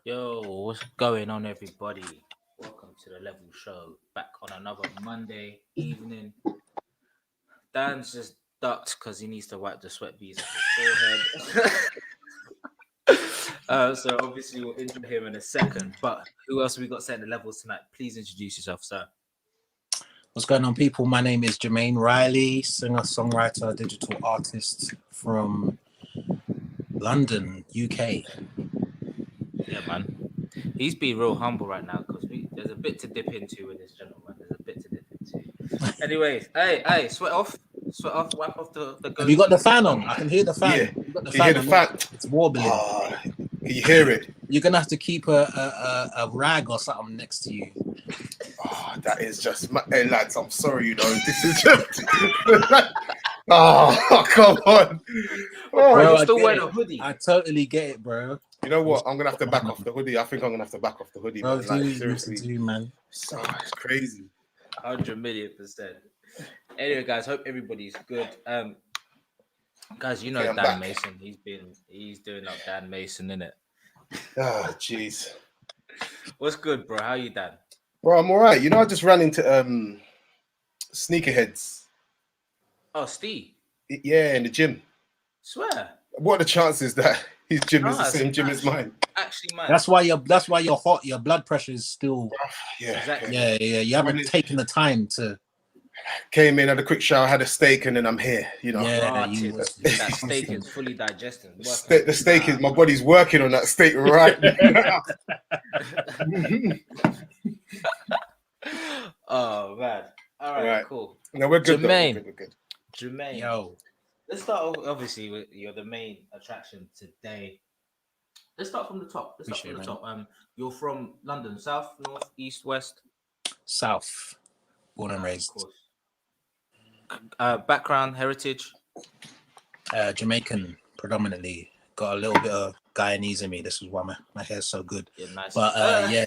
Yo, what's going on, everybody? Welcome to the Level Show. Back on another Monday evening. Dan's just ducked because he needs to wipe the sweat beads off his forehead. So obviously we'll intro him in a second. But who else we got setting the levels tonight? Please introduce yourself, sir. What's going on, people? My name is Jermaine Riley, singer, songwriter, digital artist from London, UK. Yeah, man. He's being real humble right now because there's a bit to dip into with this gentleman. There's a bit to dip into. Anyways, hey, sweat off, wipe off the Have you got the goatee. fan on? I can hear the fan. Yeah. You got the You hear the on. fan? It's warbling. Can you hear it? You're gonna have to keep a rag or something next to you. Oh, that is just... Hey, lads, I'm sorry, this is just... oh, come on. Bro, Bro, you're I still get wearing it. a hoodie. I totally get it, bro. You know what? I'm going to have to back off the hoodie. I think I'm going to have to back off the hoodie, Bro, man. Like, seriously, seriously. man. It's crazy. 100,000,000%. Anyway, guys, hope everybody's good. Guys, you know Okay, I'm Dan back. Mason. He's doing up Dan Mason, innit? Ah, jeez. What's good, bro? How you, Dan? Bro, I'm all right. I just ran into sneakerheads. Oh, Steve. Yeah, in the gym. Swear. What are the chances that his gym is the Nah, same gym as mine? Actually, man. That's why you're hot. Your blood pressure is still. Yeah. Exactly. Yeah. You haven't taken the time to. Came in, had a quick shower, had a steak, and then I'm here. Yeah, that steak is fully digested. The steak is my body's working on that steak right now. Oh man! All right, cool. No, we're good. Jermaine. We're good. Jermaine, Yo, let's start off, obviously with you're the main attraction today. Let's start from the top. You're from London, south, north, east, west, South, born and raised. Of course. Background, heritage. Jamaican predominantly. Got a little bit of Guyanese in me. This is why my hair's so good. Yeah, nice. But yeah.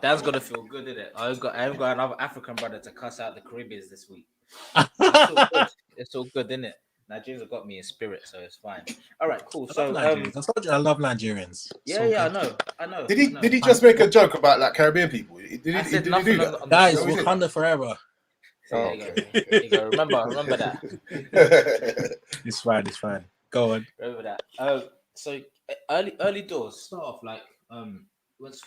Dad's gonna feel good in it. I've got another African brother to cuss out the Caribbeans this week. It's all good, isn't it? Nigerians have got me in spirit, so it's fine. All right, cool. So I told you I love Nigerians. Yeah, I know. Did he just make a joke about like Caribbean people? Did he do that? Guys, Wakanda forever. There you go. Remember that. It's fine. Go on. Remember that. So early doors start off like was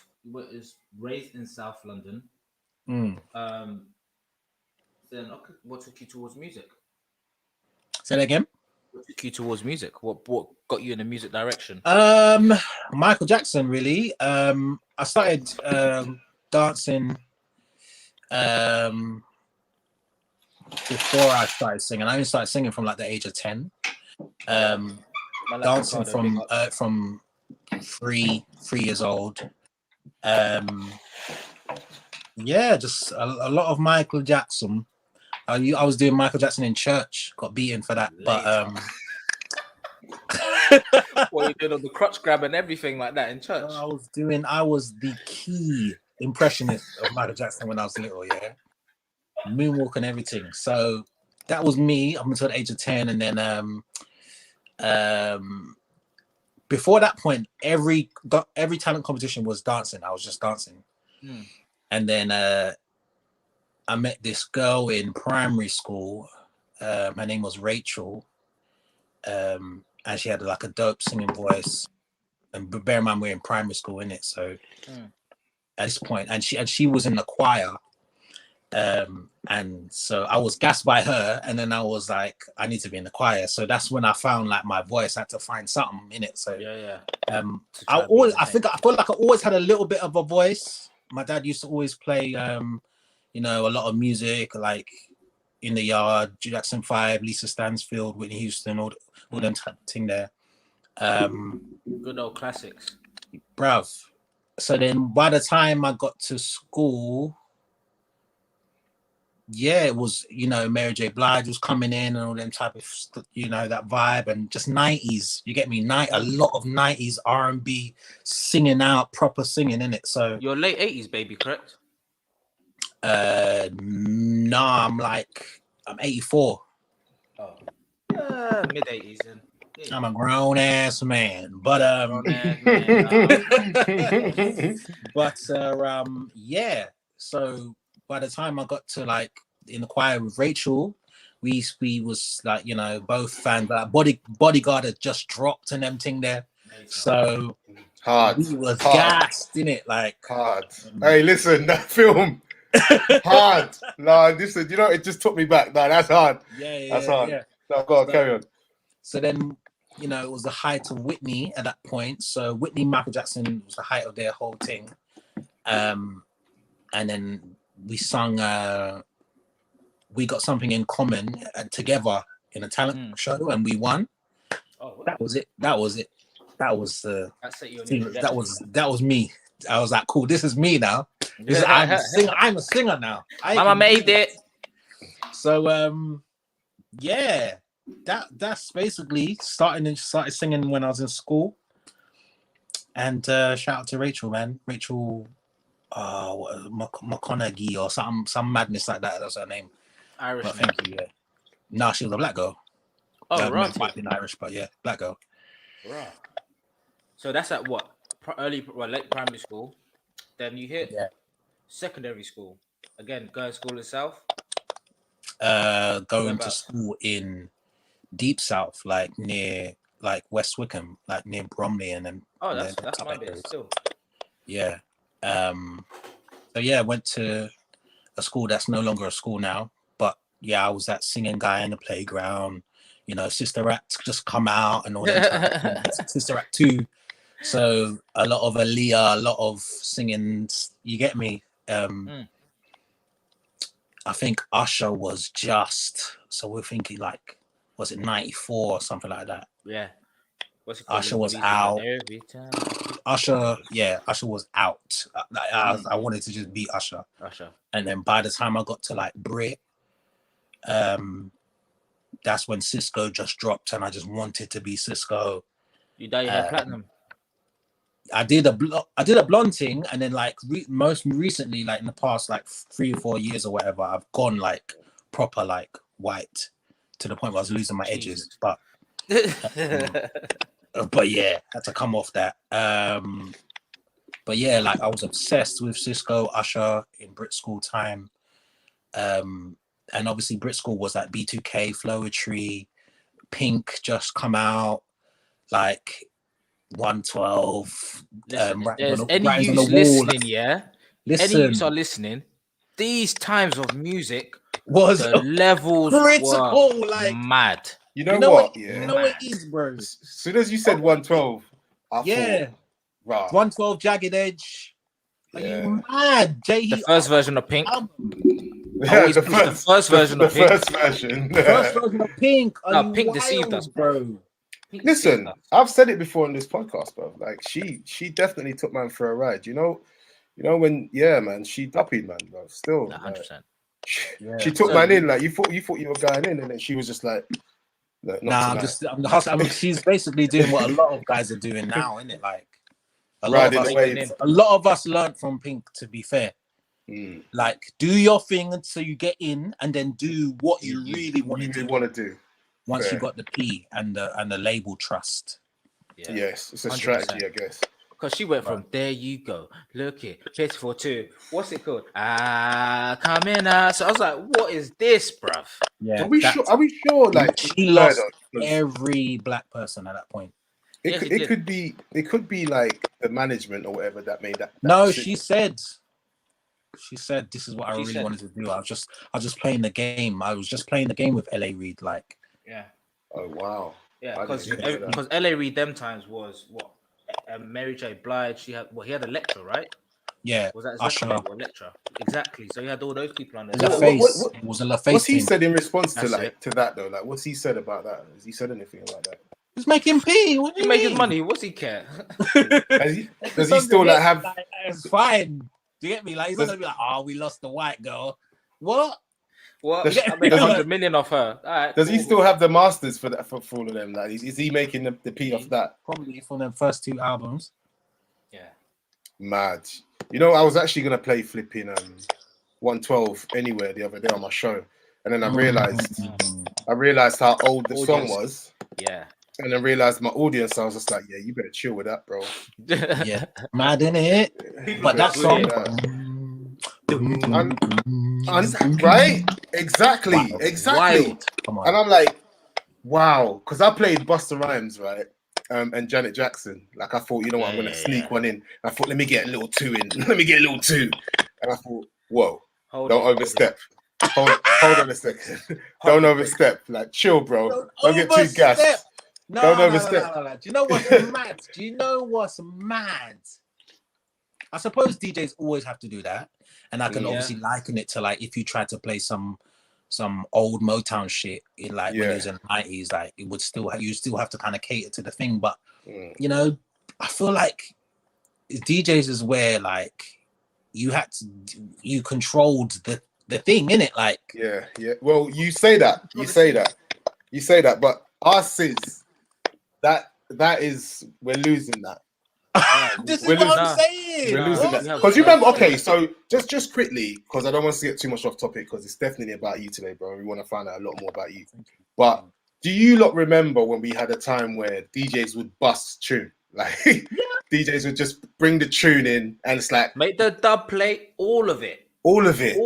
raised in South London. Then what took you towards music? Say that again. What took you towards music? What got you in the music direction? Michael Jackson, really. I started dancing before I started singing. I only started singing from like the age of 10. Dancing from 3 years old. Yeah, just a lot of Michael Jackson. I was doing Michael Jackson in church. Got beaten for that, but what you doing on the crotch grab and everything like that in church? I was the key impressionist of Michael Jackson when I was little. Yeah, moonwalk and everything. So that was me up until the age of 10, and then before that point, every talent competition was dancing. I was just dancing, and then I met this girl in primary school. Her name was Rachel, and she had like a dope singing voice. And bear in mind, we're in primary school, innit? So at this point, and she was in the choir. And so I was gassed by her, and then I was like, I need to be in the choir. So that's when I found like my voice. I had to find something in it. So I feel like I always had a little bit of a voice. My dad used to always play a lot of music, like In the Yard, Jackson 5, Lisa Stansfield, Whitney Houston, all them type of thing there. Good old classics, bruv. So then by the time I got to school, yeah, it was, Mary J. Blige was coming in and all them type of, that vibe, and just 90s, you get me? A lot of 90s R&B singing out, proper singing in it. So you're late 80s baby, correct? No, I'm 84. Oh, mid 80s then. I'm a grown ass man, but yeah. So by the time I got to like in the choir with Rachel, we was like, you know, both fans. Like Bodyguard had just dropped and everything there, so hard. we was gassed in it, like hard. Hey, listen, that film. Hard. No, listen, you know, it just took me back. No, that's hard. That's hard. Yeah. No, go on, carry on. So then, you know, it was the height of Whitney at that point. So Whitney, Michael Jackson was the height of their whole thing. And then we sung We Got Something in Common together in a talent show, and we won. Oh, that was it. That was me. I was like, cool, this is me now. I'm a singer now. Mama made it. So yeah, that's basically started singing when I was in school. And shout out to Rachel, man. Rachel McConaughey or some madness like that. That's her name. Irish. But thank you. Yeah. No, she was a black girl. Oh, right. Might be Irish, but yeah, black girl. Right. So that's at what? Late primary school. Then you hit secondary school. Again, going to school itself. Going to school in deep south, like near West Wickham, like near Bromley, and then that's my bit still. Yeah. So yeah, went to a school that's no longer a school now, but yeah, I was that singing guy in the playground. You know, Sister Act just come out and all that. Sister Act 2. So a lot of Aaliyah, a lot of singing. You get me? I think Usher was just. So we're thinking like, was it 94 or something like that? Yeah. Usher was out. Usher was out. I wanted to just beat Usher. And then by the time I got to like Brit, that's when Cisco just dropped, and I just wanted to be Cisco. You had platinum. I did a blonde thing, and then like most recently, like in the past like 3 or 4 years or whatever, I've gone like proper like white to the point where I was losing my edges. But but yeah, had to come off that. But yeah, like I was obsessed with Cisco, Usher in Brit School time. And obviously Brit School was like B2K, Flowetry, Pink just come out, like 112. Any use listening, yeah? Any use are listening. These times of music was the levels critical, were like mad. You know what? You know what it is, bro. As soon as you said 112, I thought, right. 112 Jagged Edge. Are you mad? The first version of Pink. The first version of Pink. The first version of Pink. Pink deceived us, bro. Listen, I've said it before in this podcast, bro. Like she definitely took man for a ride. You know when man, she duppied man, bro. Still, 100%. She took man in. Like you thought you were going in, and then she was just like, I'm the hustle. I mean, she's basically doing what a lot of guys are doing now, isn't it? Like a lot of us learned from Pink. To be fair, like do your thing until you get in, and then do what you really want to do. Once you got the P and the label trust. Yeah. Yes, it's a 100%. Strategy, I guess. Because she went from there you go, look it, Pitiful 2. What's it called? Coming out. So I was like, what is this, bruv? Yeah. Are we sure? Like she lost every black person at that point. It could be like the management or whatever that made that. No, she said this is what I really wanted to do. I was just playing the game. I was just playing the game with LA Reid, like. Yeah. Oh wow. Yeah, because LA Reid them times was what Mary J. Blige. He had a lecture, right? Yeah. Was that his lecture? Exactly. So he had all those people on there. It was a LaFace. What's he said in response to that though? Like, what's he said about that? Has he said anything about that? He's making P. What do you mean? Making money. What's he care? Does he still like have? It's fine. Do you get me? Like he's not gonna be like, oh, we lost the white girl. What? Well, I made 100 million off her. All right, does he still have the masters for that for all of them? Like, is he making the P off that? Probably for them first 2 albums. Yeah. Mad. You know, I was actually gonna play flipping 112 anywhere the other day on my show, and then I realized how old the song was. Yeah. and then realized my audience. I was just like, yeah, you better chill with that, bro. Yeah, mad innit? But that Chill song, with that. Right? Exactly, Wow. exactly. Wild. come on. And I'm like, wow, because I played Busta Rhymes, right? And Janet Jackson. Like I thought, you know what, I'm gonna sneak one in. I thought, let me get a little two in. Let me get a little two. And I thought, whoa, don't overstep. Hold on a second. Don't overstep. Like chill, bro. Don't get too gassed. No, Don't no, overstep. no. Do you know what's mad? Do you know what's mad? I suppose DJs always have to do that, and I can obviously liken it to like if you tried to play some old Motown shit in like when it was in the 90s, like it would still you still have to kind of cater to the thing. But you know, I feel like DJs is where like you controlled the thing in it, like yeah. Well, you say that, but us is that is we're losing that. this is We're what losing, I'm saying. we're losing that because you remember. Okay, so just quickly, because I don't want to get too much off topic, because it's definitely about you today, bro. We want to find out a lot more about you. But do you lot remember when we had a time where DJs would bust tune? Like DJs would just bring the tune in, and it's like make the dub play all of it. All of it,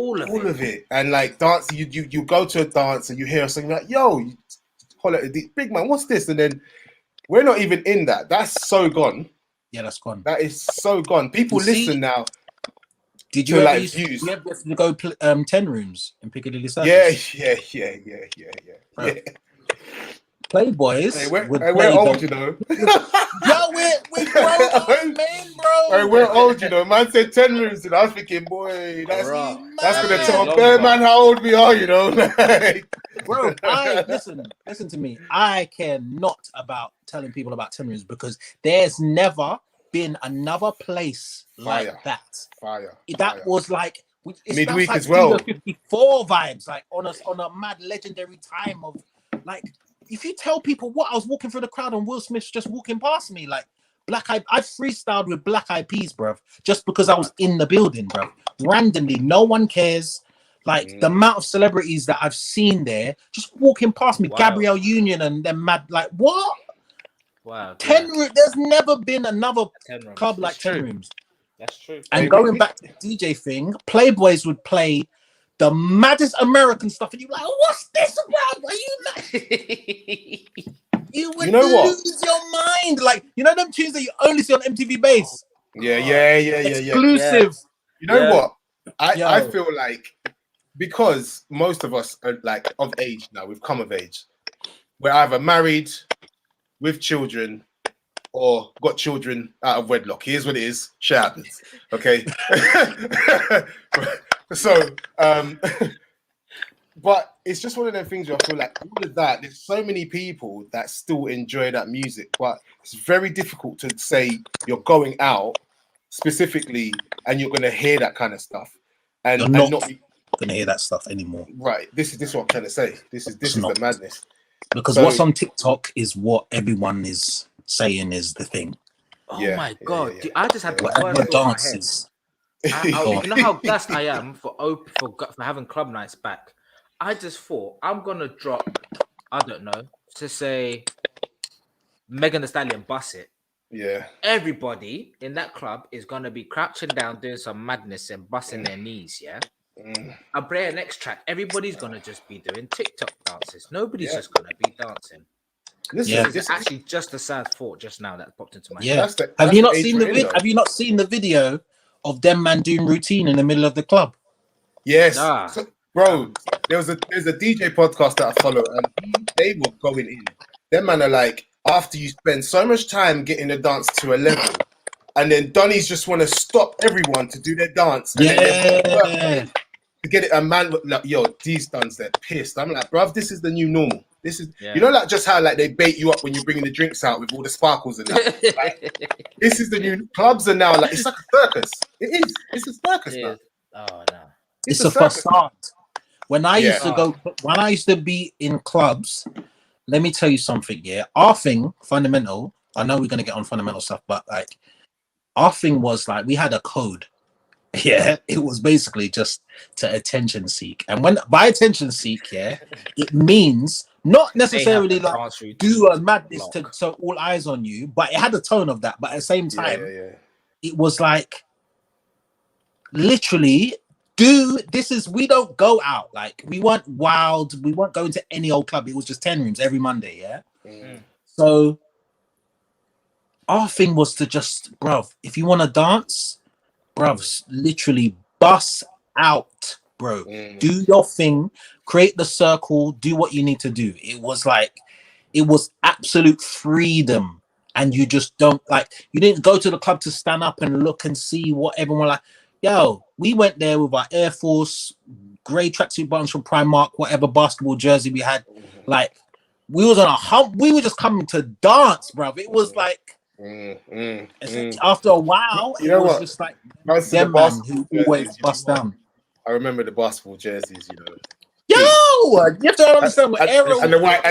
and like dance. You go to a dance and you hear something like, "Yo, you holler at the big man, what's this?" And then we're not even in that. That's so gone. Yeah, that's gone. That is so gone. People listen now. Did you ever used to go 10 rooms in Piccadilly Circus? Yeah. Playboys. Hey, we're old, you know. Yo, we're grown men, bro. Hey, we're old, you know. Man said 10 rooms, and I was thinking, boy, that's gonna tell a bare man how old we are, you know. Bro, listen to me. I care not about telling people about 10 rooms because there's never been another place like that. That was like midweek as well. 54 vibes, like on a mad legendary time of like. If you tell people what I was walking through the crowd and Will Smith's just walking past me, like I freestyled with Black Eyed Peas, bruv, just because I was in the building, bruv. Randomly, no one cares. Like the amount of celebrities that I've seen there just walking past me, Gabrielle Union and them mad, like what? Wow. 10 rooms. There's never been another club like 10 rooms. That's true. And going back to the DJ thing, Playboys would play the maddest American stuff, and you're like, what's this about? Are you mad? You would lose your mind. Like, you know them tunes that you only see on MTV Base? Yeah. Exclusive. You know what? I feel like because most of us are like of age now, we've come of age. We're either married, with children, or got children out of wedlock. Here's what it is. Shit happens. Okay. So, but it's just one of those things where I feel like all of that, there's so many people that still enjoy that music, but it's very difficult to say you're going out specifically and you're going to hear that kind of stuff. And you're not going to hear that stuff anymore. Right. This is what I'm trying to say. This is the madness. Because what's on TikTok is what everyone is saying is the thing. Oh my God. Dude, I just had the worst dances. You know how gassed I am for having club nights back. I just thought I'm gonna drop, I don't know, to say Megan Thee Stallion Bust It. Yeah. Everybody in that club is gonna be crouching down, doing some madness and busting their knees. Yeah. I play a next track. Everybody's gonna just be doing TikTok dances. Nobody's just gonna be dancing. This is actually just a sad thought just now that popped into my head. Have you not seen the video of them man doing routine in the middle of the club? Yes, so, bro. There's a DJ podcast that I follow, and they were going in. Them man are like, after you spend so much time getting the dance to a level, and then Donnies just want to stop everyone to do their dance. And then to get it, a man like, yo, these duns, they're pissed. I'm like, bruv, this is the new normal. This is, you know, like just how like they bait you up when you're bringing the drinks out with all the sparkles and that. Like, this is the new clubs are now like it's like a circus. It is. It's a circus now. Oh no, it's a facade. When I used to be in clubs, let me tell you something. Yeah, our thing, fundamental. I know we're gonna get on fundamental stuff, but like our thing was like we had a code. Yeah, it was basically just to attention seek, and when by attention seek, it means Not They have necessarily the like dance routine do a madness block. so all eyes on you, but it had a tone of that. But at the same time, it was like literally we don't go out, like we weren't wild, we weren't going to any old club. It was just 10 rooms every Monday. So our thing was to just, bruv, if you want to dance, bruv, literally bust out, bro. Do your thing, create the circle, do what you need to do. It was absolute freedom. And you just don't you didn't go to the club to stand up and look and see what everyone like. Yo, we went there with our Air Force grey tracksuit bottoms from Primark, whatever basketball jersey we had. Like, we was on a hump. We were just coming to dance, bruv. It was like, after a while, you know it was what? just like them man who always bust down. I remember the basketball jerseys, you know. Yo, you have to understand what era and the white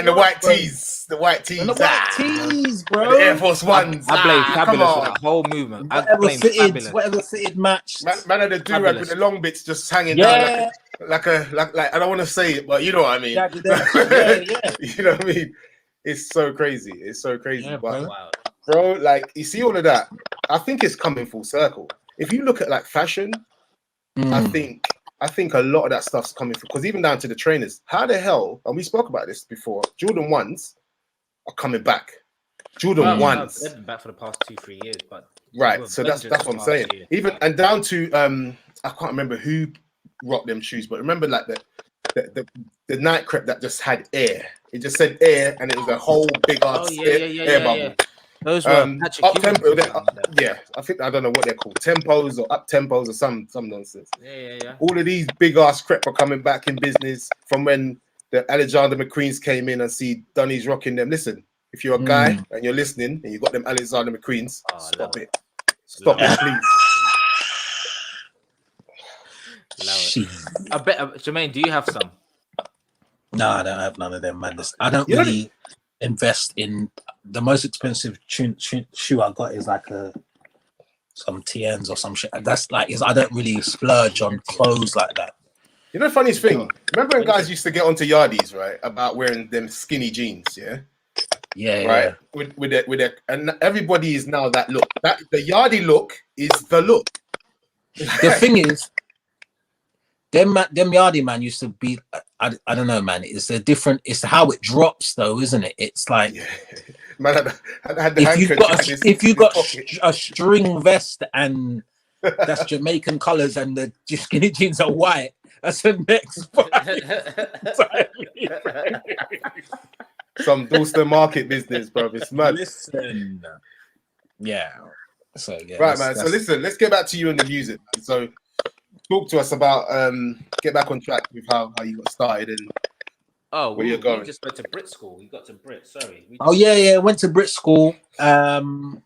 tees, the white tees, bro. the Air Force Ones. I blame Fabulous for that whole movement. Whatever fitted match. Man had a do-rag with the long bits just hanging down like I don't want to say it, but you know what I mean. Yeah. You know what I mean? It's so crazy. It's so crazy. Yeah, but bro, like you see all of that. I think it's coming full circle. If you look at like fashion, I think a lot of that stuff's coming from, because even down to the trainers, how the hell, and we spoke about this before, Jordan 1s are coming back. Jordan 1s. They've been back for the past 2-3 years, but so that's what I'm saying. Even and down to I can't remember who rocked them shoes, but remember like the night crepe that just had air. It just said air, and it was a whole big ass air bubble. Yeah. Those were up tempo. I think I don't know what they're called, tempos or up tempos or some nonsense. Yeah. All of these big ass crepe are coming back in business from when the Alexander McQueens came in and see Dunny's rocking them. Listen, if you're a guy and you're listening and you got them Alexander McQueens, stop it, please. I bet, Jermaine, do you have some? No, I don't have none of them, man. I don't really invest in. The most expensive shoe I got is like some TNs or some shit. That's like, I don't really splurge on clothes like that. You know the funniest thing? Remember when guys used to get onto yardies, right, about wearing them skinny jeans, right? With their, and everybody is now that look. That the yardie look is the look. The thing is, them yardie man used to be. I don't know, man. It's a different. It's how it drops, though, isn't it? It's like. Man, I had if you got a string vest and that's Jamaican colors and the skinny jeans are white, that's the next some Dorset market business, bro. It's mad. Listen, So right, man. So listen, let's get back to you and the music. So talk to us about get back on track with how you got started and. Where you're going? We just went to Brit school. We got to Brit. Sorry. Went to Brit school. Amy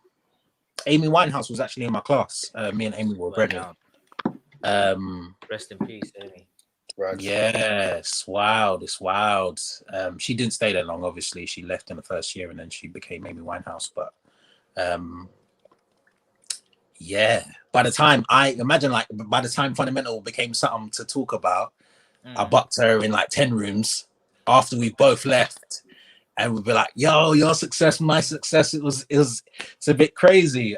Winehouse was actually in my class. Me and Amy were brethren. Rest in peace, Amy. Right. Yes. Wow. It's wild. She didn't stay that long. Obviously, she left in the first year, and then she became Amy Winehouse. But by the time Fundamental became something to talk about, I bucked her in like 10 rooms. After we both left, and we'd be like, "Yo, your success, my success." It's a bit crazy.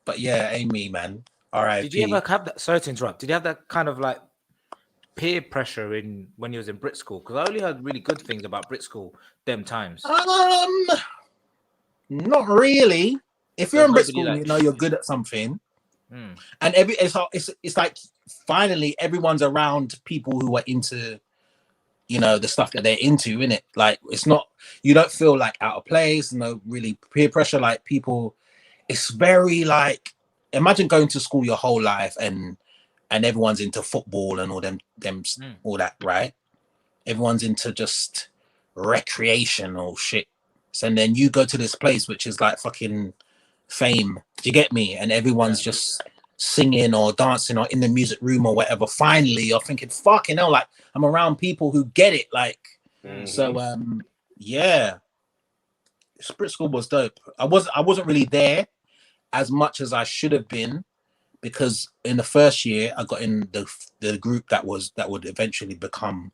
But yeah, Amy, man. All right. Did you ever have that? Sorry to interrupt. Did you have that kind of like peer pressure when you was in Brit school? Because I only heard really good things about Brit school them times. Not really. If you're in Brit school, you know you're good at something, and it's like finally everyone's around people who are into. The stuff that they're into, innit? Like, it's not, you don't feel like out of place, no really peer pressure, like people, it's very like, imagine going to school your whole life and everyone's into football and all all that, right? Everyone's into just recreational shit. So, and then you go to this place, which is like fucking fame, do you get me? And everyone's just singing or dancing or in the music room or whatever. Finally, you're thinking, fucking hell, like, I'm around people who get it, like. So Brit school was dope. I wasn't really there as much as I should have been, because in the first year I got in the group that would eventually become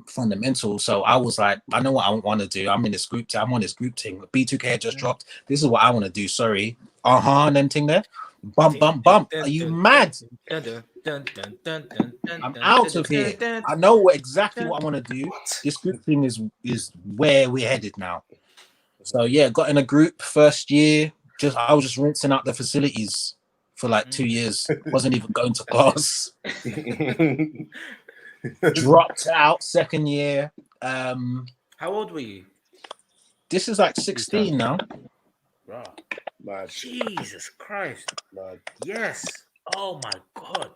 fundamental. So I was like, I know what I want to do. I'm in this group. I'm on this group thing. B2K had just dropped. This is what I want to do. Sorry. And them thing there. Bump. Are you mad? I'm out of here. I know exactly what I want to do. This group thing is where we're headed now. So yeah, got in a group first year. I was just rinsing out the facilities for like 2 years. Wasn't even going to class. Dropped out second year. How old were you? This is like 16 now. Bro. Mad. Jesus Christ. Mad. Yes. Oh my God.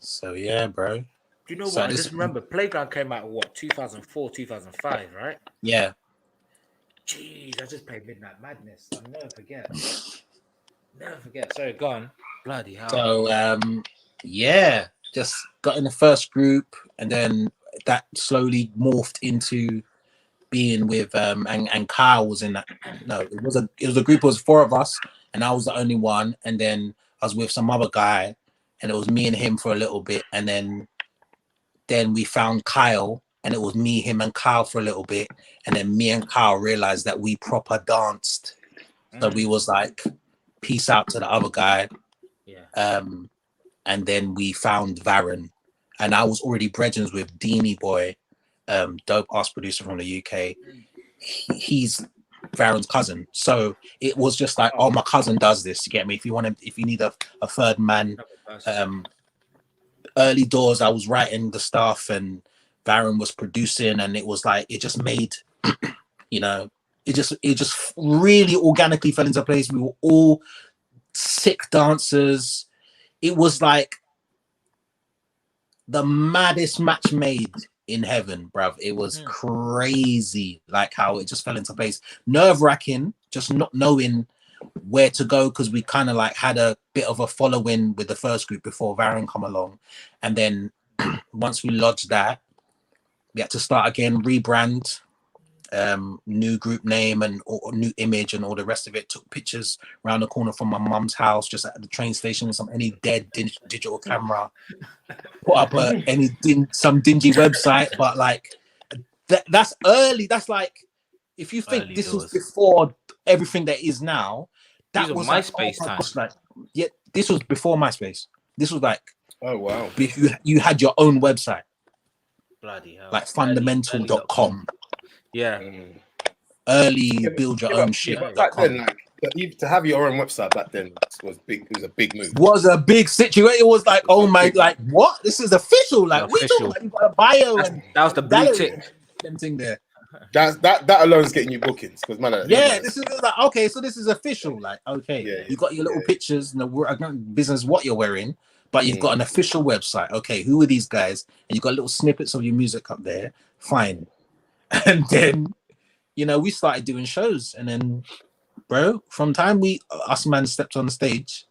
So yeah, bro. Do you know what? I just remember Playground came out what 2004, 2005, right? Yeah. Jeez, I just played Midnight Madness. I'll never forget. Never forget. Sorry, go on. Bloody hell. So yeah, just got in the first group, and then that slowly morphed into being with and Kyle was in that. No, it was a group. It was 4 of us, and I was the only one. And then I was with some other guy, and it was me and him for a little bit, and then we found Kyle, and it was me, him, and Kyle for a little bit, and then me and Kyle realized that we proper danced. So we was like, peace out to the other guy. Yeah. And then we found Varen, and I was already brethren with Deanie Boy, dope ass producer from the UK. He's Varen's cousin, so it was just like, oh, my cousin does this. You get me? If you need a third man, early doors, I was writing the stuff, and Varen was producing, and it was like it just made, it just really organically fell into place. We were all sick dancers. It was like the maddest match made in heaven, bruv. It was crazy, like how it just fell into place. Nerve-wracking, just not knowing where to go, because we kind of like had a bit of a following with the first group before Varen come along. And then once we lodged that, we had to start again, rebrand, new group name and new image and all the rest of it. Took pictures around the corner from my mum's house, just at the train station, any dead digital camera. Put up some dingy website, but like that's early. That's like, if you think this was before everything that is now, that was MySpace like, time. Like, yeah, this was before MySpace. This was like, oh wow, you had your own website. Bloody hell. Like fundamental.com. Yeah. Early build your own shit. Back then, like to have your own website back then was big. It was a big move. Was a big situation. It was like, oh my, like what? This is official. Like we talking about, you got a bio, and that was the blue tick. Thing there. That alone is getting you bookings, because man. Yeah, this is like, okay, so this is official. Like, okay, you got your little pictures and the business what you're wearing, but you've got an official website. Okay, who are these guys? And you got little snippets of your music up there. Fine. And then, we started doing shows, and then, bro, from time us man stepped on the stage,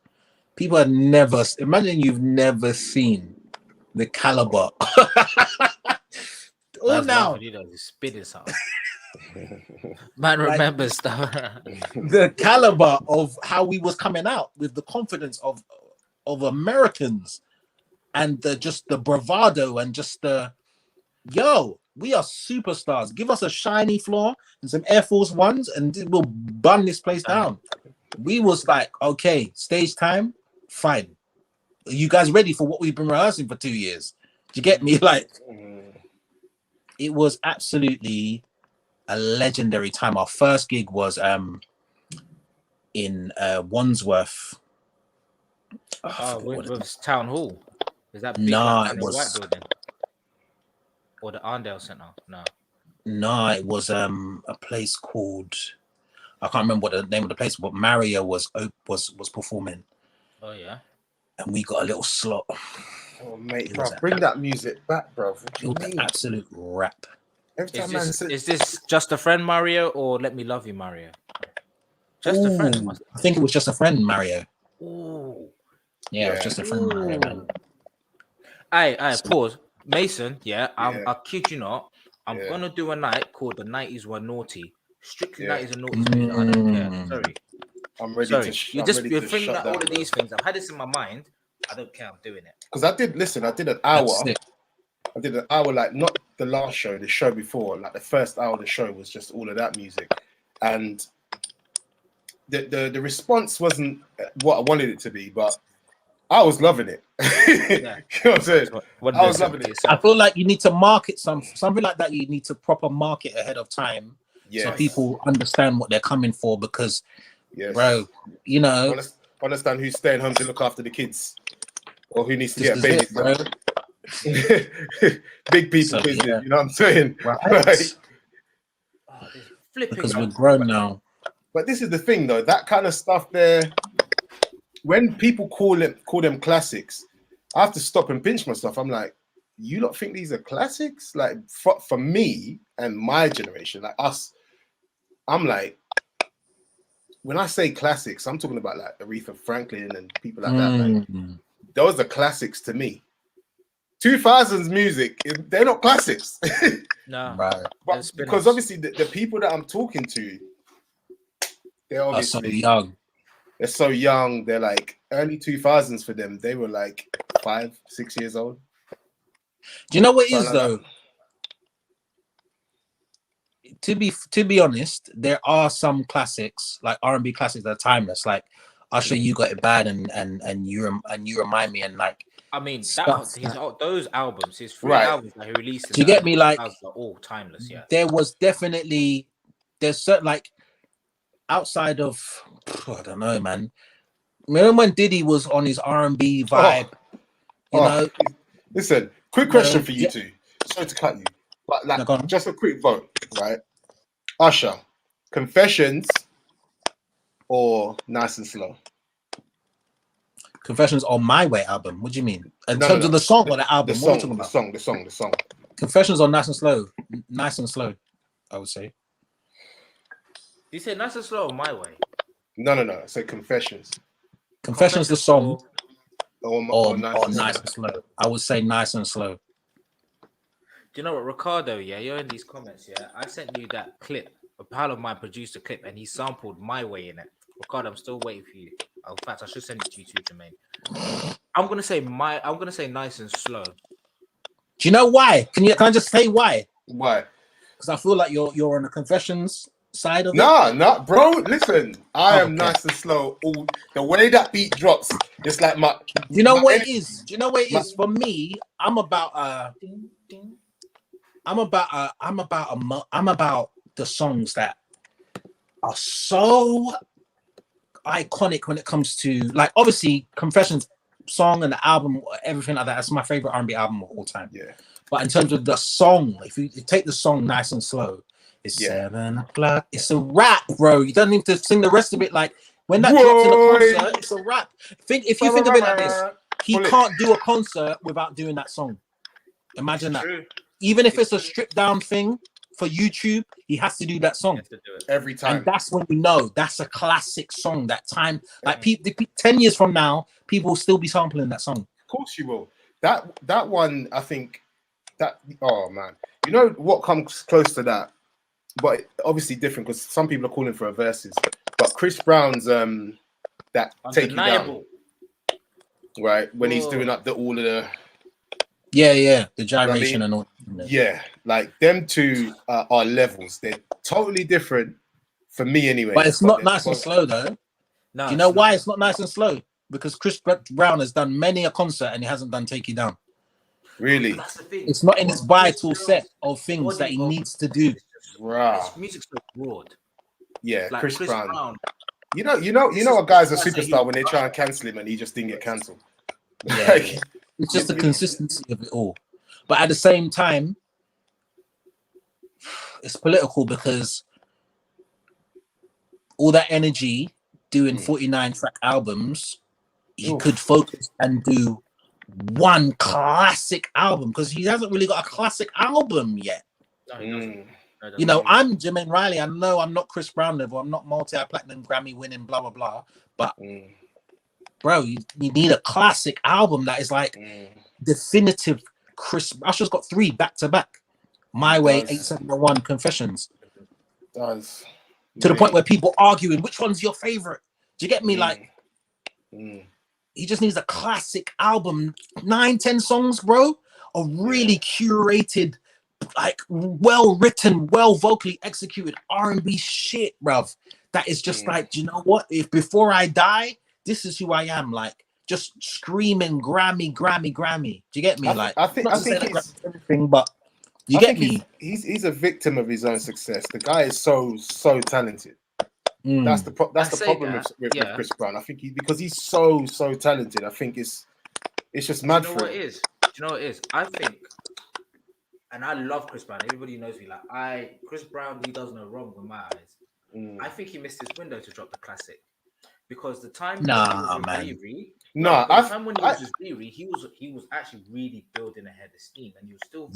people had never. Imagine you've never seen the caliber. Oh, now spitting something. Man remembers stuff. The caliber of how we was coming out with the confidence of Americans, and just the bravado, and just the we are superstars. Give us a shiny floor and some Air Force Ones, and we'll bun this place down. We was like, okay, stage time, fine. Are you guys ready for what we've been rehearsing for 2 years? Do you get me? Like, it was absolutely a legendary time. Our first gig was in Wandsworth. With Town Hall. Is that big? No, it was white building. Or the Arndale Centre? No, it was a place called, I can't remember what the name of the place, but Mario was performing. Oh yeah. And we got a little slot. Oh mate, bro, bring that music back, bro. Absolute rap. Is this Just a Friend Mario or Let Me Love You Mario? Just a Friend. I think it was Just a Friend Mario. Ooh. Yeah, it was Just a Friend Mario, man. Aye, pause. Mason, I'll kid you not. I'm gonna do a night called The 90s Were Naughty. Strictly 90s and naughty music. I don't care. Sorry. I'm ready to you're thinking about all of these things. I've had this in my mind. I don't care. I'm doing it. Because I did an hour. I did an hour, like not the last show, the show before, like the first hour of the show was just all of that music, and the response wasn't what I wanted it to be, but I was loving it. Yeah. You know what I'm saying? I was loving it. I feel like you need to market something like that. You need to proper market ahead of time, so people understand what they're coming for. Because, bro, you know, understand who's staying home to look after the kids, or who needs to get a baby, bro. Big people business. Yeah. You know what I'm saying? Right. Because we're grown now. But this is the thing, though. That kind of stuff there, when people call them classics, I have to stop and pinch myself. I'm like, you lot think these are classics? Like for me and my generation, like us, I'm like, when I say classics, I'm talking about like Aretha Franklin and people like that. Like, those are classics to me. 2000s music, they're not classics. No, right. But because obviously the people that I'm talking to, they're obviously so young. They're so young. They're like early 2000s for them. They were like 5, 6 years old. Do you know what it is though? To be honest, there are some classics like R&B classics that are timeless. Like Usher, You Got It Bad, and you remind me, and like. I mean, those albums, his 3 albums that he released. Do you get me? Like, are all timeless. Yeah, there's certain, like, outside of, I don't know, man. Remember when Diddy was on his R&B vibe? You know. Listen, quick question for you two. Sorry to cut you, but like, just a quick vote, right? Usher, Confessions, or Nice and Slow? Confessions on My Way album. What do you mean? In terms of the song or the album? The song. Confessions on Nice and Slow. Nice and Slow, I would say. You said Nice and Slow or My Way? No. I said Confessions. Confessions the song. Or Nice and Slow. I would say Nice and Slow. Do you know what, Ricardo? Yeah, you're in these comments. Yeah, I sent you that clip. A pal of mine produced a clip and he sampled My Way in it. Ricardo, I'm still waiting for you. In fact, I should send it to you too, Jermaine. I'm gonna say Nice and Slow. Do you know why? Can I just say why? Why? Because I feel like you're on the Confessions side of it. Nah, bro. Listen, I am Nice and Slow. The way that beat drops, it's like my. Do you know what it is? Do you know what it is? For me, I'm about the songs that are so iconic when it comes to, like, obviously Confessions song and the album, everything like that. That's my favorite R&B album of all time. Yeah. But in terms of the song, if you take the song Nice and Slow, it's 7 o'clock. It's a rap, bro. You don't need to sing the rest of it. Like when that drops in a concert, it's a rap. If you think of it like this, he can't do a concert without doing that song. Imagine that. True. Even if it's a stripped down thing for YouTube, he has to do that song every time. And that's when we know that's a classic song. That time, like 10 years from now, people will still be sampling that song. Of course you will. That one, I think that, oh man, you know what comes close to that, but obviously different because some people are calling for a verses. But Chris Brown's that Take You Down, right? When he's doing up all of the the gyration and all. Yeah, like them two are levels. They're totally different for me anyway. But it's not Nice and Slow though. No, do you know why it's not Nice and Slow? Because Chris Brown has done many a concert and he hasn't done Take You Down. Really? That's the thing. It's not in his vital set of things that he needs to do. His music's so broad. Yeah, like Chris Brown. You know a guy's a superstar when they try and cancel him and he just didn't get cancelled. Yeah, it's just the consistency of it all. But at the same time, it's political because all that energy doing 49 track albums, he could focus and do one classic album because he hasn't really got a classic album yet. You know, I'm Jermaine Riley. I know I'm not Chris Brown level. I'm not multi-platinum Grammy winning, blah, blah, blah. But bro, you need a classic album that is like definitive. Usher's got 3 back to back. My Way, 871, Confessions. To the point where people arguing which one's your favorite. Do you get me? Like, he just needs a classic album, 9-10 songs, bro, of really curated, like well written, well vocally executed R&B shit, bruv. That is just like, do you know what? If before I die, this is who I am. Like just screaming Grammy. Do you get me? I think it's everything, but you get me. He's a victim of his own success. The guy is so talented. That's the problem with Chris Brown. I think because he's so talented. I think it's just mad for him. Do you know what it is? I think, and I love Chris Brown. Everybody knows me. Like Chris Brown, he does no wrong in my eyes. I think he missed his window to drop the classic because the time when he was with Riri, he was actually really building a head of steam, and you still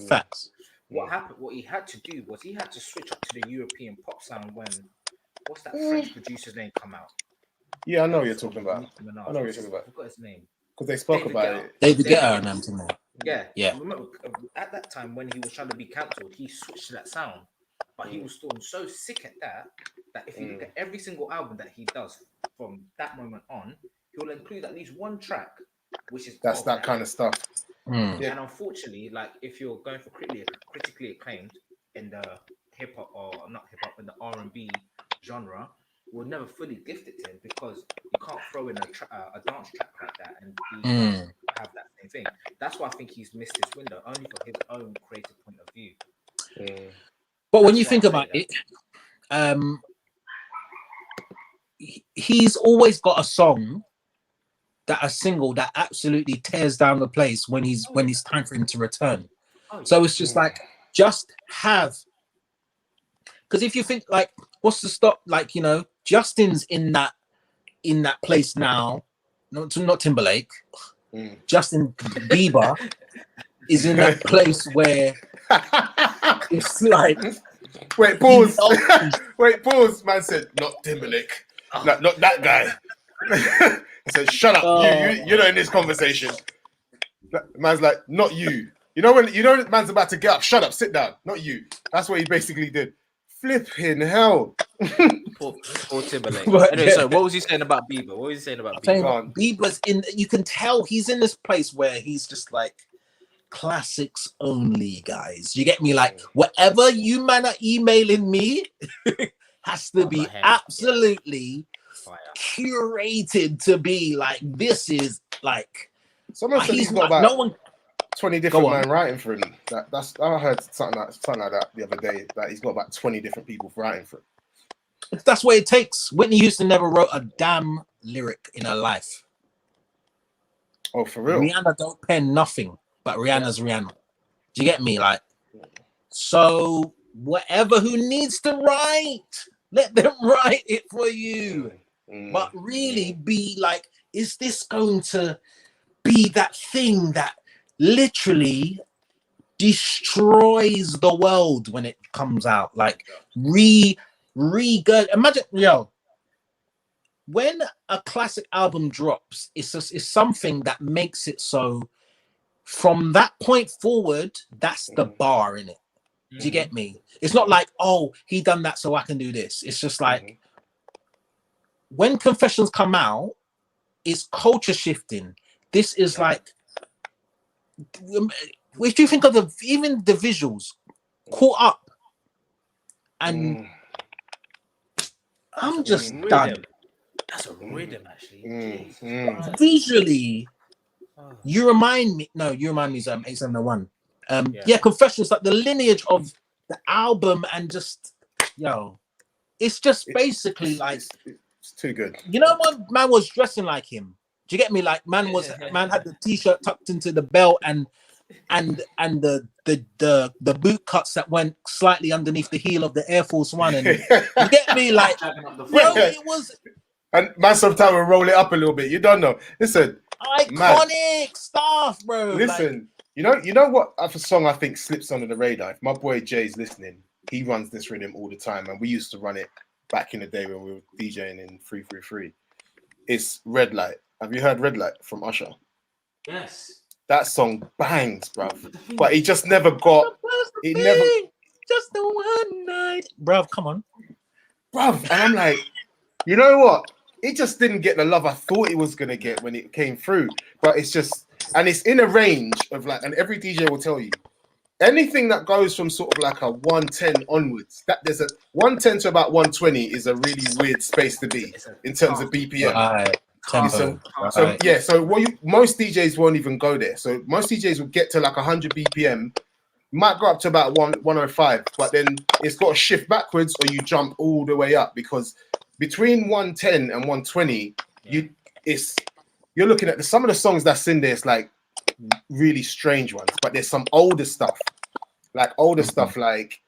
facts. What happened? What he had to do was he had to switch up to the European pop sound when what's that French producer's name come out? Yeah, I know what you're talking about. I forgot his name because they spoke about it. David Guetta and everything. Yeah. Remember, at that time when he was trying to be cancelled, he switched to that sound, but he was still so sick at that if you look at every single album that he does from that moment on, he'll include at least one track, which is that's that kind of stuff. And unfortunately, like if you're going for critically acclaimed in the hip hop or not hip hop in the R&B genre, we'll never fully gift it to him because you can't throw in a dance track like that and have that same thing. That's why I think he's missed his window only for his own creative point of view. But when you think about it, he's always got a song a single that absolutely tears down the place when it's time for him to return. So it's just like just have, because if you think like what's the stop, like, you know, Justin's in that place now, not Timberlake, Justin Bieber is in that place where it's like wait, pause, man said not Timberlake, not that guy. I said, shut up. You're not in this conversation. Man's like, not you. You know when man's about to get up, shut up, sit down. Not you. That's what he basically did. Flipping hell. Poor Timberlake. Anyway, so what was he saying about Bieber? Bieber's in, you can tell he's in this place where he's just like classics only, guys. You get me? Like whatever you man are emailing me has to be absolutely curated to be like, this is like someone said he's got about 20 different men writing for him. I heard something like that the other day, that he's got about 20 different people writing for him. That's what it takes. Whitney Houston never wrote a damn lyric in her life. Oh, for real? Rihanna don't pen nothing, but Rihanna's Rihanna. Do you get me? Like, so whatever who needs to write, let them write it for you. But really be like, is this going to be that thing that literally destroys the world when it comes out? Like good. Imagine, when a classic album drops, it's something that makes it so from that point forward, that's the bar in it. Do you get me? It's not like, oh, he done that so I can do this. It's just like when Confessions come out, it's culture shifting. This is like, if you think of even the visuals, Caught Up, and I'm just done. That's a rhythm, actually. Visually, you remind me is 871. Confessions, like the lineage of the album, and just it's just basically it's too good. You know what, man was dressing like him. Do you get me? Like man had the t-shirt tucked into the belt and the boot cuts that went slightly underneath the heel of the Air Force One, and you get me? Like, bro, it was. And man, sometimes will roll it up a little bit. You don't know. Listen, iconic stuff, bro. Listen, like, you know what? A song I think slips under the radar. If my boy Jay's listening, he runs this rhythm all the time, and we used to run it back in the day when we were DJing in 333. It's Red Light. Have you heard Red Light from Usher? Yes. That song bangs, bruv. But he just never got. He never. Just the one night, bruv. Come on, bruv. And I'm like, you know what? It just didn't get the love I thought it was gonna get when it came through. But it's just and it's in a range of like, and every DJ will tell you, anything that goes from sort of like a 110 onwards, that there's a 110 to about 120 is a really weird space to be in terms of BPM. Tempo. So most DJs won't even go there. So most DJs will get to like 100 BPM, might go up to about 105, but then it's got to shift backwards or you jump all the way up, because between 110 and 120, you're looking at some of the songs that's in there. It's like really strange ones, but there's some older stuff, like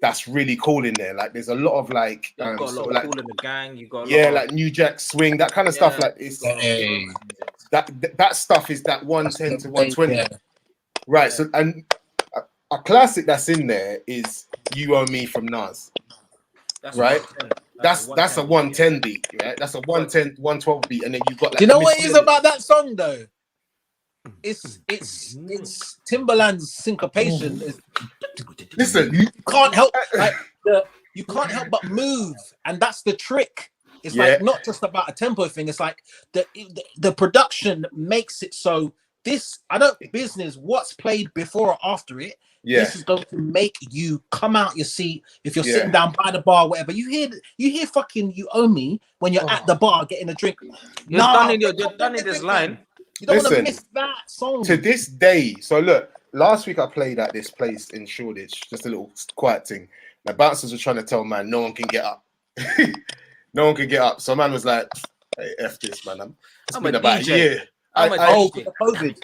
that's really cool in there. Like there's a lot of like got a lot of like, Cool in the Gang. You got like New Jack Swing, that kind of stuff. Like it's that stuff is that 110 to 120, right? So and a classic that's in there is "You Owe Me" from Nas. That's right? That's a 110 beat, right? That's a 110, 112 beat, and then you've got like. Do you know what it is about that song though? It's Timbaland's syncopation. Listen, you can't help you can't help but move, and that's the trick. It's like not just about a tempo thing. It's like the production makes it so this. I don't business what's played before or after it. This is going to make you come out your seat if you're sitting down by the bar, whatever. You hear fucking "You Owe Me" when you're at the bar getting a drink. You're done in this line. You don't want to miss that song. To this day, so look, last week I played at this place in Shoreditch, just a little quiet thing. The bouncers were trying to tell man, no one can get up. No one can get up. So man was like, hey, F this, man. It's been about a year. COVID.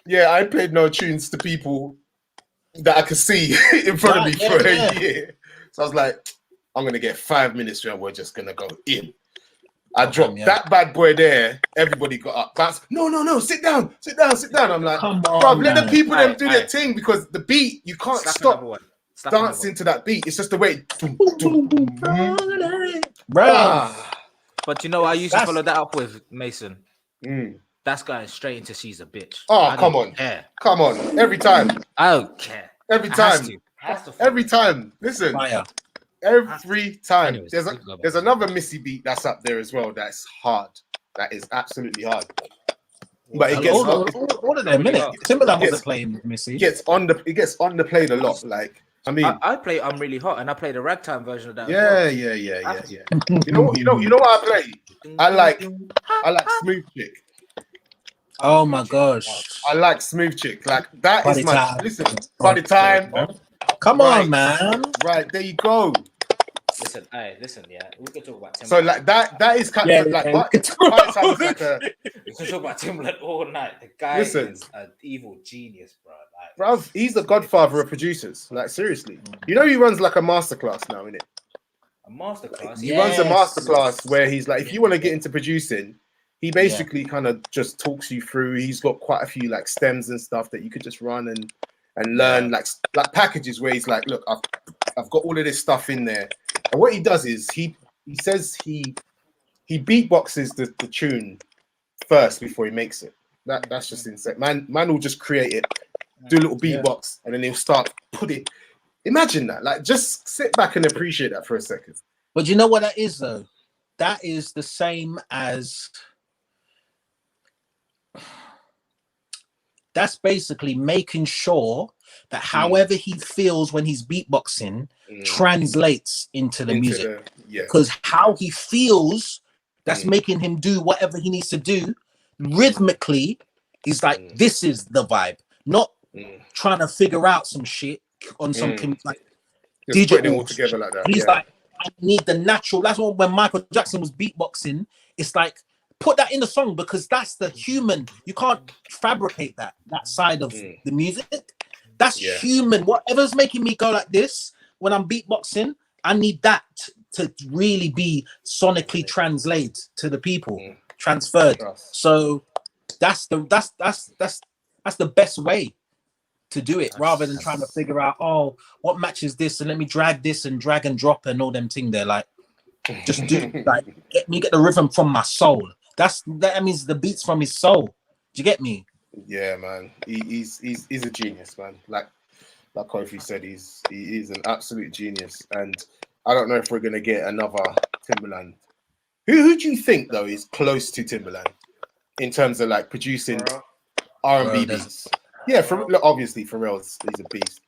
Yeah, I played no tunes to people that I could see in front of me for a year. So I was like, I'm going to get 5 minutes and we're just going to go in. I dropped that bad boy there. Everybody got up. Bounce. No. Sit down. I'm like, bro, let the people them do their thing, because the beat, you can't stop dancing to that beat. It's just the way. But you know, I used to follow that up with Mason. That's going straight into "She's a Bitch." Oh, come on. Come on. Every time. I don't care. Every time. Every time. Listen. Every time. Anyways, there's another Missy beat that's up there as well. That's hard. That is absolutely hard. But it gets all of them, innit? Timbaland wasn't playing with Missy. It gets underplayed a lot. Like, I mean, I play "I'm Really Hot" and I play the ragtime version of that. Yeah. You know what I play? I like Smooth Chick. Oh my gosh. I like Smooth Chick. Like that Party is my time. Listen, party time. Come on, man. Right, there you go. Listen, yeah. We could talk about Timbaland. So like that is kind of like we can talk about Timbaland all night. The guy is an evil genius, bro. Like, bro, he's the godfather of producers. Like, seriously. You know he runs like a masterclass now, innit? A masterclass? He runs a masterclass where he's like, if you want to get into producing, he basically kind of just talks you through. He's got quite a few like stems and stuff that you could just run and learn, like packages where he's like, look, I've got all of this stuff in there. And what he does is he says he beatboxes the tune first before he makes it. That's just insane. Man will just create it, do a little beatbox, and then he'll start put it. Imagine that. Like, just sit back and appreciate that for a second. But you know what that is though? That is the same as. That's basically making sure that however he feels when he's beatboxing translates into the music. Because how he feels, that's making him do whatever he needs to do rhythmically. He's like, this is the vibe, not trying to figure out some shit on some like just putting it all together like that. He's like, I need the natural. That's what when Michael Jackson was beatboxing, it's like, put that in the song, because that's the human. You can't fabricate that side of the music. That's human. Whatever's making me go like this when I'm beatboxing, I need that to really be sonically translated to the people, transferred. So that's the best way to do it, rather than trying to figure out, oh, what matches this, and let me drag this and drag and drop and all them thing there. Like, just do like get the rhythm from my soul. That means the beats from his soul. Do you get me? Yeah, man. He's a genius, man. Like Kofi said, he is an absolute genius. And I don't know if we're gonna get another Timbaland. Who do you think though is close to Timbaland in terms of like producing? R&B beats. Yeah, look, obviously Pharrell's he's a beast,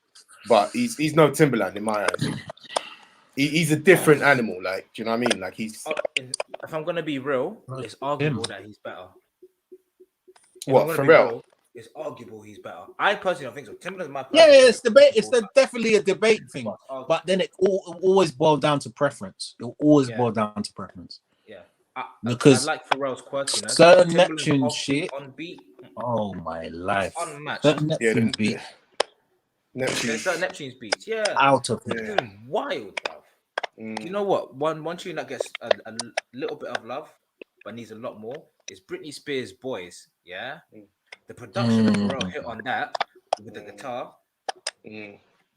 but he's no Timberland in my eyes. He's a different animal. Like, do you know what I mean? Like he's. If I'm gonna be real, it's arguable that he's better. What, Pharrell? It's arguable he's better. I personally don't think so. Timberland's my yeah, it's debate. It's definitely a debate thing, but then it always boils down to preference. It will always boil down to preference. Yeah, because I like Pharrell's quirkiness. Certain Neptune shit on beat. Oh my life! It's unmatched. Certain Neptune's beat. Neptune's beats. Yeah, out of wild, bro. You know what? One tune that gets a little bit of love, but needs a lot more is Britney Spears' "Boys." Yeah, the production of Pharrell hit on that with the guitar.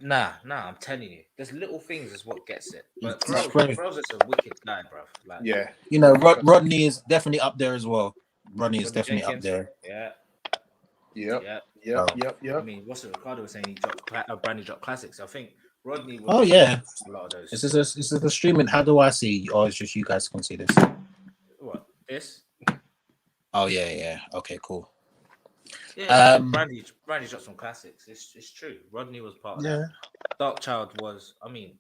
Nah, I'm telling you, there's little things is what gets it. But Pharrell's just a wicked guy, bro. Like, yeah, you know, Rodney is definitely up there as well. Rodney is definitely Jenkins, up there. Yeah. Yep. I mean, what's it? Ricardo was saying he dropped Brandy dropped classics. I think Rodney. Oh yeah, a lot of those. Is this the streaming? How do I see? Or it's just you guys can see this? What this? Oh yeah. Okay, cool. Yeah, Brandy dropped some classics. It's true. Rodney was part of that. Dark Child was. I mean,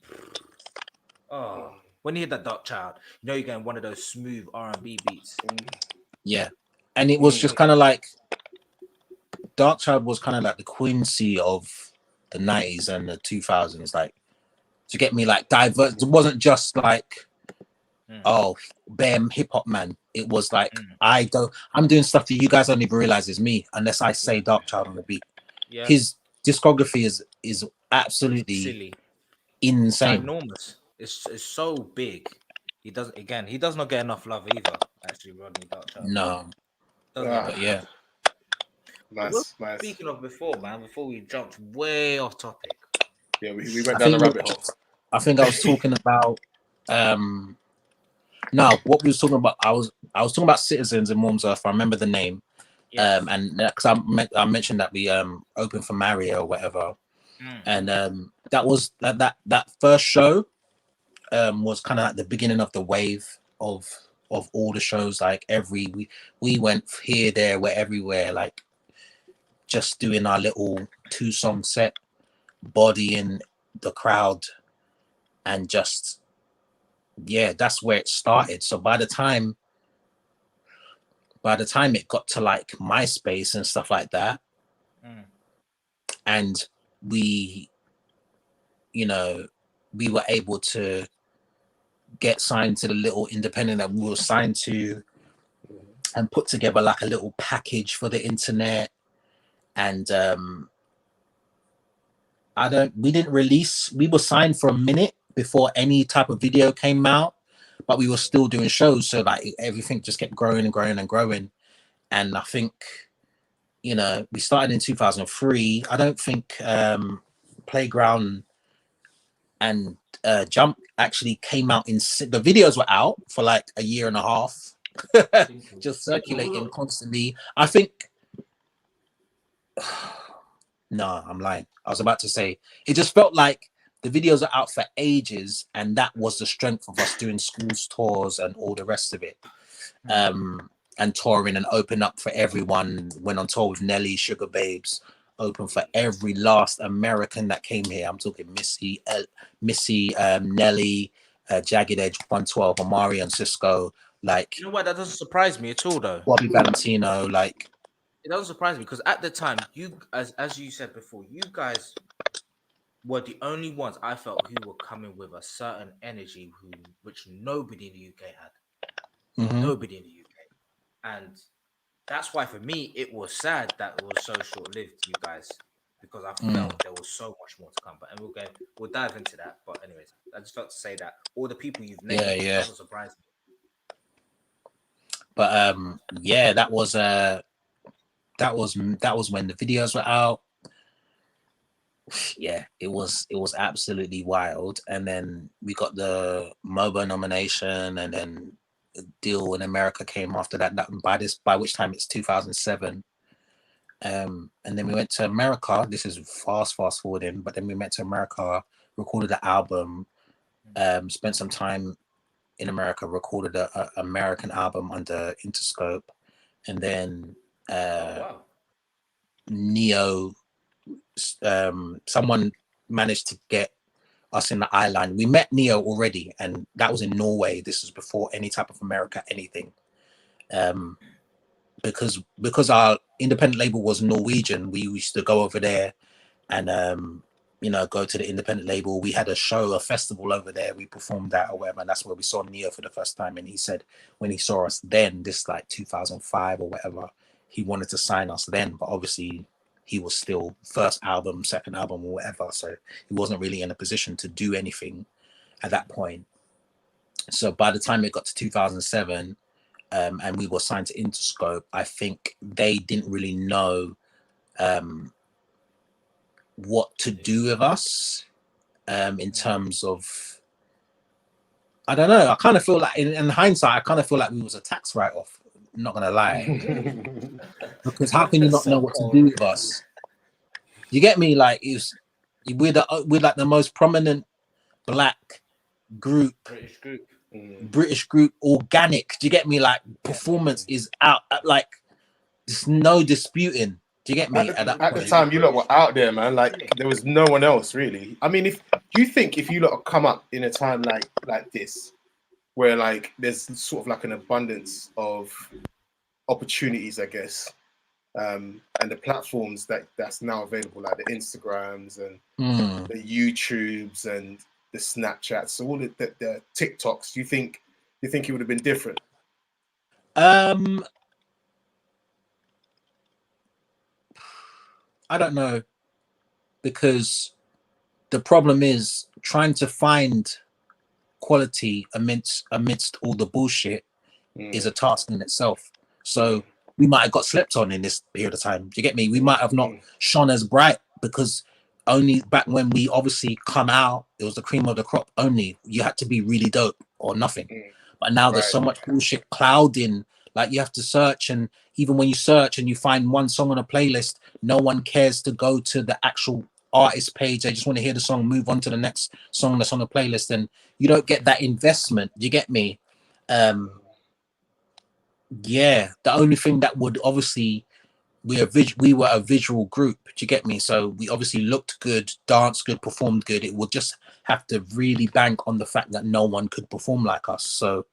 when you hear that Dark Child, you know you're getting one of those smooth R&B beats. Yeah, and it was just kind of like Dark Child was kind of like the Quincy of the 90s and the 2000s, like to get me like diverse. It wasn't just like bam hip hop man. It was like I'm doing stuff that you guys don't even realize is me unless I say Dark Child on the beat. His discography is absolutely silly, insane, enormous. It's so big. He does not get enough love either. Actually, Rodney Dark Child. No, but yeah. Nice. Speaking of before we jumped way off topic. Yeah, we went down the rabbit hole. I think I was talking about no, what we was talking about. I was talking about Citizens in Wormsworth. I remember the name. Yes. And because I mentioned that we opened for Mario or whatever, and that was that first show was kind of like the beginning of the wave of all the shows. Like we went here, there, we're everywhere. Like just doing our little 2-song set, bodying the crowd, and just that's where it started. So by the time it got to like MySpace and stuff like that, and we were able to get signed to the little independent that we were signed to, and put together like a little package for the internet. And we were signed for a minute before any type of video came out, but we were still doing shows. So like everything just kept growing and growing and growing. And I think, we started in 2003. I don't think Playground and Jump actually came out the videos were out for like a year and a half, just circulating constantly. I think, no, I'm lying. I was about to say, it just felt like the videos are out for ages, and that was the strength of us doing schools tours and all the rest of it. And touring and open up for everyone. Went on tour with Nelly, Sugar Babes, open for every last American that came here. I'm talking Missy, Nelly, Jagged Edge, 112, Amari and Cisco. Like, you know what? That doesn't surprise me at all, though. Bobby Valentino, like. It doesn't surprise me because at the time, as you said before, you guys were the only ones I felt who were coming with a certain energy which nobody in the UK had. Nobody in the UK. And that's why for me it was sad that it was so short-lived, you guys, because I felt there was so much more to come. But we'll dive into that. But anyways, I just felt to say that all the people you've named doesn't surprise me. But that was when the videos were out. Yeah, it was absolutely wild. And then we got the MOBA nomination, and then a deal in America came after that. By which time it's 2007. And then we went to America. This is fast forwarding, but then we went to America, recorded the album, spent some time in America, recorded a American album under Interscope, and then Neo, someone managed to get us in the eye line. We met Neo already, and that was in Norway. This was before any type of America, anything. Because our independent label was Norwegian, we used to go over there and go to the independent label. We had a show, a festival over there. We performed that or whatever, and that's where we saw Neo for the first time. And he said when he saw us then, this like 2005 or whatever, he wanted to sign us then, but obviously he was still first album, second album or whatever, so he wasn't really in a position to do anything at that point. So by the time it got to 2007, and we were signed to Interscope, I think they didn't really know what to do with us in terms of, I don't know. I kind of feel like in hindsight, I kind of feel like we was a tax write-off. I'm not gonna lie, because how can you not know what to do with us? You get me? Like we're like the most prominent black group, British group, organic. Do you get me? Like performance is out. Like there's no disputing. Do you get me? At the time, you lot were out there, man. Like there was no one else really. I mean, do you think if you lot come up in a time like this, where like there's sort of like an abundance of opportunities, I guess, and the platforms that's now available, like the Instagrams and the YouTubes and the Snapchats, so all the TikToks, do you think it would have been different? I don't know, because the problem is trying to find quality amidst all the bullshit is a task in itself. So we might have got slept on in this period of time. Do you get me? We might have not shone as bright because only back when we obviously come out, it was the cream of the crop only. You had to be really dope or nothing. But now there's so much bullshit clouding. Like you have to search, and even when you search and you find one song on a playlist, no one cares to go to the actual artist page. They just want to hear the song, move on to the next song that's on the playlist, and you don't get that investment. Do you get me? Yeah, the only thing that would obviously, we were a visual group. Do you get me? So we obviously looked good, danced good, performed good. It would just have to really bank on the fact that no one could perform like us. So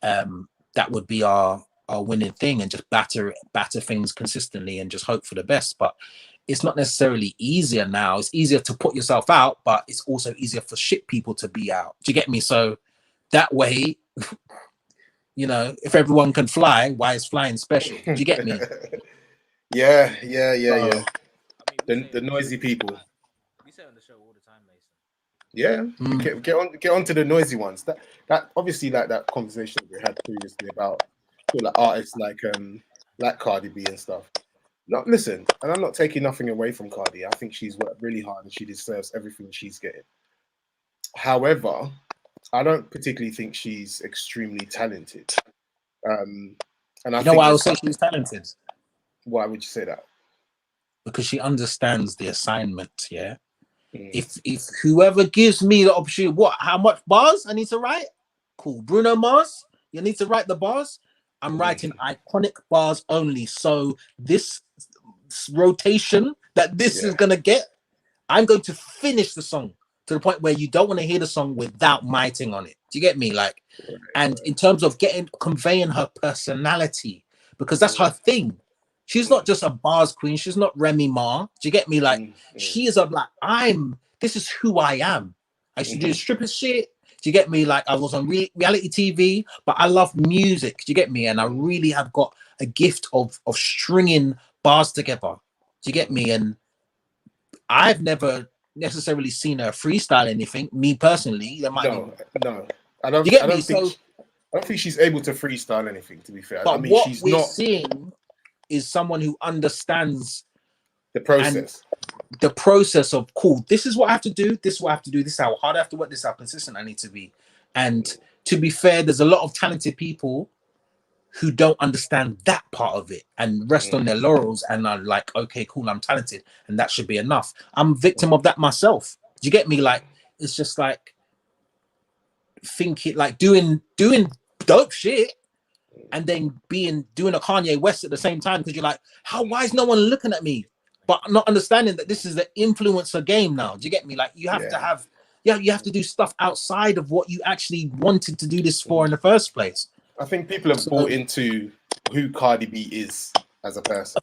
that would be our winning thing, and just batter things consistently and just hope for the best. But it's not necessarily easier now. It's easier to put yourself out, but it's also easier for shit people to be out. Do you get me? So that way, if everyone can fly, why is flying special? Do you get me? Yeah. The noisy people. We say on the show all the time, Mason. Yeah, get on to the noisy ones. That obviously, like that conversation we had previously about like artists like Cardi B and stuff. No, listen, and I'm not taking nothing away from Cardi. I think she's worked really hard and she deserves everything she's getting. However, I don't particularly think she's extremely talented. And I think why I would say she's talented? Why would you say that? Because she understands the assignment. Yeah. If whoever gives me the opportunity, how much bars I need to write? Cool. Bruno Mars, you need to write the bars. I'm writing iconic bars only. So this rotation that this is gonna get, I'm going to finish the song to the point where you don't want to hear the song without my thing on it. Do you get me? Like, and in terms of conveying her personality, because that's her thing. She's not just a bars queen. She's not Remy Ma. Do you get me? Like, she is this is who I am. I used to do stripper shit. Do you get me? Like, I was on reality TV, but I love music. Do you get me? And I really have got a gift of stringing bars together. Do you get me? And I've never necessarily seen her freestyle anything. Me personally, no. I don't. I don't think she's able to freestyle anything. To be fair, but what we're seeing is someone who understands the process. The process of this is what I have to do. This is what I have to do. This is how hard I have to work. This is how consistent I need to be. And to be fair, there's a lot of talented people who don't understand that part of it and rest on their laurels and are like, okay, cool, I'm talented, and that should be enough. I'm a victim of that myself. Do you get me? Like, it's just like thinking, like doing dope shit and then doing a Kanye West at the same time, because you're like, why is no one looking at me? but not understanding that this is the influencer game now. Do you get me? Like you have to have, you have to do stuff outside of what you actually wanted to do this for in the first place. I think people have bought into who Cardi B is as a person.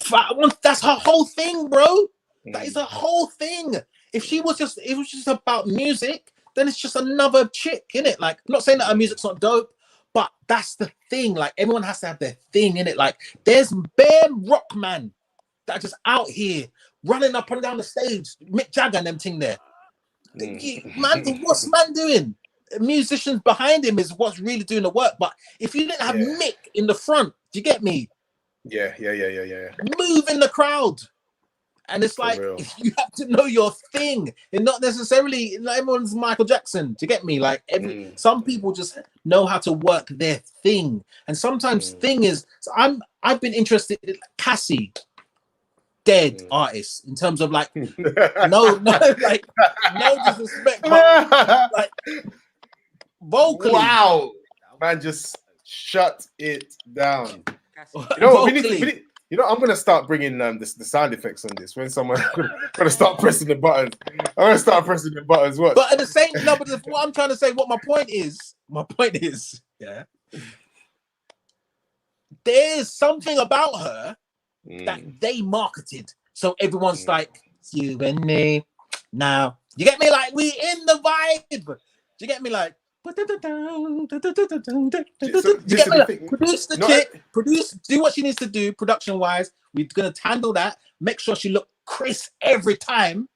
That's her whole thing, bro. That is her whole thing. If it was just about music, then it's just another chick, innit? Like, I'm not saying that her music's not dope, but that's the thing. Like, everyone has to have their thing, innit? Like, there's bare rock man that are just out here running up and down the stage. Mick Jagger and them thing there. Man, what's man doing? Musicians behind him is what's really doing the work. But if you didn't have Mick in the front, do you get me? Yeah. Move in the crowd. And it's like, you have to know your thing, and not necessarily everyone's Michael Jackson. Do you get me? Like some people just know how to work their thing, and sometimes thing is. So I've been interested in Cassie, dead artist, in terms of like no disrespect, but like vocally. Wow, man, just shut it down. You know what? You know, I'm gonna start bringing the sound effects on this when someone gonna start pressing the buttons. I'm gonna start pressing the buttons. What? But at the same, no. But what I'm trying to say, what my point is, yeah. There's something about her that they marketed, so everyone's like, you and me now. You get me? Like we in the vibe. Do you get me? Like. Produce the chick, do what she needs to do production wise. We're gonna handle that, make sure she look crisp every time.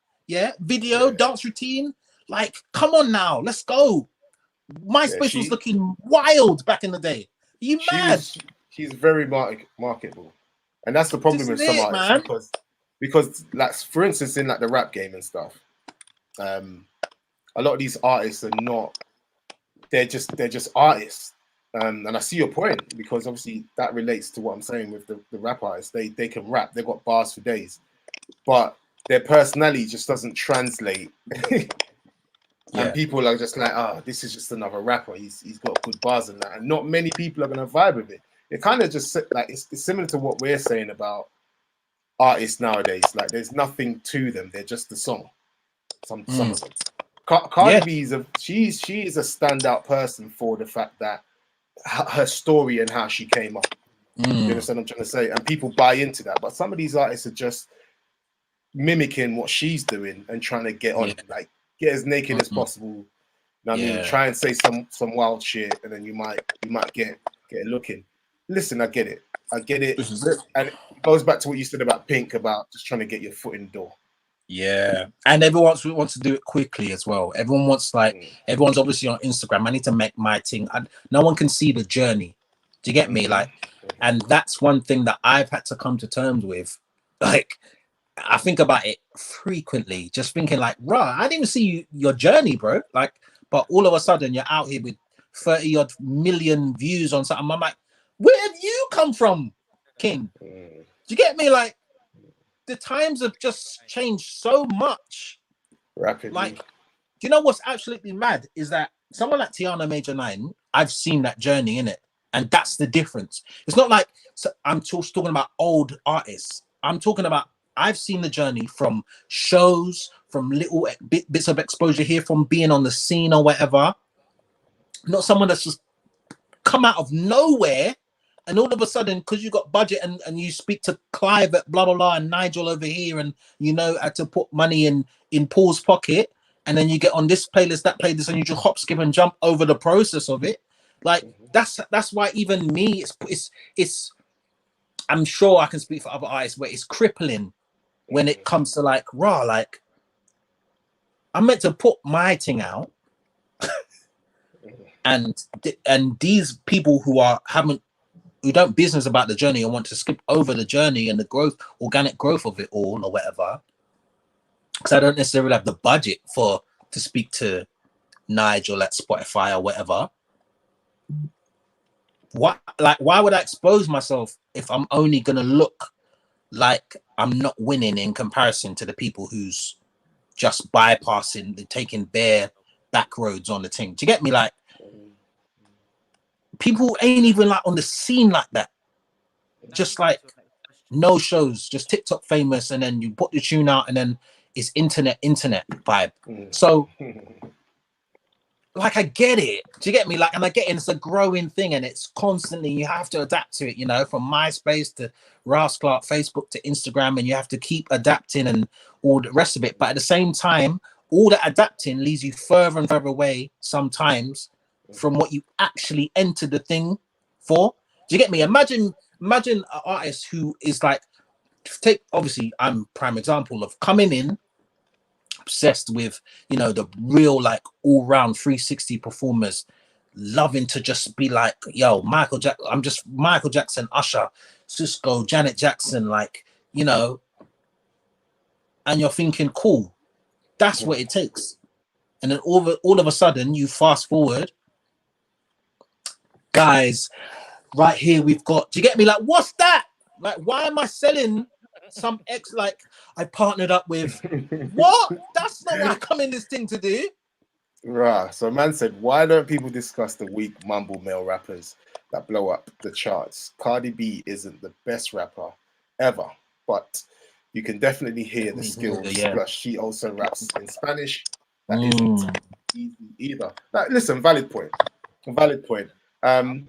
Video, dance routine, like come on now, let's go. MySpace was looking wild back in the day. Are you mad? She's very marketable, and that's the problem with some artists, because like for instance in like the rap game and stuff, a lot of these artists are not. They're just artists, and I see your point, because obviously that relates to what I'm saying with the rap artists. They can rap, they've got bars for days, but their personality just doesn't translate. And people are just like, this is just another rapper. He's got good bars and that, and not many people are gonna vibe with it. It kind of just like it's similar to what we're saying about artists nowadays. Like there's nothing to them; they're just the song. Some of them. Cardi B is she is a standout person for the fact that her story and how she came up. You understand what I'm trying to say? And people buy into that. But some of these artists are just mimicking what she's doing and trying to get on, like get as naked as possible. You know what I mean? Try and say some wild shit, and then you might get looking. Listen, I get it. This is it. And it goes back to what you said about Pink, about just trying to get your foot in the door. Yeah, and everyone wants to do it quickly as well. Everyone wants everyone's obviously on Instagram. I need to make my thing. No one can see the journey. Do you get me? Like, and that's one thing that I've had to come to terms with. Like, I think about it frequently, just thinking like, I didn't even see your journey, bro. Like, but all of a sudden you're out here with 30 odd million views on something. I'm like, where have you come from, King? Do you get me? Like, the times have just changed so much rapidly. Like, you know what's absolutely mad is that someone like Tiana Major 9, I've seen that journey in it, and that's the difference. It's not like I'm talking about old artists. I'm talking about I've seen the journey from shows, from little bits of exposure here, from being on the scene or whatever. Not someone that's just come out of nowhere. And all of a sudden, because you got budget and you speak to Clive at blah, blah, blah, and Nigel over here, and you know how to put money in Paul's pocket, and then you get on this playlist, that playlist, and you just hop, skip, and jump over the process of it. Like, that's why even me, it's I'm sure I can speak for other artists where it's crippling when it comes to like, like, I'm meant to put my thing out, and these people who don't business about the journey and want to skip over the journey and the growth, organic growth of it all or whatever, because I don't necessarily have the budget to speak to Nigel at Spotify or whatever. Why would I expose myself if I'm only gonna look like I'm not winning in comparison to the people who's just bypassing, taking bare back roads on the thing? Do you get me? Like, people ain't even like on the scene like that. Just like, no shows, just TikTok famous, and then you put the tune out, and then it's internet vibe. So, like, I get it. Do you get me? Like, and I get it. It's a growing thing, and it's constantly, you have to adapt to it, you know, from MySpace to Rouse Clark, Facebook to Instagram, and you have to keep adapting and all the rest of it. But at the same time, all that adapting leads you further and further away sometimes from what you actually entered the thing for. Do you get me? Imagine an artist who is like, obviously, I'm prime example of coming in obsessed with, you know, the real like all-round 360 performers, loving to just be like, yo, I'm just Michael Jackson, Usher, Cisco, Janet Jackson, like, you know, and you're thinking, cool, that's what it takes. And then all of a sudden, you fast forward, guys, right here we've got, do you get me? Like, what's that? Like, why am I selling some like I partnered up with? What? That's not what I come in this thing to do. Right. So man said, why don't people discuss the weak mumble male rappers that blow up the charts? Cardi B isn't the best rapper ever, but you can definitely hear the skills. Yeah. Plus, she also raps in Spanish. That isn't easy either. Now, listen, valid point. Valid point. I'm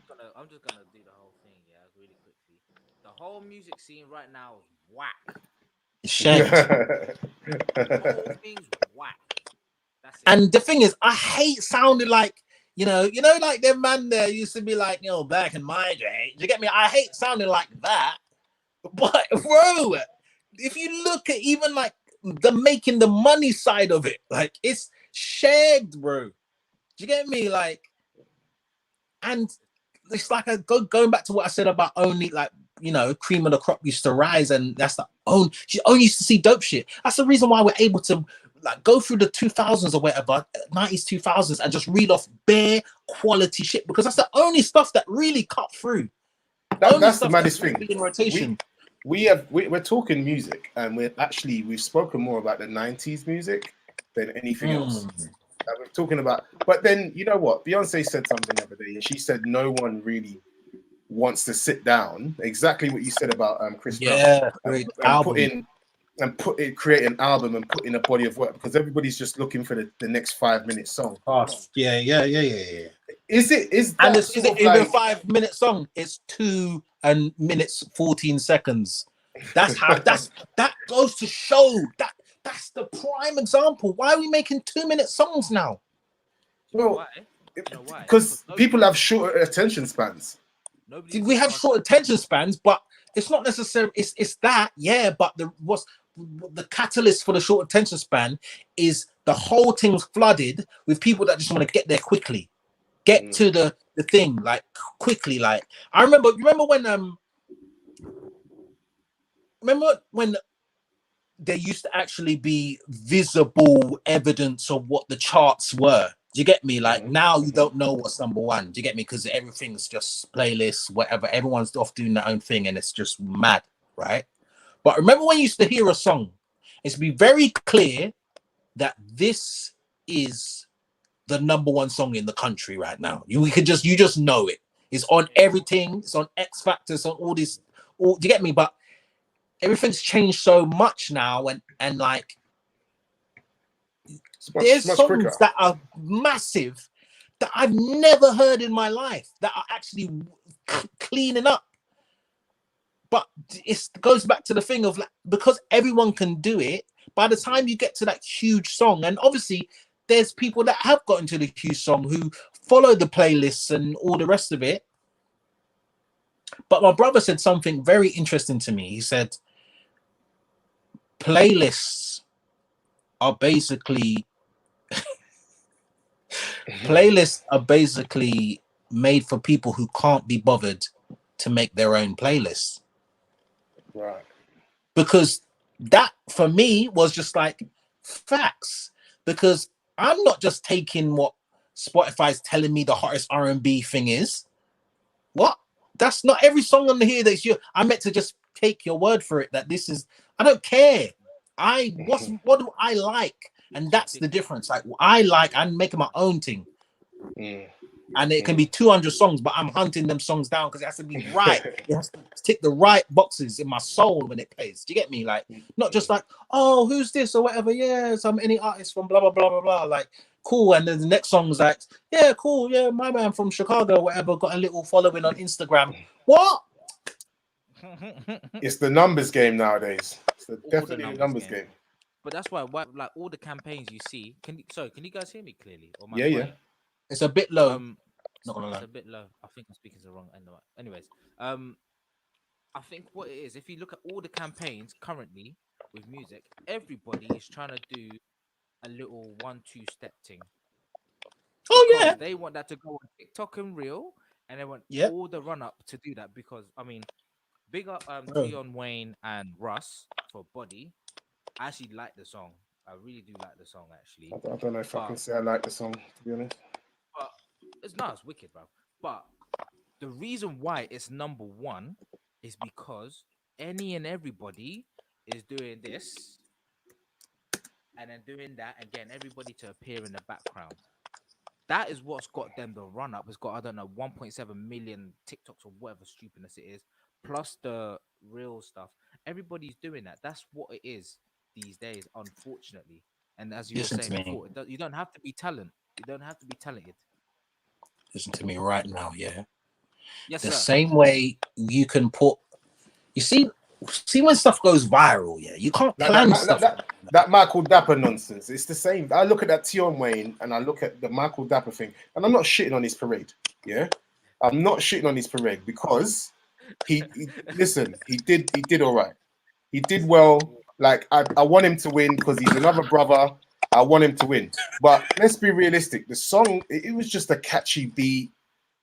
just gonna do the whole thing, yeah, really quickly. The whole music scene right now is whack. Shit. The whole thing's whack. That's it. And the thing is, I hate sounding like, you know, like them man there used to be like, you know, back in my day. Do you get me? I hate sounding like that. But bro, if you look at even like the making the money side of it, like it's shagged, bro. Do you get me? Like, and it's like going back to what I said about only, like, you know, cream of the crop used to rise, and that's the she only used to see dope shit. That's the reason why we're able to like go through the 2000s or whatever, 90s, 2000s, and just read off bare quality shit, because that's the only stuff that really cut through. That's the maddest thing. In rotation. We're talking music, and we've spoken more about the 90s music than anything else that we're talking about. But then, you know what? Beyonce said something the other day, and she said no one really wants to sit down. Exactly what you said about Chris Brown. Create an album and put in a body of work, because everybody's just looking for the next 5-minute song. Yeah. Is it even 5-minute song? It's 2 minutes 14 seconds. That's how that goes to show that's the prime example. Why are we making 2-minute songs now? Well, because people have shorter attention spans. We have short attention spans, but it's not necessarily it's that, yeah. But what's the catalyst for the short attention span is the whole thing was flooded with people that just want to get there quickly, get to the thing like quickly. Like I remember when there used to actually be visible evidence of what the charts were. Do you get me? Like now you don't know what's number one. Do you get me? Because everything's just playlists, whatever. Everyone's off doing their own thing, and it's just mad, right? But remember when you used to hear a song, it's be very clear that this is the number one song in the country right now. You just know it. It's on everything. It's on X Factor. It's on all this. Do you get me? But everything's changed so much now, and like there's songs quicker that are massive that I've never heard in my life that are actually cleaning up. But it goes back to the thing of like, because everyone can do it, by the time you get to that huge song, and obviously there's people that have gotten to the huge song who follow the playlists and all the rest of it. But my brother said something very interesting to me. He said, playlists are basically made for people who can't be bothered to make their own playlists. Right. Because that for me was just like facts, because I'm not just taking what Spotify's telling me the hottest RnB thing is. What? That's not every song on here that's you. I meant to just take your word for it that this is. I don't care. What do I like? And that's the difference. Like I'm making my own thing. and it can be 200 songs, but I'm hunting them songs down because it has to be right. It has to tick the right boxes in my soul when it plays. Do you get me? Like, not just like, oh, who's this or whatever. Yeah, some any artist from blah blah blah blah blah. Like, cool. And then the next song's like, yeah, cool. Yeah, my man from Chicago, whatever, got a little following on Instagram. What? It's the numbers game nowadays. It's definitely the numbers game. But that's why, like all the campaigns you see. Can you guys hear me clearly? Or Yeah. It's a bit low. Not gonna lie. It's a bit low. I think I'm speaking to the wrong end. Anyways, I think what it is, if you look at all the campaigns currently with music, everybody is trying to do a little 1-2 step thing. Oh yeah. They want that to go on TikTok and Reel, and they want all the run up to do that because I mean, big up Tion Wayne and Russ for Body. I actually like the song. I really do like the song, actually. I don't know if I can say I like the song, to be honest. But it's wicked, bro. But the reason why it's number one is because any and everybody is doing this and then doing that and getting everybody to appear in the background. That is what's got them the run up. It's got, I don't know, 1.7 million TikToks or whatever stupidness it is, plus the real stuff. Everybody's doing that. That's what it is these days, unfortunately. And as you were saying before, you don't have to be talent. You don't have to be talented. Listen to me right now, yeah. Yes, the sir. same way you can put, you see when stuff goes viral, yeah, you can't plan stuff. That Michael Dapper nonsense. It's the same. I look at that Tion Wayne and I look at the Michael Dapper thing, and I'm not shitting on his parade. Yeah, I'm not shitting on his parade because he listen. He did all right. He did well. Like I want him to win because he's another brother. I want him to win. But let's be realistic. The song, it was just a catchy beat,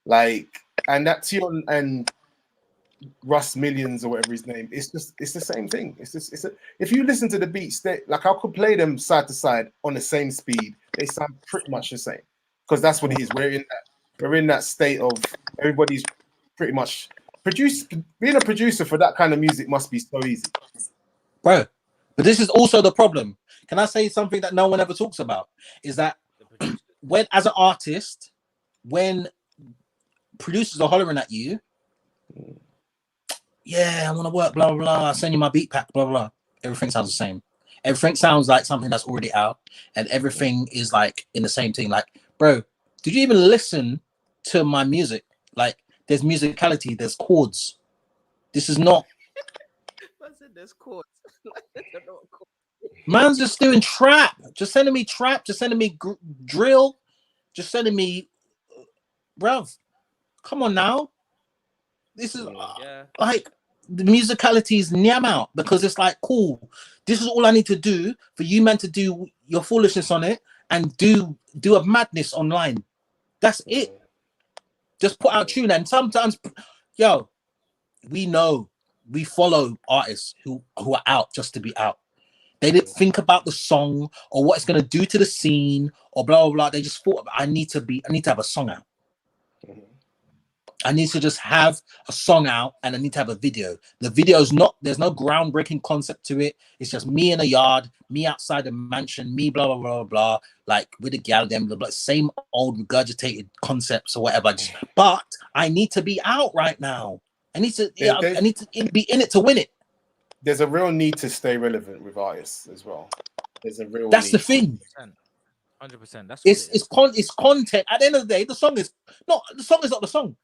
like, and that Tion and Russ Millions or whatever his name, it's the same thing. If you listen to the beats, like I could play them side to side on the same speed, they sound pretty much the same because that's what it is. We're in that state of everybody's pretty much being a producer for that kind of music must be so easy, bro. But this is also the problem. Can I say something that no one ever talks about? Is that when, as an artist, when producers are hollering at you, yeah, I want to work, blah, blah, blah, I'll send you my beat pack, blah, blah. Everything sounds the same. Everything sounds like something that's already out, and everything is like in the same thing. Like, bro, did you even listen to my music? Like, there's musicality, there's chords. This is not. I said there's chords. Man's just doing trap, just sending me trap, just sending me drill, just sending me, bruv. Come on now. This is like the musicality is nyam out because it's like, cool. This is all I need to do for you, man, to do your foolishness on it and do a madness online. That's it. Just put out tune, and sometimes, yo, we follow artists who are out just to be out. They didn't think about the song or what it's gonna do to the scene or blah blah blah. They just thought, I need to have a song out. I need to just have a song out and I need to have a video. The video's there's no groundbreaking concept to it. It's just me in a yard, me outside the mansion, me blah, blah, blah, blah, like with the gal, them, the same old regurgitated concepts or whatever. But I need to be out right now. I need to be in it to win it. There's a real need to stay relevant with artists as well. There's a real That's need. the thing. 100%. That's it's content. At the end of the day, the song is not the song.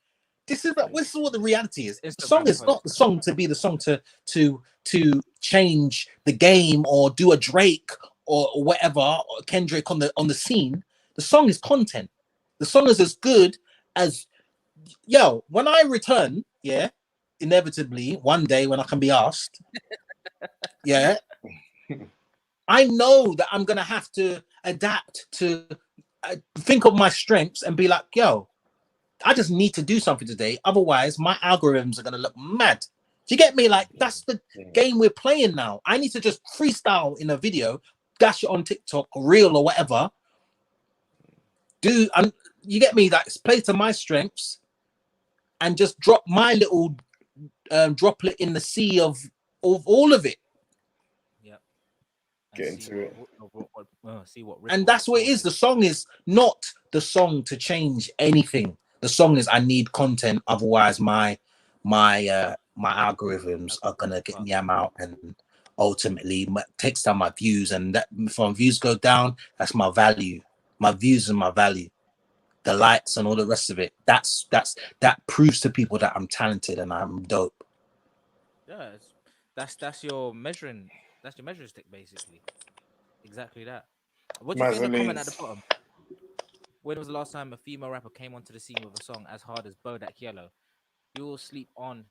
This is what the reality is. The song is not the song to be the song to change the game or do a Drake or whatever, or Kendrick on the scene. The song is content. The song is as good as, yo, when I return, yeah, inevitably one day when I can be asked, yeah, I know that I'm gonna have to adapt to think of my strengths and be like, yo, I just need to do something today. Otherwise, my algorithms are going to look mad. Do you get me? Like, that's the game we're playing now. I need to just freestyle in a video, dash it on TikTok or Reel or whatever. You get me? Like, play to my strengths and just drop my little droplet in the sea of all of it. Yeah. Get into it. See what. And that's what it is. The song is not the song to change anything. The song is I need content, otherwise my algorithms are gonna get me out, and ultimately takes down my views. And that if my views go down, that's my value. My views and my value. The likes and all the rest of it. That proves to people that I'm talented and I'm dope. Yeah, that's your measuring. That's your measuring stick, basically. Exactly that. What do you think in the comment at the bottom? When was the last time a female rapper came onto the scene with a song as hard as Bodak Yellow? Y'all sleep on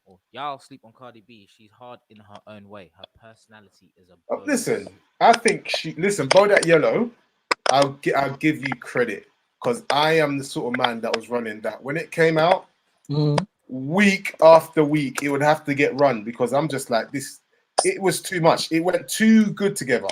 Cardi B. She's hard in her own way. Her personality is a bonus. Listen, I think Bodak Yellow, I'll give you credit, because I am the sort of man that was running that when it came out, week after week, it would have to get run, because I'm just like this. It was too much. It went too good together.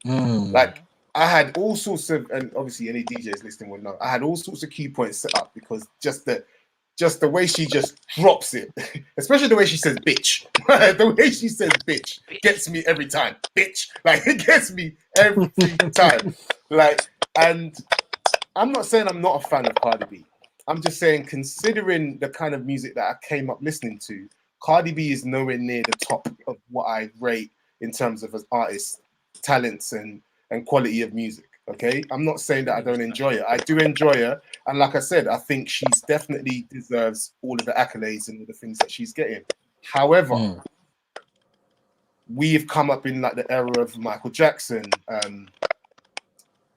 Like, I had all sorts of, and obviously any DJs listening will know, I had all sorts of key points set up, because just the way she just drops it, especially the way she says bitch. The way she says bitch gets me every time. Bitch. Like, it gets me every time. Like, and I'm not saying I'm not a fan of Cardi B. I'm just saying, considering the kind of music that I came up listening to, Cardi B is nowhere near the top of what I rate in terms of as artists, talents, and quality of music. Okay, I'm not saying that I don't enjoy it. I do enjoy her, and like I said, I think she's definitely deserves all of the accolades and all the things that she's getting. However, we've come up in like the era of Michael Jackson,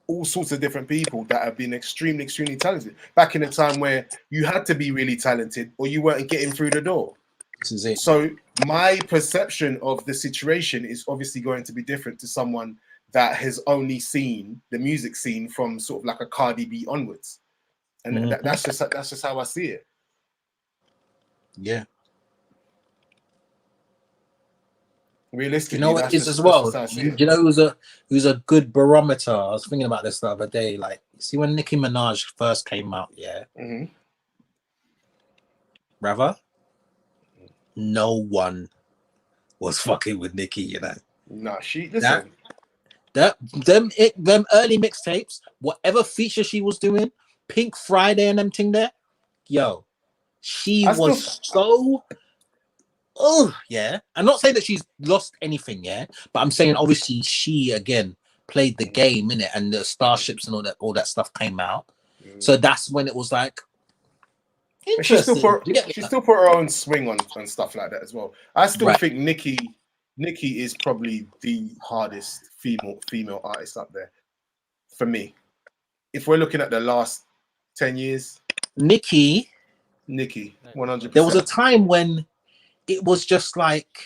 all sorts of different people that have been extremely, extremely talented. Back in a time where you had to be really talented or you weren't getting through the door. This is it. So my perception of the situation is obviously going to be different to someone that has only seen the music scene from sort of like a Cardi B onwards, and that's just how I see it. Yeah. Realistically, you know what it is as well. You know, it was a good barometer. I was thinking about this the other day. Like, see, when Nicki Minaj first came out, brother, no one was fucking with Nicki. You know, no, she listen. Them early mixtapes, whatever feature she was doing, Pink Friday and them thing there, yo, she was so. Oh yeah, I'm not saying that she's lost anything, but I'm saying obviously she again played the game in it, and the starships and all that stuff came out. So that's when it was like interesting. She still put her own swing on stuff like that as well. I still think Nicki is probably the hardest female artist up there for me. If we're looking at the last 10 years, Nicki, 100%. There was a time when it was just like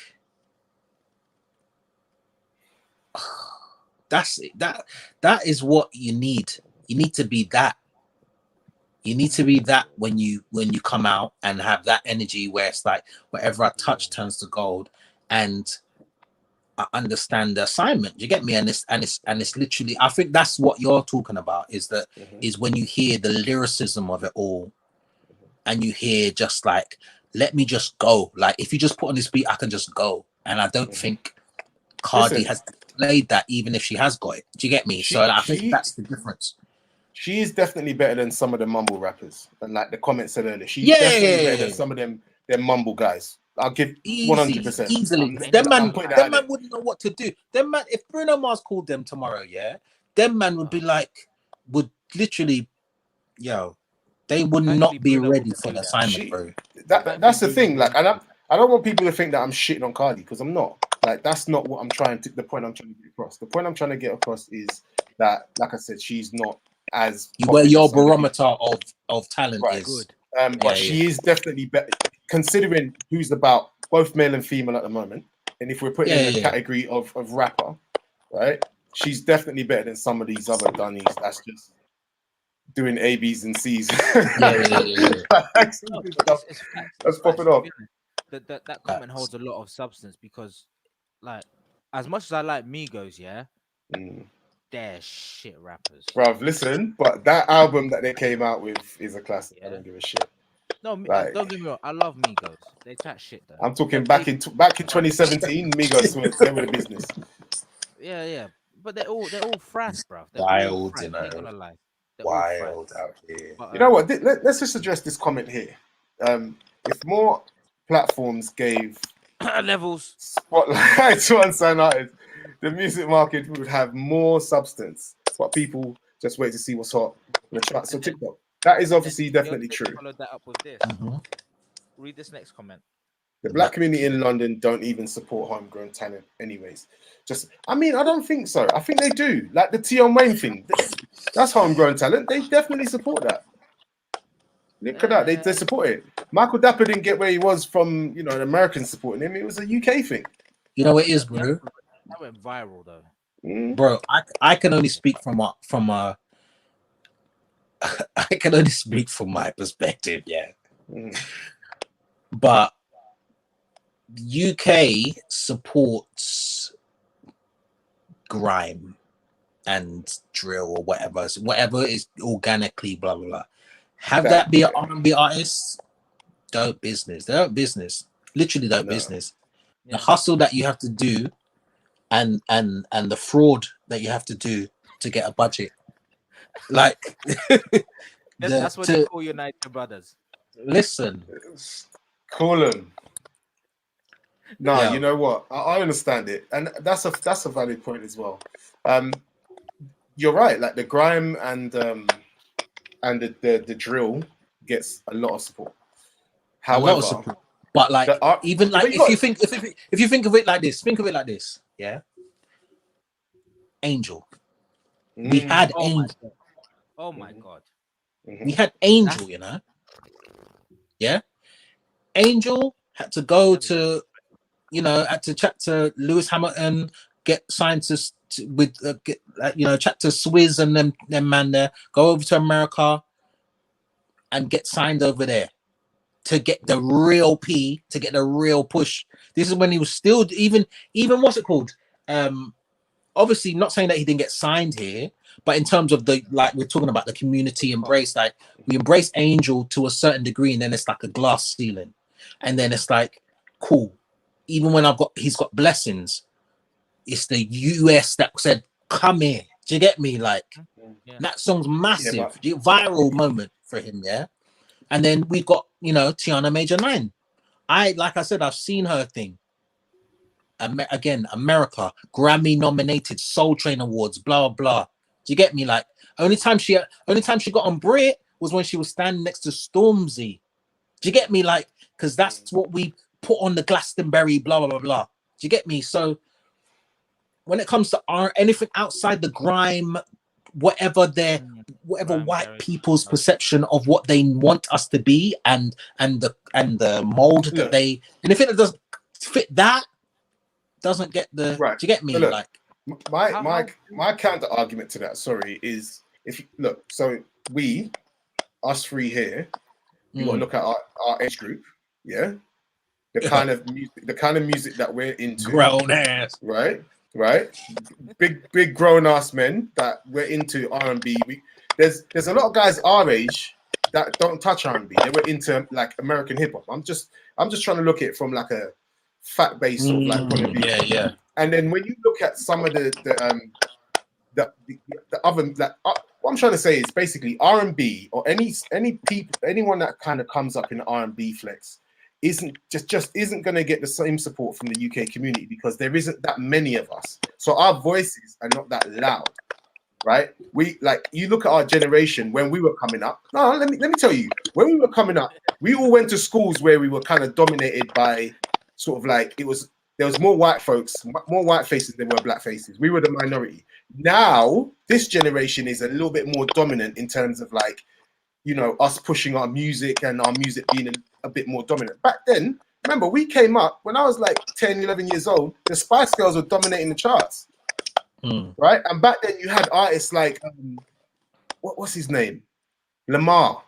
that is what you need. You need to be that. You need to be that when you come out and have that energy where it's like whatever I touch turns to gold, and I understand the assignment. You get me? And it's literally, I think that's what you're talking about, is that is when you hear the lyricism of it all, and you hear just like, let me just go. Like, if you just put on this beat, I can just go. And I don't think Cardi has played that, even if she has got it. Do you get me? So I think that's the difference. She is definitely better than some of the mumble rappers. And like the comment said earlier, she's definitely better than some of them mumble guys. I'll give 100%. Easily. Them man wouldn't know what to do. Them man, if Bruno Mars called them tomorrow, them man would be like, would literally, they would not be ready for the assignment, bro. That's the thing. Like, I don't want people to think that I'm shitting on Cardi, because I'm not. Like, that's not what the point I'm trying to get across. The point I'm trying to get across is that, like I said, she's not as where your barometer of talent is. But she is definitely better, considering who's about both male and female at the moment. And if we're putting in the category of rapper, right? She's definitely better than some of these other dunnies that's just doing A, B's, and C's. That's popping off. That comment holds a lot of substance, because, like, as much as I like Migos, they're shit rappers. Bruv, listen, but that album that they came out with is a classic. I don't give a shit. No, like, don't get me wrong. I love Migos. They chat shit though. I'm talking back in 2017. Migos they were the business. Yeah. but they're all frass, bruv. They're all Wild, frass. you I ain't know. gonna lie. They're Wild out here. But, You know what? Let's just address this comment here. If more platforms gave levels spotlight to unsigned artists, the music market would have more substance. But people just wait to see what's hot in the charts. So TikTok. That is obviously definitely true. Followed that up with this. Read this next comment. The black community in London don't even support homegrown talent, anyways. I don't think so. I think they do. Like the Tion Wayne thing. That's homegrown talent. They definitely support that. Look at that. They support it. Michael Dapper didn't get where he was from, the Americans supporting him. It was a UK thing. You know what it is, bro? That went viral though. Bro, I can only speak from I can only speak from my perspective, yeah. But UK supports grime and drill or whatever is organically blah blah blah. Have that be an R&B artist? Dope business. They're business. Literally dope business. The hustle that you have to do and the fraud that you have to do to get a budget. Like that's what they call United Brothers. Listen. Call them. You know what? I understand it. And that's a valid point as well. You're right, like the grime and the drill gets a lot of support. However, but like even like if you think of it like this, yeah. Angel. We had Angel. Oh my god. We had Angel, you know. Yeah. Angel had to go to, had to chat to Lewis Hamilton, get signed chat to Swizz and them man there, go over to America and get signed over there to get the real P, to get the real push. This is when he was still even what's it called? Obviously not saying that he didn't get signed here, but in terms of we're talking about the community embrace, like we embrace Angel to a certain degree, and then it's like a glass ceiling. And then it's like, cool. Even when he's got blessings, it's the US that said, come here. Do you get me? Like that song's massive, viral moment for him, yeah. And then we've got, Tiana Major 9. Like I said, I've seen her thing. Again, America, Grammy nominated, Soul Train Awards, blah blah. Do you get me? Like only time she got on Brit was when she was standing next to Stormzy. Do you get me? Like, because that's what we put on the Glastonbury, blah blah blah blah. Do you get me? So when it comes to anything outside the grime, whatever white people's perception of what they want us to be, and the mold that they, and if it doesn't fit that, doesn't get the right. Do you get me? Look, like my counter argument to that, is if you look, so us three here, you got to look at our age group, yeah, the kind of music that we're into, grown ass, right, big grown ass men that we're into R&B. There's a lot of guys our age that don't touch R&B. They were into like American hip hop. I'm just trying to look at it from like a fact based sort of like point of view. Yeah. And then when you look at some of the other, like what I'm trying to say is basically R&B or anyone that kind of comes up in the R&B flex isn't going to get the same support from the UK community because there isn't that many of us. So our voices are not that loud, right? We like you look at our generation when we were coming up. No, let me tell you, when we were coming up, we all went to schools where we were kind of dominated by sort of like there was more white folks, more white faces than were black faces. We were the minority. Now, this generation is a little bit more dominant in terms of like, us pushing our music and our music being a bit more dominant. Back then, remember, we came up, when I was like 10, 11 years old, the Spice Girls were dominating the charts, right? And back then you had artists like, what's his name? Lamar.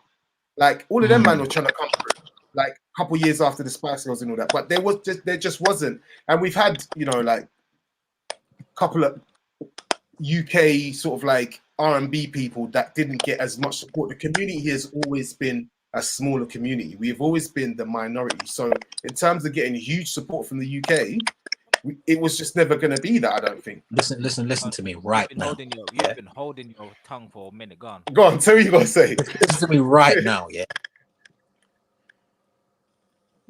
Like, all of them man were trying to come through. Like a couple years after the Spice Girls and all that, but there just wasn't. And we've had, like a couple of UK sort of like R&B people that didn't get as much support. The community has always been a smaller community. We've always been the minority. So in terms of getting huge support from the UK, it was just never going to be that. I don't think. Listen to me right now. You've been holding your tongue for a minute. Go on. Tell me what you got to say. Listen to me right now, yeah.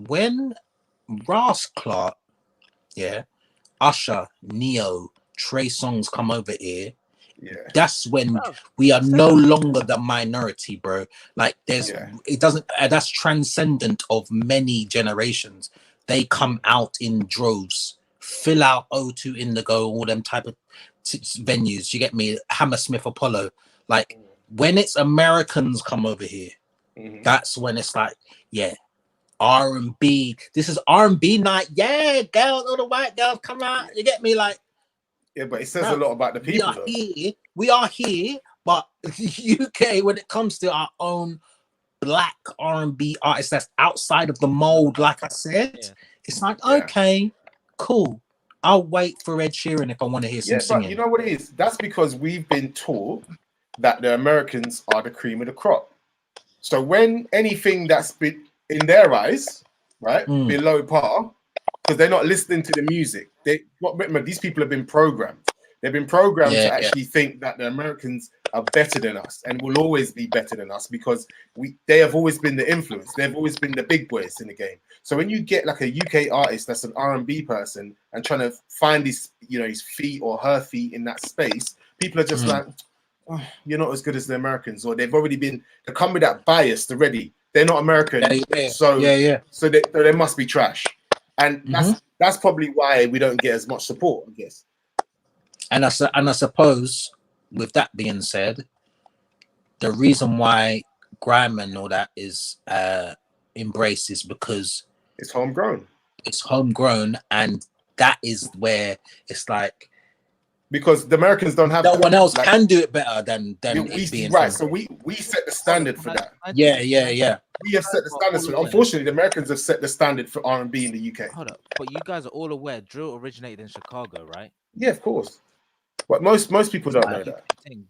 When Ross Clark, yeah, Usher, Neo, Trey Songz come over here, that's when we are no longer the minority, bro. Like it doesn't, that's transcendent of many generations. They come out in droves, fill out O2 Indigo, all them type of venues. You get me? Hammersmith Apollo. Like when it's Americans come over here, that's when it's like, yeah, R&B. This is R&B night. Yeah, girls, all the white girls come out. You get me? Like, yeah, but it says a lot about the people. We are here, but UK, when it comes to our own black R&B artists that's outside of the mold, like I said, it's like, okay, cool. I'll wait for Ed Sheeran if I want to hear some singing. But you know what it is? That's because we've been taught that the Americans are the cream of the crop. So when anything that's been in their eyes, right, below par, because they're not listening to the music. Remember, these people have been programmed. They've been programmed to actually think that the Americans are better than us and will always be better than us because they have always been the influence. They've always been the big boys in the game. So when you get like a UK artist that's an R&B person and trying to find his feet or her feet in that space, people are just like, oh, you're not as good as the Americans, or they come with that bias already. They're not American, so they must be trash, and that's probably why we don't get as much support, I guess. And I suppose, with that being said, the reason why grime and all that is embraced is because it's homegrown. It's homegrown, and that is where it's like, because the Americans don't have no one else can do it better than it being right. So we set the standard for that. Yeah. We have set the standards for it. Unfortunately, the Americans have set the standard for R&B in the UK. Hold up, but you guys are all aware drill originated in Chicago, right? Yeah, of course. But most people don't know that.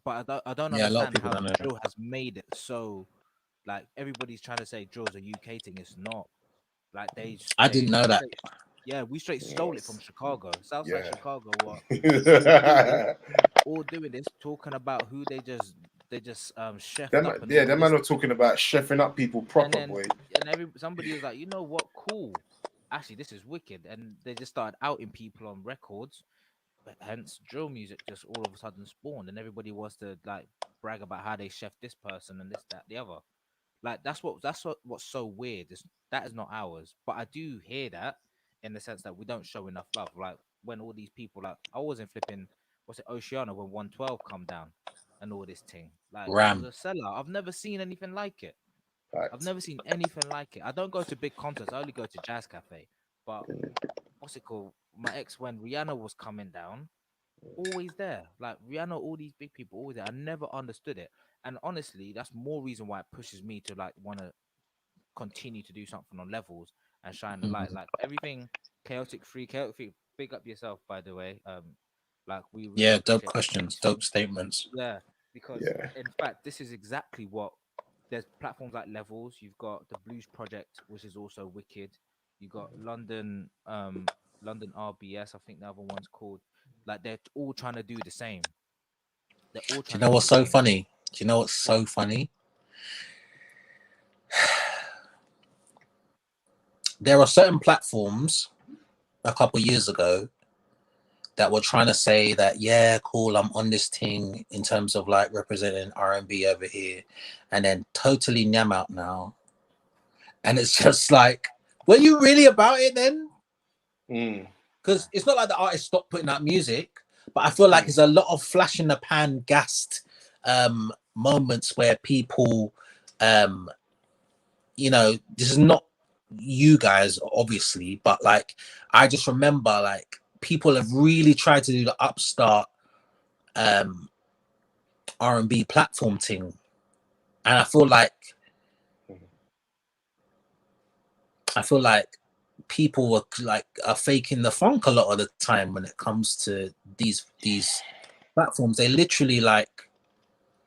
But I don't understand how drill has made it so. Like everybody's trying to say drill's a UK thing. It's not. Like I didn't know that. Yeah, we straight stole it from Chicago, Southside Chicago. What? All doing this, talking about who they just chefed up. Them man are talking about chefing up people proper, boy. And somebody was like, you know what? Cool. Actually, this is wicked, and they just started outing people on records. But hence, drill music just all of a sudden spawned, and everybody wants to like brag about how they chef this person and this, that, the other. Like what's so weird. That is not ours. But I do hear that in the sense that we don't show enough love. Like when all these people, like I wasn't flipping, Oceana when 112 come down and all this thing. Like it was a sellout. I've never seen anything like it. I've never seen anything like it. I don't go to big concerts. I only go to Jazz Cafe. But what's it called? My ex, when Rihanna was coming down, always there. Like Rihanna, all these big people always there. I never understood it. And honestly, that's more reason why it pushes me to like want to continue to do something on levels and shine the light. Like everything chaotic free. Big up yourself, by the way. Like we really dope questions, dope statements. Yeah, because in fact, this is exactly what there's platforms like Levels. You've got the Blues Project, which is also wicked. You got London RBS. I think the other one's called. Like they're all trying to do the same. They're all trying. Do you know what's so funny? Do you know what's so funny? There are certain platforms a couple of years ago that were trying to say that, yeah, cool, I'm on this thing in terms of like representing R&B over here, and then totally nyam out now. And it's just like, were you really about it then? Because it's not like the artist stopped putting out music, but I feel like there's a lot of flash in the pan gassed moments where people, this is not you guys, obviously, but like, I just remember like people have really tried to do the upstart R&B platform thing. And I feel like people are faking the funk a lot of the time when it comes to these platforms. They literally like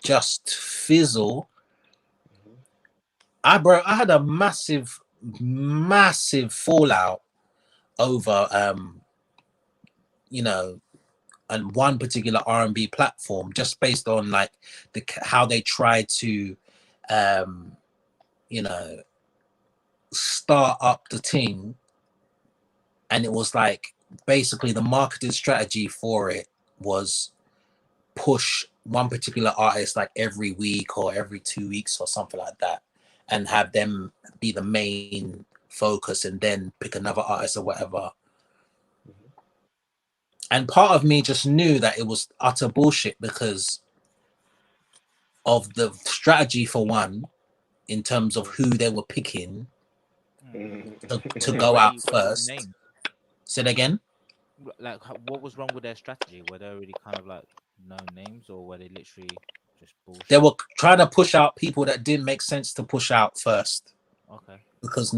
just fizzle. I had a massive fallout over you know, and one particular R&B platform just based on like how they try to, you know, start up the team. And it was like basically the marketing strategy for it was push one particular artist like every week or every 2 weeks or something like that, and have them be the main focus and then pick another artist or whatever. And part of me just knew that it was utter bullshit because of the strategy, for one, in terms of who they were picking to go out first. Say it again. Like, what was wrong with their strategy? Were they already kind of like known names, or were they literally just bullshit? They were trying to push out people that didn't make sense to push out first. Okay. Because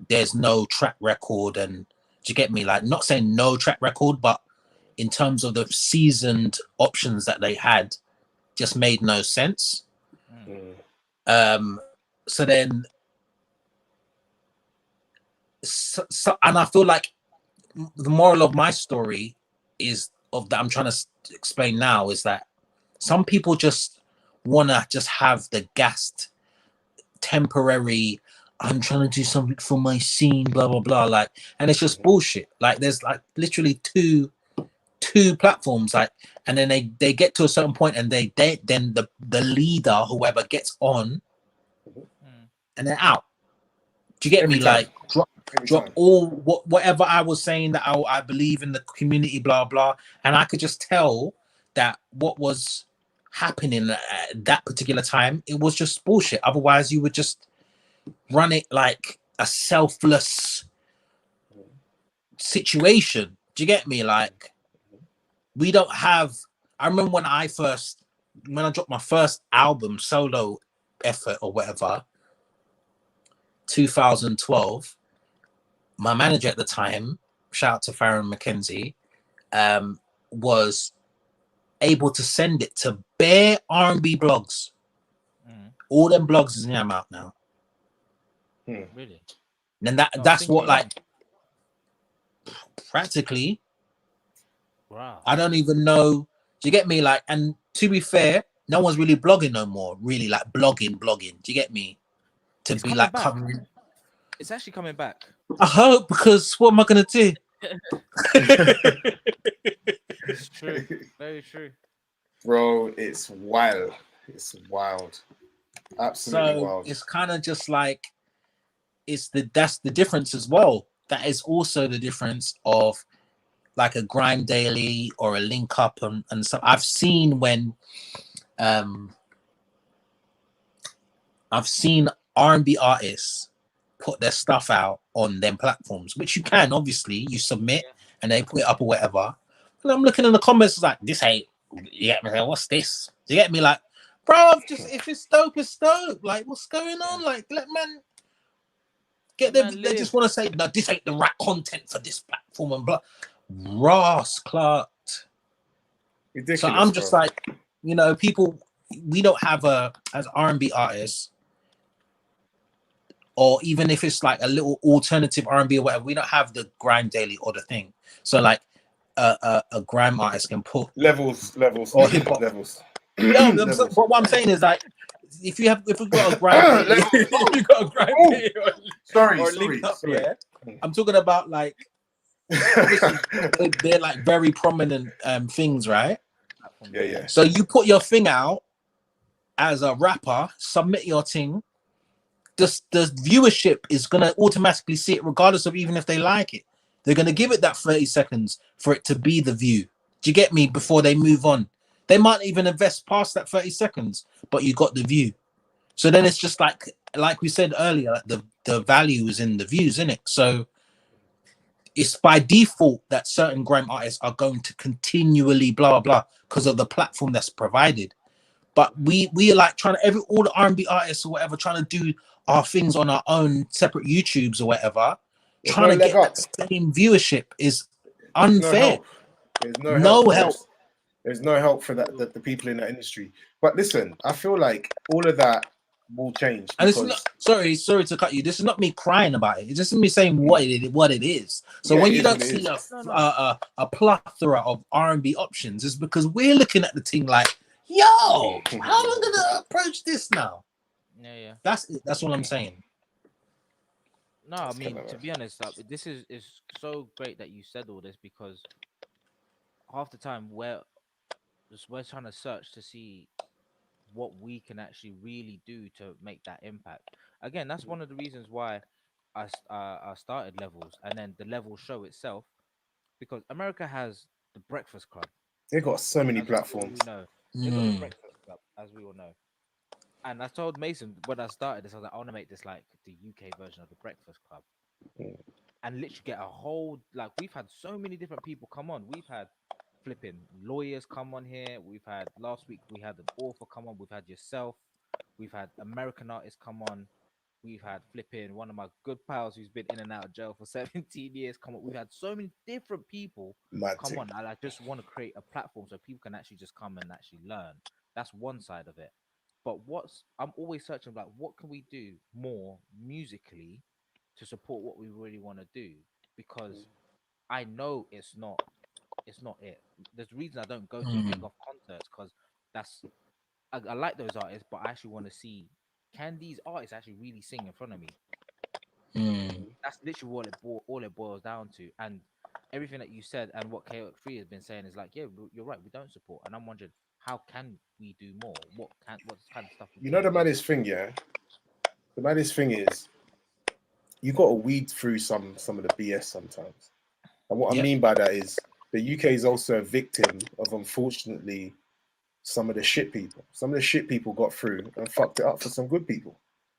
there's no track record, and do you get me? Like, not saying no track record, but in terms of the seasoned options that they had, just made no sense. So then, and I feel like the moral of my story is of that I'm trying to explain now is that some people just want to just have the gassed temporary, I'm trying to do something for my scene, blah blah blah, like, and it's just bullshit. Like, there's like literally two platforms, like, and then they get to a certain point and then the leader, whoever, gets on and they're out. Do you get me? Like, drop all whatever I was saying, that I believe in the community, blah blah, and I could just tell that what was happening at that particular time, it was just bullshit. Otherwise, you would just run it like a selfless situation. Do you get me? Like, we don't have. I remember when I dropped my first album, solo effort or whatever, 2012. My manager at the time, shout out to Farron McKenzie, was able to send it to bare R&B blogs. All them blogs is out now. Really? And that's what, like, practically. Wow. I don't even know. Do you get me? Like, and to be fair, no one's really blogging no more. Really, like blogging. Do you get me? It's be like covering. It's actually coming back. I hope, because what am I gonna do? It's true. Very true. Bro, it's wild. It's wild. Absolutely wild. It's kind of just like that's the difference as well. That is also the difference of like a Grime Daily or a Link Up and so I've seen when I've seen R&B artists put their stuff out on them platforms, which you can, obviously, you submit and they put it up or whatever. And I'm looking in the comments like, this ain't, you get me? What's this? Do you get me? Like, bro, if it's dope, it's dope. Like, what's going on? Like, let man get them. They just want to say, no, this ain't the right content for this platform and blah. Ross Clark. Ridiculous, so I'm just like, you know, people, we don't have as R&B artists, or even if it's like a little alternative R&B or whatever, we don't have the Grime Daily or the thing. So like a grime artist can put levels or hip hop levels. No, but what I'm saying is, like, if we've got a Grime Daily, if you've got a Grime Daily sorry. Yeah, I'm talking about like they're like very prominent things, right? Yeah. So you put your thing out as a rapper, submit your thing. The viewership is gonna automatically see it, regardless of even if they like it. They're gonna give it that 30 seconds for it to be the view. Do you get me? Before they move on, they might even invest past that 30 seconds, but you got the view. So then it's just like we said earlier, like the value is in the views, isn't it? So it's by default that certain grime artists are going to continually blah blah because of the platform that's provided. But we are like trying to all the R&B artists or whatever, trying to do our things on our own separate YouTubes or whatever, trying to get that same viewership is unfair. There's no help. There's no help for the people in that industry. But listen, I feel like all of that will change. And it's Because not, sorry to cut you. This is not me crying about it. It's just me saying what it is. So Yeah, when it you is don't what it see is. a plethora of R&B options, it's because we're looking at the thing like, yo, how am I gonna approach this now? Yeah. That's what I'm saying. No, I mean, to be honest, this is so great that you said all this, because half the time we're trying to search to see what we can actually really do to make that impact. Again, that's one of the reasons why I started Levels, and then the Level Show itself, because America has the Breakfast Club, They got so many as platforms. we know. They got the Breakfast Club, as we all know. And I told Mason when I started this, I was like, I want to make this like the UK version of the Breakfast Club, and literally get a whole, like, we've had so many different people come on. We've had flipping lawyers come on here. We've had, last week we had an author come on. We've had yourself. We've had American artists come on. We've had flipping one of my good pals who's been in and out of jail for 17 years come on. We've had so many different people come on, and I just want to create a platform so people can actually just come and actually learn. That's one side of it. But I'm always searching, like, what can we do more musically to support what we really want to do? Because I know it's not it. There's a reason I don't go to big off concerts, because I like those artists, but I actually want to see, can these artists actually really sing in front of me? That's literally all it boils down to. And everything that you said and what Chaotic 3 has been saying is like, yeah, you're right, we don't support. And I'm wondering, how can we do more? What kind of stuff You know the do? maddest thing, yeah? The maddest thing is you got to weed through some of the BS sometimes. And what I mean by that is the UK is also a victim of, unfortunately, some of the shit people. Some of the shit people got through and fucked it up for some good people.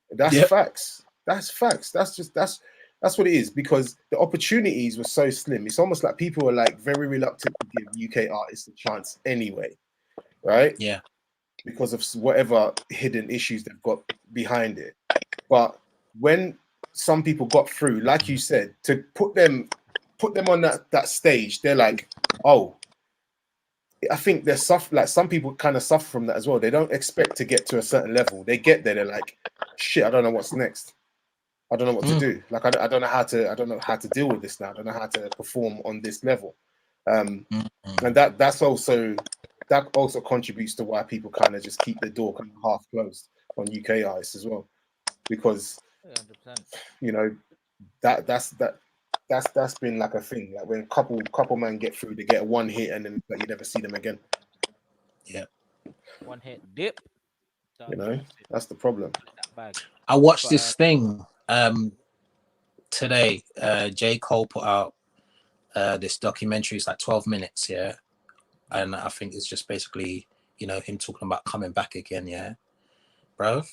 That's facts. That's facts. That's what it is, because the opportunities were so slim. It's almost like people were like very reluctant to give UK artists a chance anyway, right? Yeah. Because of whatever hidden issues they've got behind it. But when some people got through, like you said, to put them on that stage, they're like, oh, I think they're like some people kind of suffer from that as well. They don't expect to get to a certain level. They get there, they're like, shit, I don't know what's next. I don't know what to do. Like I don't know how to deal with this now. I don't know how to perform on this level. And that also contributes to why people kind of just keep the door kind of half closed on UK artists as well, because 100%. you know that's been like a thing. Like when couple men get through, they get one hit and then like, you never see them again. Yeah, one hit dip. You know, that's the problem. I watched this thing today. J. Cole put out this documentary. It's like 12 minutes, yeah. And I think it's just basically, him talking about coming back again, yeah. Bro,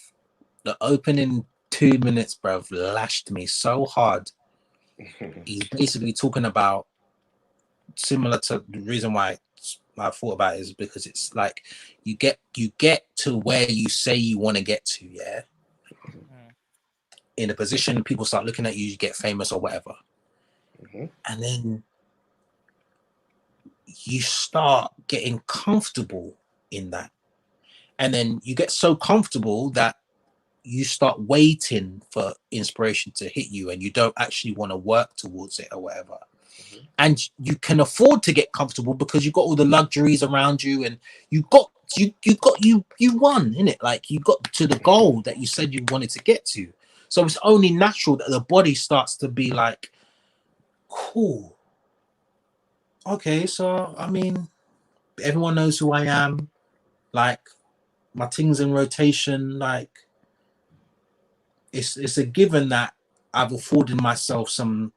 the opening 2 minutes, bro, lashed me so hard. He's basically talking about, similar to the reason why I thought about it is because it's like you get to where you say you want to get to, yeah. In a position, people start looking at you, you get famous or whatever. And then you start getting comfortable in that. And then you get so comfortable that you start waiting for inspiration to hit you and you don't actually want to work towards it or whatever. And you can afford to get comfortable because you've got all the luxuries around you and you won, innit? Like you got to the goal that you said you wanted to get to. So it's only natural that the body starts to be like, cool. Okay, so I mean, everyone knows who I am. Like my things in rotation. Like it's a given that I've afforded myself some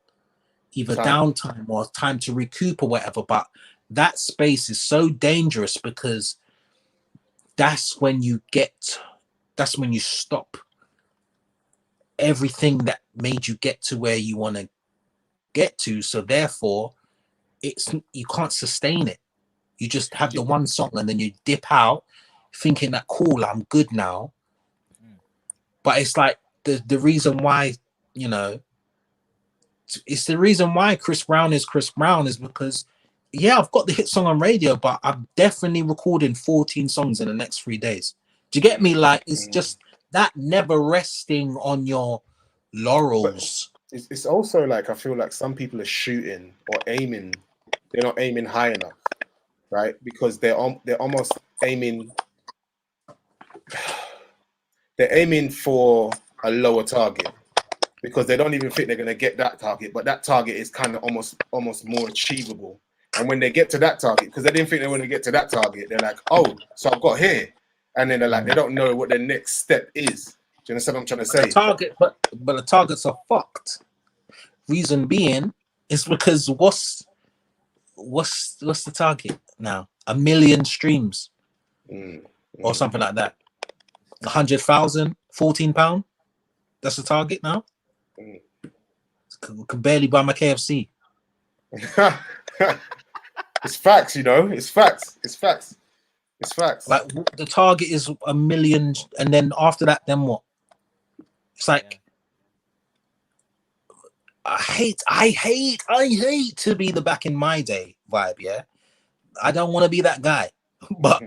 either downtime or time to recoup or whatever. But that space is so dangerous because that's when you stop everything that made you get to where you want to get to. So therefore, you can't sustain it. You just have the one song and then you dip out thinking that, cool, I'm good now. But it's like the reason why, it's the reason why Chris Brown is Chris Brown is because, yeah, I've got the hit song on radio, but I'm definitely recording 14 songs in the next 3 days. Do you get me? Like, it's just that never resting on your laurels. But it's also like I feel like some people are shooting or aiming. They're not aiming high enough, right? Because they're almost aiming. They're aiming for a lower target because they don't even think they're going to get that target, but that target is kind of almost more achievable. And when they get to that target, because they didn't think they were going to get to that target, they're like, oh, so I've got here. And then they're like, they don't know what the next step is. Do you understand what I'm trying to say? But the targets are fucked. Reason being is because what's the target now? 1 million streams or something like that. 100,000, £14. That's the target now. Can barely buy my KFC. It's facts, you know. It's facts. It's facts. It's facts. Like the target is 1 million, and then after that, then what? It's like I hate to be the back in my day vibe. Yeah, I don't want to be that guy. But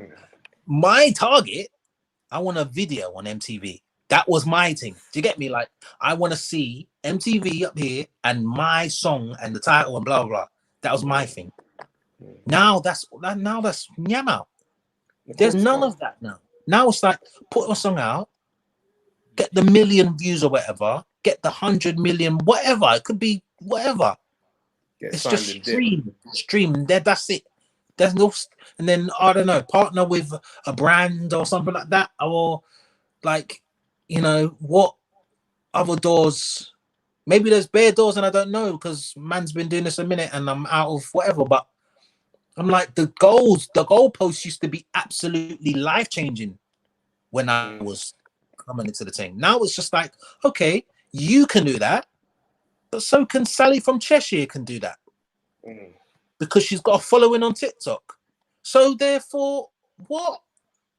my target, I want a video on MTV. That was my thing. Do you get me? Like I want to see MTV up here and my song and the title and blah blah blah. That was my thing. Now that's nyam. There's none of that now. Now it's like put a song out, get the 1 million views or whatever, get the 100 million, whatever. It could be whatever. It's just stream. That's it. There's no, and then I don't know, partner with a brand or something like that, or like, you know, what other doors? Maybe there's bare doors and I don't know because man's been doing this a minute and I'm out of whatever. But I'm like the goalposts used to be absolutely life changing when I was coming into the team. Now it's just like, okay, you can do that, but so can Sally from Cheshire can do that because she's got a following on TikTok. So therefore, what?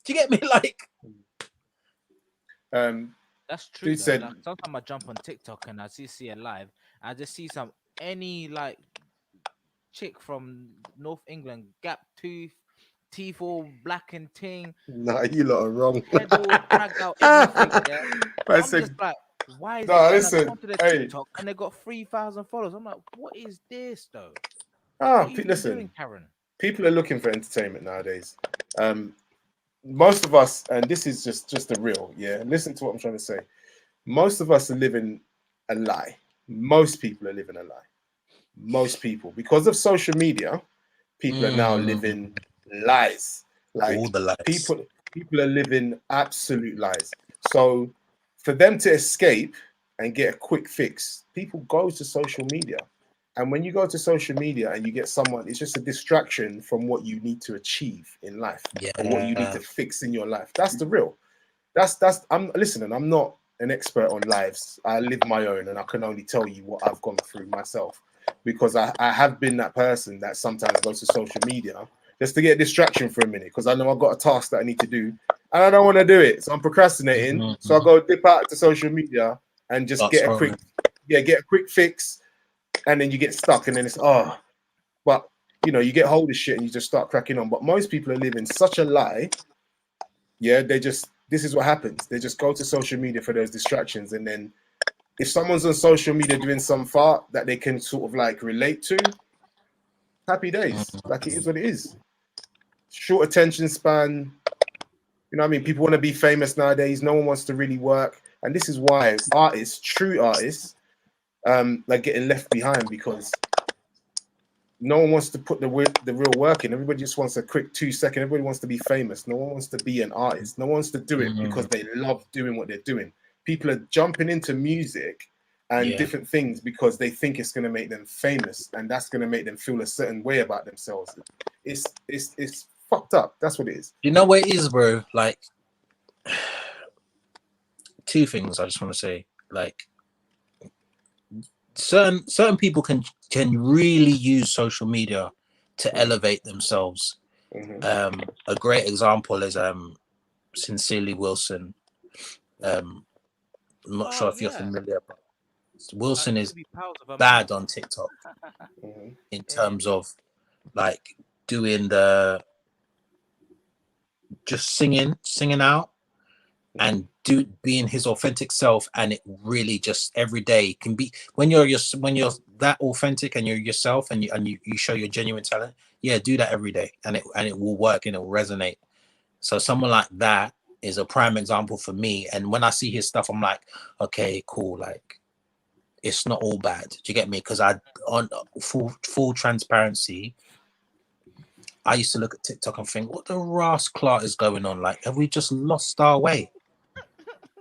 Do you get me? Like, that's true. Like, sometimes I jump on TikTok and I see it live. I just see any like chick from North England, gap tooth, teeth all black and ting. Nah, you lot are wrong. Head all dragged out, everything. Yeah? I'm just like, why is it? Listen, to the TikTok and they got 3,000 followers. I'm like, what is this though? Listen, doing, Karen? People are looking for entertainment nowadays. Most of us, and this is just the real, listen to what I'm trying to say. Most of us are living a lie. Most people are living a lie. Most people, because of social media, people are now living lies. Like all the lies. People are living absolute lies. So for them to escape and get a quick fix, people go to social media. And when you go to social media and you get someone, it's just a distraction from what you need to achieve in life or what you need to fix in your life. That's the real. I'm listening. I'm not an expert on lives. I live my own, and I can only tell you what I've gone through myself, because I have been that person that sometimes goes to social media just to get a distraction for a minute, because I know I've got a task that I need to do and I don't want to do it, so I'm procrastinating. So I go dip out to social media and just get a quick fix. And then you get stuck, and then it's but you know, you get hold of shit and you just start cracking on. But most people are living such a lie. Yeah, this is what happens. They just go to social media for those distractions, and then if someone's on social media doing some fart that they can sort of like relate to, happy days. Like, it is what it is. Short attention span. You know what I mean? People want to be famous nowadays. No one wants to really work, and this is why true artists, like getting left behind, because no one wants to put the real work in. Everybody just wants a quick 2-second. Everybody wants to be famous. No one wants to be an artist. No one wants to do it because they love doing what they're doing. People are jumping into music and different things because they think it's going to make them famous, and that's going to make them feel a certain way about themselves. It's fucked up. That's what it is. You know what it is, bro? Like, two things I just want to say. Like, certain people can really use social media to elevate themselves. A great example is Sincerely Wilson. I'm not sure if you're familiar, but Wilson is bad on TikTok in terms of like doing the just singing out and being his authentic self, and it really just every day can be when you're that authentic and you're yourself and you show your genuine talent. Yeah, do that every day, and it will work and it will resonate. So someone like that is a prime example for me. And when I see his stuff, I'm like, okay, cool. Like, it's not all bad. Do you get me? Because on full transparency, I used to look at TikTok and think, what the rascal is going on? Like, have we just lost our way?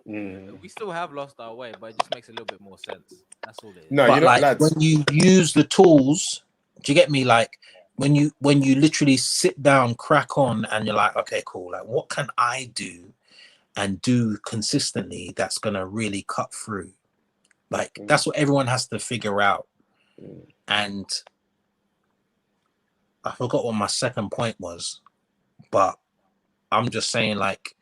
We still have lost our way, but it just makes a little bit more sense. That's all it is. No, but like when you use the tools, do you get me? Like when you literally sit down, crack on, and you're like, okay, cool. Like, what can I do and do consistently that's gonna really cut through? Like that's what everyone has to figure out. And I forgot what my second point was, but I'm just saying, like,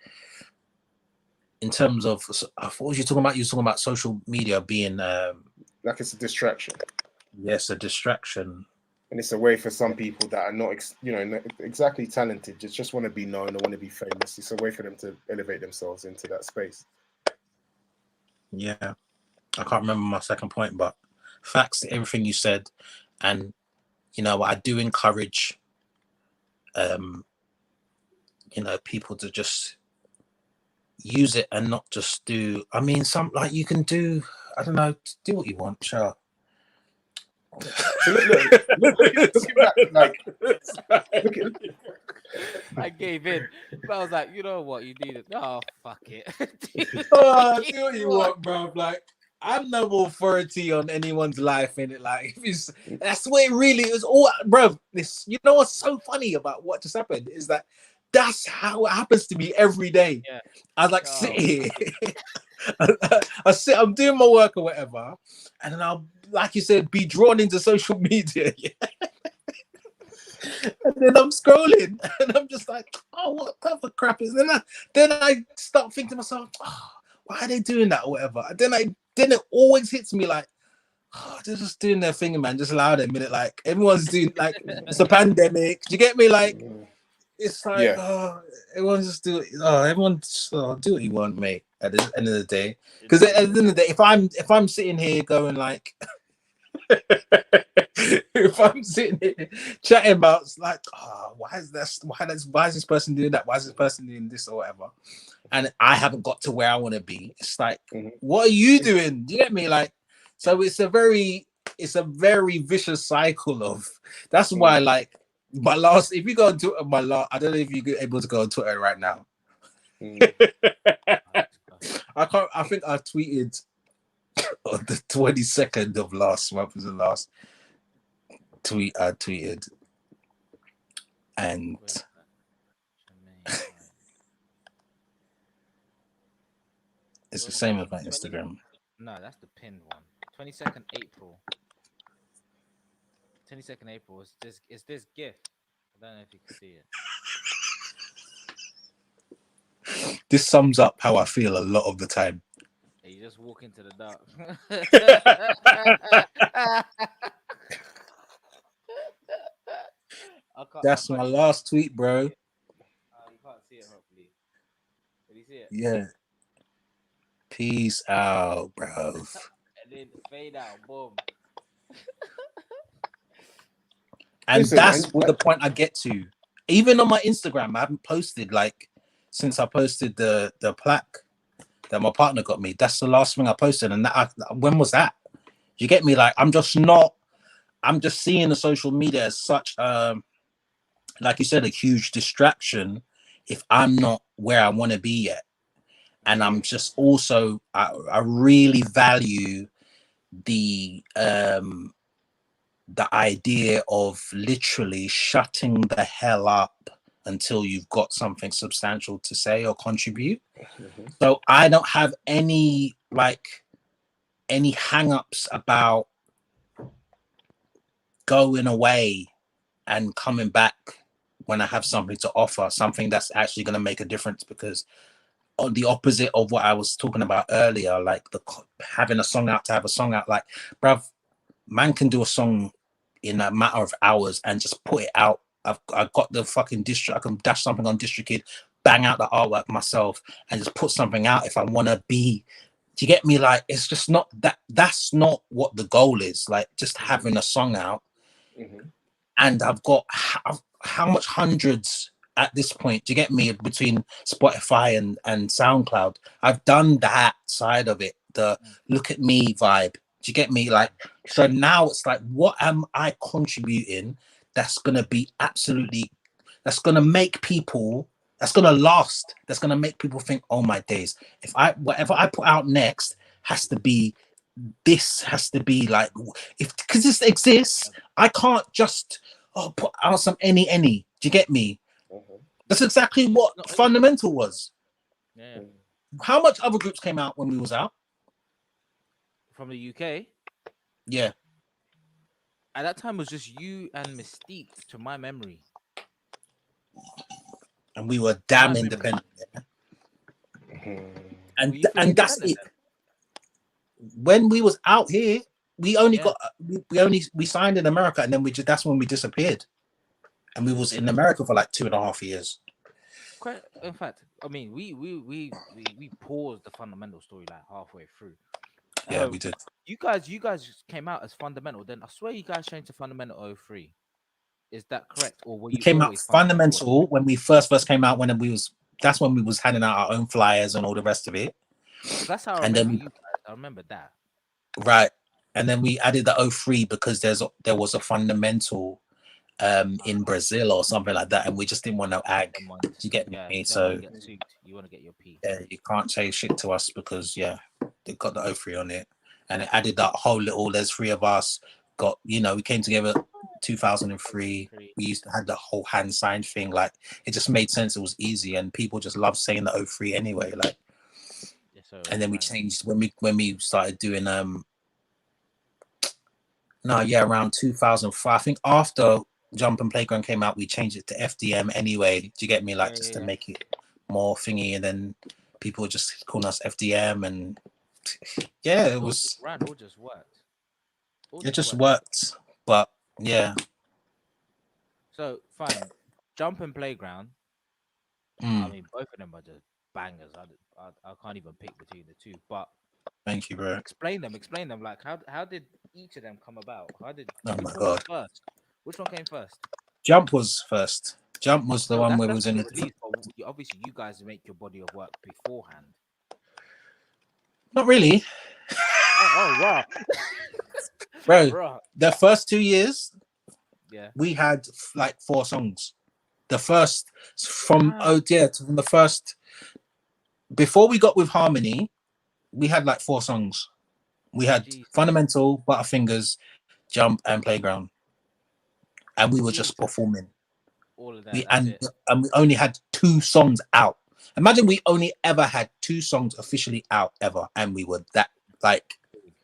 in terms of what was you talking about? You were talking about social media being like it's a distraction. Yes, a distraction. And it's a way for some people that are not, not exactly talented, just want to be known or want to be famous. It's a way for them to elevate themselves into that space. Yeah, I can't remember my second point, but facts to everything you said, and I do encourage, people to just use it and not just do. I mean, you can do. I don't know. Do what you want, sure. So look back, like, I gave in, but I was like, you know what, you need it. Oh, fuck it. Do what you want, bro. Like, I'm no authority on anyone's life in it. Like, that's the way it really is. All, bro. This, what's so funny about what just happened is that that's how it happens to me every day. Yeah. I was like, sit here. I'm doing my work or whatever, and then I'll, like you said, be drawn into social media. And then I'm scrolling, and I'm just like, oh, what type of crap is? Then I start thinking to myself, oh, why are they doing that or whatever? And then it always hits me like, oh, they're just doing their thing, man. Just allow them a minute. Like, everyone's doing, like, it's a pandemic. Do you get me? Like, it's like, oh, everyone just do it. Oh, everyone just, do what you want, mate. At the end of the day, because at the end of the day, if I'm sitting here going like, if I'm sitting here chatting about like, oh, why is this person doing that? Why is this person doing this or whatever? And I haven't got to where I want to be. It's like, what are you doing? Do you get me? Like, so it's a very vicious cycle of. That's why, like, my last. If you go on Twitter, I don't know if you're able to go on Twitter right now. I can't. I think I tweeted on the 22nd of last month was the last tweet I tweeted, and it's the same as my Instagram. No, that's the pinned one. 22nd April. 22nd April is this gift. I don't know if you can see it. This sums up how I feel a lot of the time. You just walk into the dark. That's my last tweet, bro. You can't see it properly. Did you see it? Yeah. Peace out, bro. And then fade out, boom. And that's what the point I get to. Even on my Instagram, I haven't posted, like, since I posted the plaque that my partner got me. That's the last thing I posted. And when was that? You get me? Like, I'm just seeing the social media as such, like you said, a huge distraction if I'm not where I want to be yet. And I'm just also, I really value the idea of literally shutting the hell up until you've got something substantial to say or contribute. So I don't have any hang-ups about going away and coming back when I have something to offer, something that's actually going to make a difference. Because on the opposite of what I was talking about earlier, like having a song out to have a song out, like, bruv, man can do a song in a matter of hours and just put it out. I've got the fucking I can dash something on DistroKid, bang out the artwork myself and just put something out if I want to be. Do you get me? Like, it's just not that. That's not what the goal is. Like, just having a song out, and I've got how much hundreds at this point. Do you get me? Between Spotify and SoundCloud, I've done that side of it. The look at me vibe. Do you get me? Like, so now it's like, what am I contributing that's gonna be absolutely, that's gonna make people, that's gonna last, that's gonna make people think, oh my days, if I, whatever I put out next has to be, this has to be like, if, because this exists, I can't just put out some any. Do you get me? That's exactly what Fundamental was. Yeah. How much other groups came out when we was out? From the UK? Yeah. At that time, it was just you and Mystique, to my memory. And we were damn independent. And that's it. When we was out here, we only got we signed in America, and then that's when we disappeared. And we was in America for like 2.5 years. In fact, I mean, we paused the Fundamental story like halfway through. Yeah, we did. You guys came out as Fundamental. Then I swear you guys changed to Fundamental 03. Is that correct, or were you came out Fundamental when we first came out? That's when we was handing out our own flyers and all the rest of it. That's how I remember you guys. I remember that. Right, and then we added the 03 because there was a Fundamental in Brazil or something like that, and we just didn't want to ag. You get me? So you want to get your P. Yeah, you can't say shit to us because they got the 03 on it, and it added that whole little. There's 3 of us. Got, we came together 2003. We used to have the whole hand signed thing. Like, it just made sense. It was easy, and people just loved saying the 03 anyway. Like, and then we changed when we started doing around 2005. I think after Jump and Playground came out, we changed it to FDM anyway. Do you get me? Like, just to make it more thingy, and then people were just calling us FDM, and it was. All just worked. It just worked, but yeah. So fine, Jump and Playground. I mean, both of them are just bangers. I can't even pick between the two. But thank you, bro. Explain them. Like, how did each of them come about? How did? Oh my god! First, which one came first? Jump was first. Jump was the one where it was in it. Obviously, you guys make your body of work beforehand. Not really. Oh wow. Bro, the first 2 years, we had like 4 songs. The first from the first, before we got with Harmony, we had like 4 songs. We had Fundamental, Butterfingers, Jump, and Playground, and we were just performing. All of that. And we only had 2 songs out. Imagine we only ever had 2 songs officially out ever, and we were that like.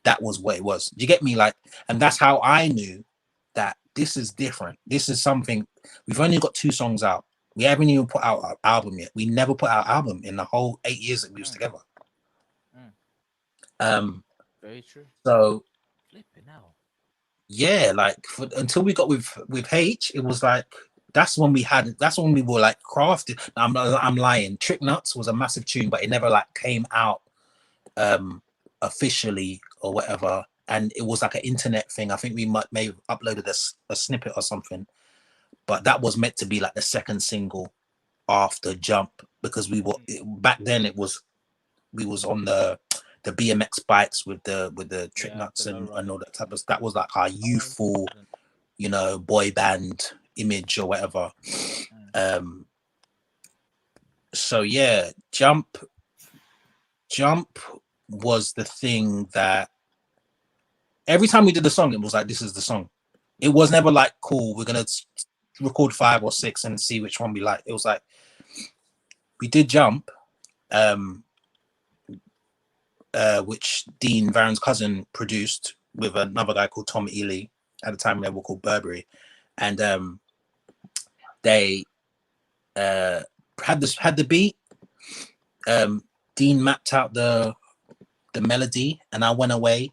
That was what it was. Do you get me? Like, and that's how I knew that this is different. This is something. We've only got 2 songs out. We haven't even put out our album yet. We never put out album in the whole 8 years that we was together. Very true. So, flipping out. Yeah, like until we got with H, it was like that's when we were like crafted. I'm lying. Trick Nuts was a massive tune, but it never like came out officially or whatever, and it was like an internet thing. I think we may have uploaded a snippet or something, but that was meant to be like the second single after Jump, because we were back then we was on the BMX bikes with the Trick Nuts and all that type of stuff. That was like our youthful, boy band image or whatever. So yeah, Jump was the thing that every time we did the song, it was like, this is the song. It was never like, cool, we're gonna record 5 or 6 and see which one we like. It was like, we did Jump, which Dean Varon's cousin produced with another guy called Tom Ely. At the time they were called Burberry, and they had the beat. Dean mapped out the melody, and I went away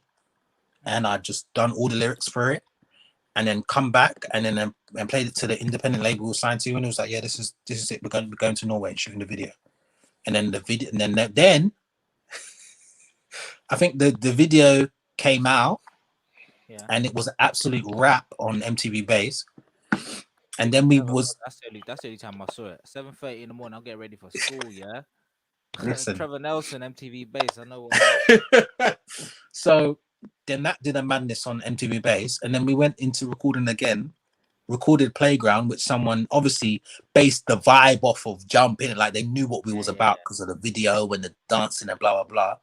and I just done all the lyrics for it. and then come back and then and played it to the independent label we were signed to, and it was like, yeah, this is it. We're going to Norway and shooting the video, and then the video, and then I think the video came out, and it was an absolute rap on MTV Base, and then that's the only time I saw it. 7:30 in the morning, I'll get ready for school. Yeah, Trevor Nelson, MTV Base. I know what. So then that did a madness on MTV Base, and then we went into recording again. Recorded Playground, which someone obviously based the vibe off of Jumping, like they knew what we was about because of the video and the dancing and blah blah blah.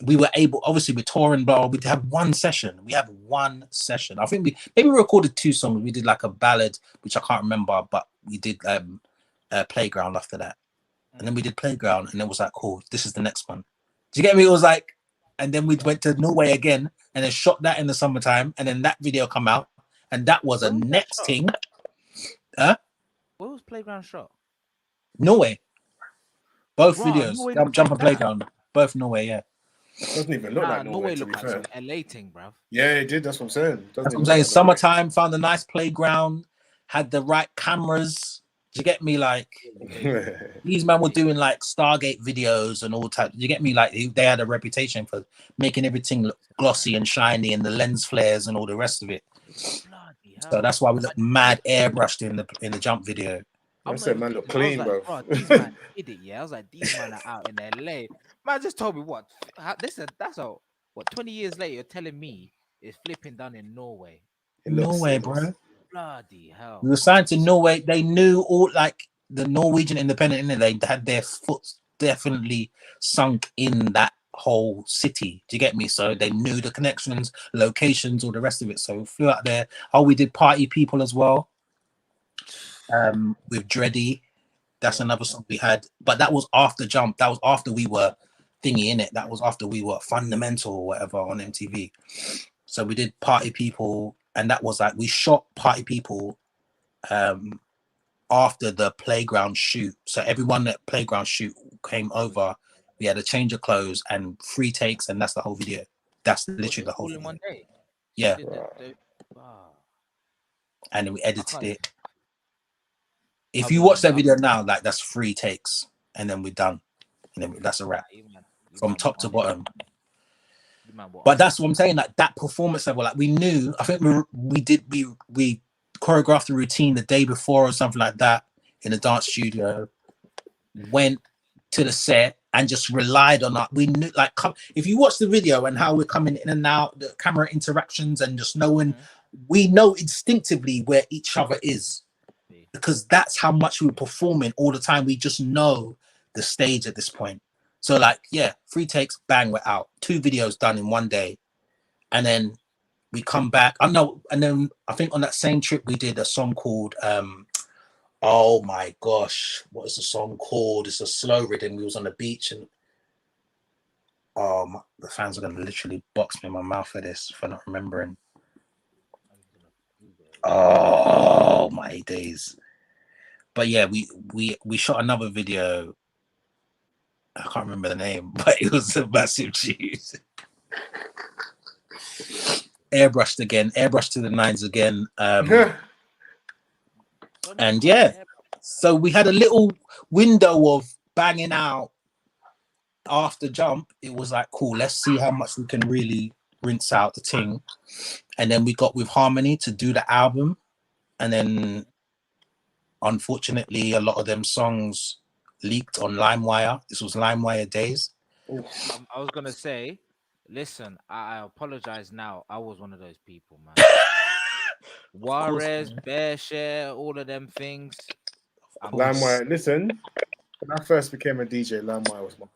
We were able, obviously we're touring, blah, we have one session. We have one session. I think we recorded 2 songs. We did like a ballad, which I can't remember, but we did Playground after that. And then we did Playground, and it was like, cool, this is the next one. Do you get me? It was like, and then we went to Norway again and then shot that in the summertime, and then that video come out, and that was a next thing. Where was Playground shot? Norway. Both videos. Jump and Playground. Both Norway, yeah. Doesn't even look like Norway looked like some LA thing, bruv. Yeah, it did. That's what I'm saying. That's what I'm saying. Summertime, found a nice playground, had the right cameras. Do you get me? Like these men were doing like Stargate videos and all types. Do you get me? Like they had a reputation for making everything look glossy and shiny, and the lens flares and all the rest of it. So that's why we look mad airbrushed in the Jump video. I said, man, look clean, bro. These man did it, yeah. I was like, these men are out in LA. Man just told me what? That's 20 years later, you're telling me it's flipping done in Norway. Norway, bro. Bloody hell. We were signed to Norway. They knew all, like the Norwegian independent, they had their foot definitely sunk in that whole city. Do you get me? So they knew the connections, locations, all the rest of it. So we flew out there. Oh, we did Party People as well. With Dreddy, that's another song we had, but that was after Jump. That was after we were thingy in it. That was after we were Fundamental or whatever on MTV. So we did Party People, and that was like we shot Party People after the Playground shoot. So everyone at Playground shoot came over. We had a change of clothes and 3 takes, and that's the whole video. That's literally the whole in one day. Yeah. And then we edited it. If you watch that video now, like that's 3 takes, and then we're done, and then that's a wrap from top to bottom. But that's what I'm saying. Like that performance level, like we knew. I think we choreographed the routine the day before or something like that in the dance studio. Went to the set and just relied on that. We knew, like, if you watch the video and how we're coming in and out, the camera interactions, and just knowing, we know instinctively where each other is. Because that's how much we're performing all the time. We just know the stage at this point. So like, yeah, 3 takes, bang, we're out. 2 videos done in one day. And then we come back. And then I think on that same trip we did a song called oh my gosh, what is the song called? It's a slow rhythm. We was on the beach, and the fans are gonna literally box me in my mouth for this, for not remembering. Oh my days. But yeah, we shot another video. I can't remember the name, but it was a massive cheese. Airbrushed to the 9s again. And yeah, so we had a little window of banging out after Jump. It was like, cool, let's see how much we can really rinse out the thing. And then we got with Harmony to do the album, and then unfortunately a lot of them songs leaked on LimeWire. This was LimeWire days. I was gonna say, listen, I apologize now. I was one of those people, man. Juarez, Bearshare, all of them things. LimeWire, listen, when I first became a DJ, LimeWire was my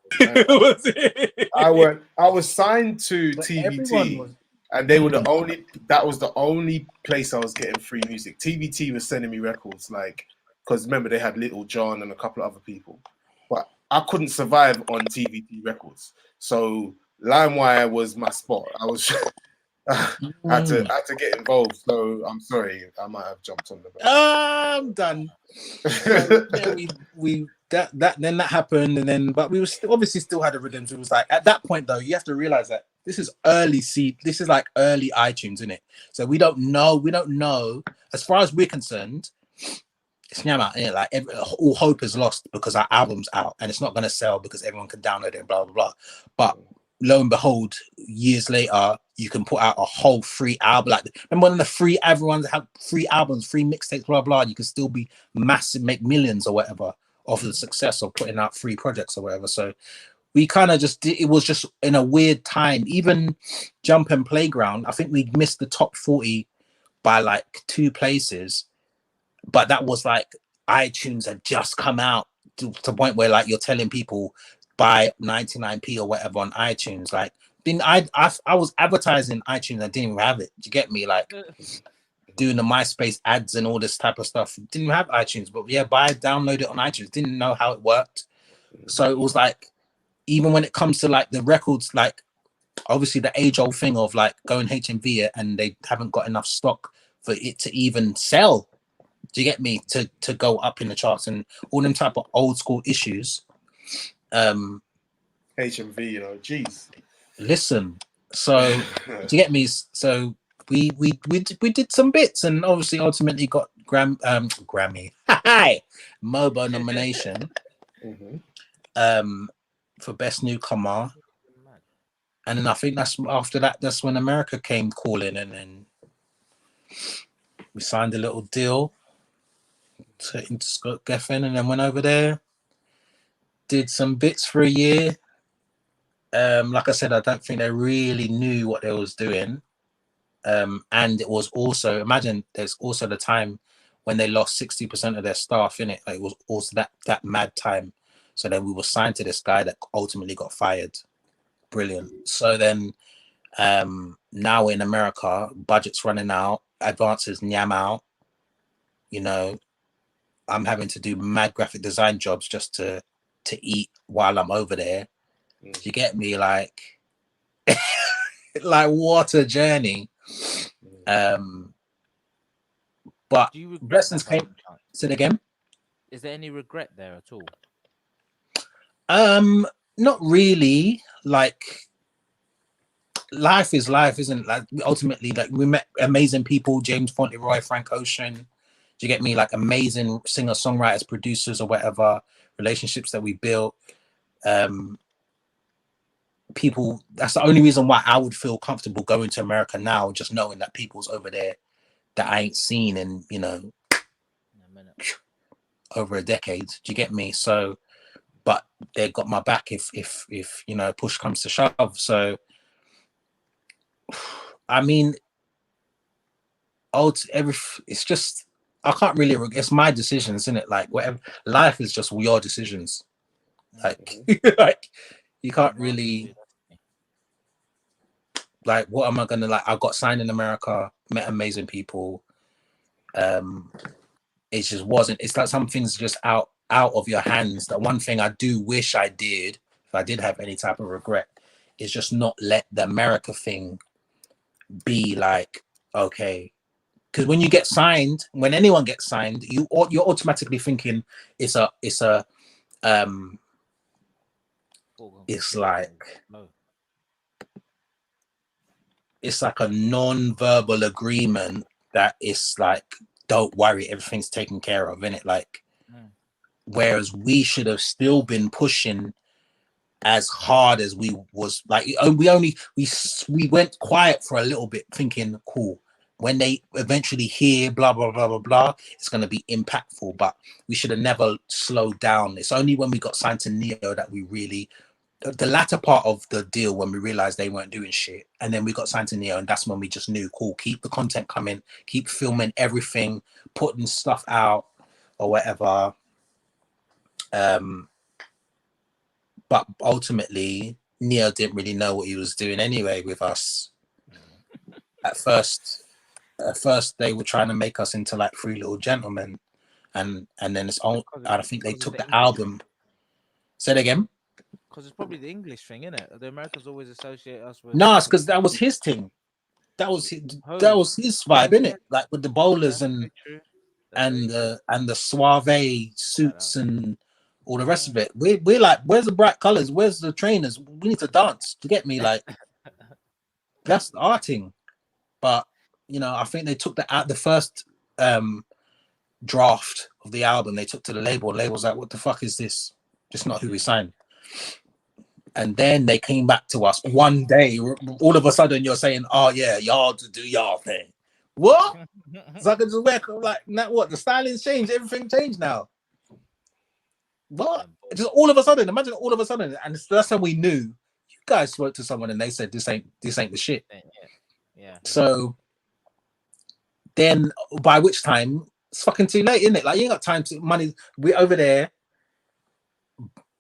I was signed to TVT, and they were that was the only place I was getting free music. TVT was sending me records, like, because remember they had Little John and a couple of other people, but I couldn't survive on TVT records. So LimeWire was my spot. I was had to get involved. So I'm sorry, I might have jumped on the back. I'm done. So, yeah, we then that happened, and then but we were obviously still had a rhythm. So it was like at that point though, you have to realize that this is this is like early iTunes, isn't it? So we don't know as far as we're concerned. It's nyama, innit? Like all hope is lost because our album's out and it's not going to sell because everyone can download it and blah blah blah. But lo and behold, years later, you can put out a whole free album. Like remember when the free everyone's had free albums, free mixtapes, blah blah. You can still be massive, make millions or whatever off the success of putting out free projects or whatever. So we kind of just it was just in a weird time. Even Jump and Playground, I think we missed the top 40 by like 2 places. But that was like iTunes had just come out to the point where like you're telling people buy 99p or whatever on iTunes. Like I was advertising iTunes, I didn't even have it. Do you get me? Like doing the MySpace ads and all this type of stuff. Didn't have iTunes, but yeah, download it on iTunes. Didn't know how it worked. So it was like, even when it comes to like the records, like obviously the age-old thing of like going HMV and they haven't got enough stock for it to even sell. Do you get me? To go up in the charts and all them type of old school issues. HMV, you know, jeez. Listen, so do you get me? So we did some bits and obviously ultimately got Grammy Mobo nomination for Best Newcomer. And then I think that's after that, that's when America came calling, and then we signed a little deal to Interscope Geffen, and then went over there, did some bits for a year. Like I said, I don't think they really knew what they was doing. And it was also, imagine there's also the time when they lost 60% of their staff in it. Like it was also that mad time. So then we were signed to this guy that ultimately got fired. Brilliant. So then now in America, budget's running out, advances nyam out, you know, I'm having to do mad graphic design jobs just to eat while I'm over there. Do you get me? Like, like what a journey. But blessings came. Say it again. Is there any regret there at all? Not really. Like, life is life, isn't it? Like ultimately, like we met amazing people, James Fauntleroy, Frank Ocean. Do you get me? Like amazing singer-songwriters, producers, or whatever. Relationships that we built. People. That's the only reason why I would feel comfortable going to America now, just knowing that people's over there that I ain't seen in, you know, over a decade. Do you get me? So, but they got my back if you know, push comes to shove. So, I mean, it's just, I can't really, it's my decisions, isn't it? Like whatever, life is just your decisions. Like, like you can't really, like, what am I gonna, like, I got signed in America, met amazing people. It just wasn't, it's like some things just out of your hands. The one thing I do wish I did, if I did have any type of regret, is just not let the America thing be like, okay, because when you get signed, when anyone gets signed, you're automatically thinking it's like a non-verbal agreement that it's like, don't worry, everything's taken care of, innit? Like, whereas we should have still been pushing as hard as we was. Like, we went quiet for a little bit, thinking, cool, when they eventually hear blah blah blah blah blah, it's going to be impactful. But we should have never slowed down. It's only when we got signed to Neo that we really, the latter part of the deal, when we realized they weren't doing shit, and then we got signed to Neo, and that's when we just knew, cool, keep the content coming, keep filming everything, putting stuff out or whatever. But ultimately, Neo didn't really know what he was doing anyway with us. At first they were trying to make us into like Three Little Gentlemen, and then it's all, I think they took the album. Say it again. Because it's probably the English thing, isn't it? The Americans always associate us with. No, it's because that was his thing. That was his vibe, innit? Like with the bowlers and the suave suits and all the rest of it. We're like, where's the bright colors? Where's the trainers? We need to dance. To get me, like, that's the arting. But you know, I think they took the first draft of the album. They took to the label. Label's like, what the fuck is this? Just not who we signed. And then they came back to us one day. All of a sudden, you're saying, "Oh yeah, y'all to do y'all thing." What? So I can just work like now. What? The styling's changed. Everything changed now. What? Just all of a sudden. Imagine all of a sudden, and that's how we knew. You guys spoke to someone and they said, "This ain't the shit." Yeah. So then, by which time it's fucking too late, isn't it? Like you ain't got time to money. We're over there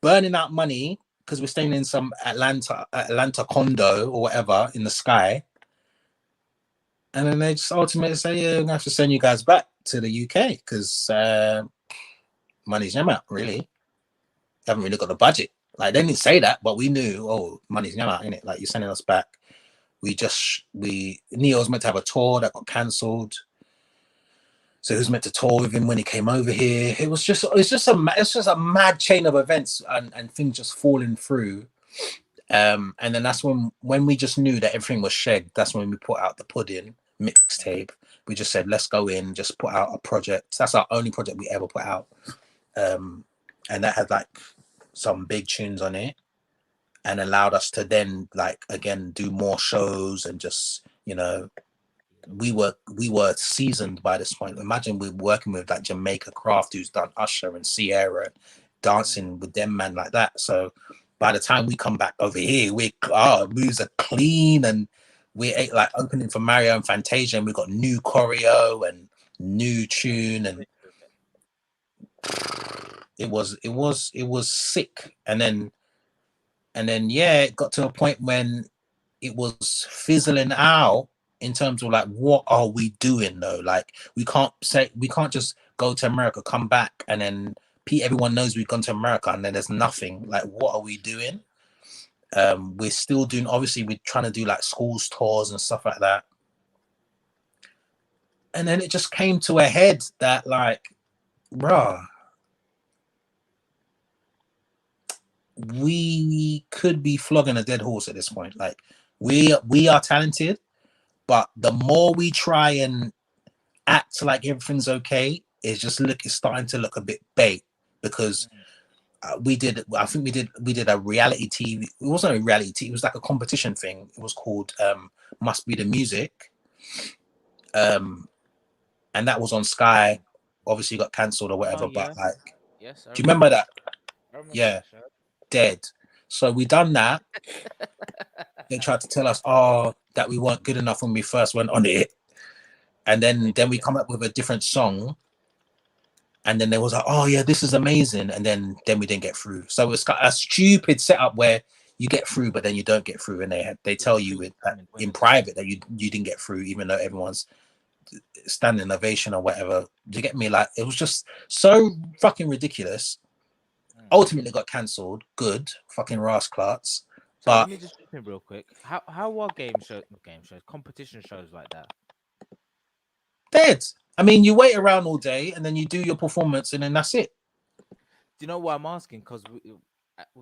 burning out money because we're staying in some Atlanta condo or whatever in the sky. And then they just ultimately say, yeah, we're going to have to send you guys back to the UK because money's out, really. Haven't really got the budget. Like, they didn't say that, but we knew, oh, money's out, innit? Like, you're sending us back. Neo's meant to have a tour that got cancelled. So he was meant to tour with him when he came over here. It's just a mad chain of events and things just falling through. And then that's when we just knew that everything was shagged. That's when we put out the Pudding mixtape. We just said, let's go in, just put out a project. That's our only project we ever put out. And that had like some big tunes on it and allowed us to then like, again, do more shows and just, you know, we were seasoned by this point. Imagine we're working with like Jamaica Craft, who's done Usher and Sierra, dancing with them man like that. So by the time we come back over here, moves are clean and we ate like opening for Mario and Fantasia, and we got new choreo and new tune, and it was sick. And then yeah, it got to a point when it was fizzling out in terms of like, what are we doing though? Like we can't just go to America, come back, and then everyone knows we've gone to America and then there's nothing. Like, what are we doing? We're still doing, obviously we're trying to do like schools tours and stuff like that. And then it just came to a head that like, bruh, we could be flogging a dead horse at this point. Like we are talented, but the more we try and act like everything's okay, it's starting to look a bit bait, because we did a reality TV. It wasn't a reality TV, it was like a competition thing. It was called Must Be the Music. And that was on Sky. Obviously got cancelled or whatever, but like, yes, do you remember that? Yeah, dead. So we done that. They tried to tell us that we weren't good enough when we first went on it, and then we come up with a different song, and then they was like, oh yeah, this is amazing, and then we didn't get through. So it's got a stupid setup where you get through but then you don't get through, and they tell you in private that you didn't get through, even though everyone's standing ovation or whatever. Do you get me? Like, it was just so fucking ridiculous. Ultimately got cancelled. Good fucking rascals. So let me just jump in real quick. How are competition shows like that? Dead. I mean, you wait around all day and then you do your performance and then that's it. Do you know why I'm asking? Because we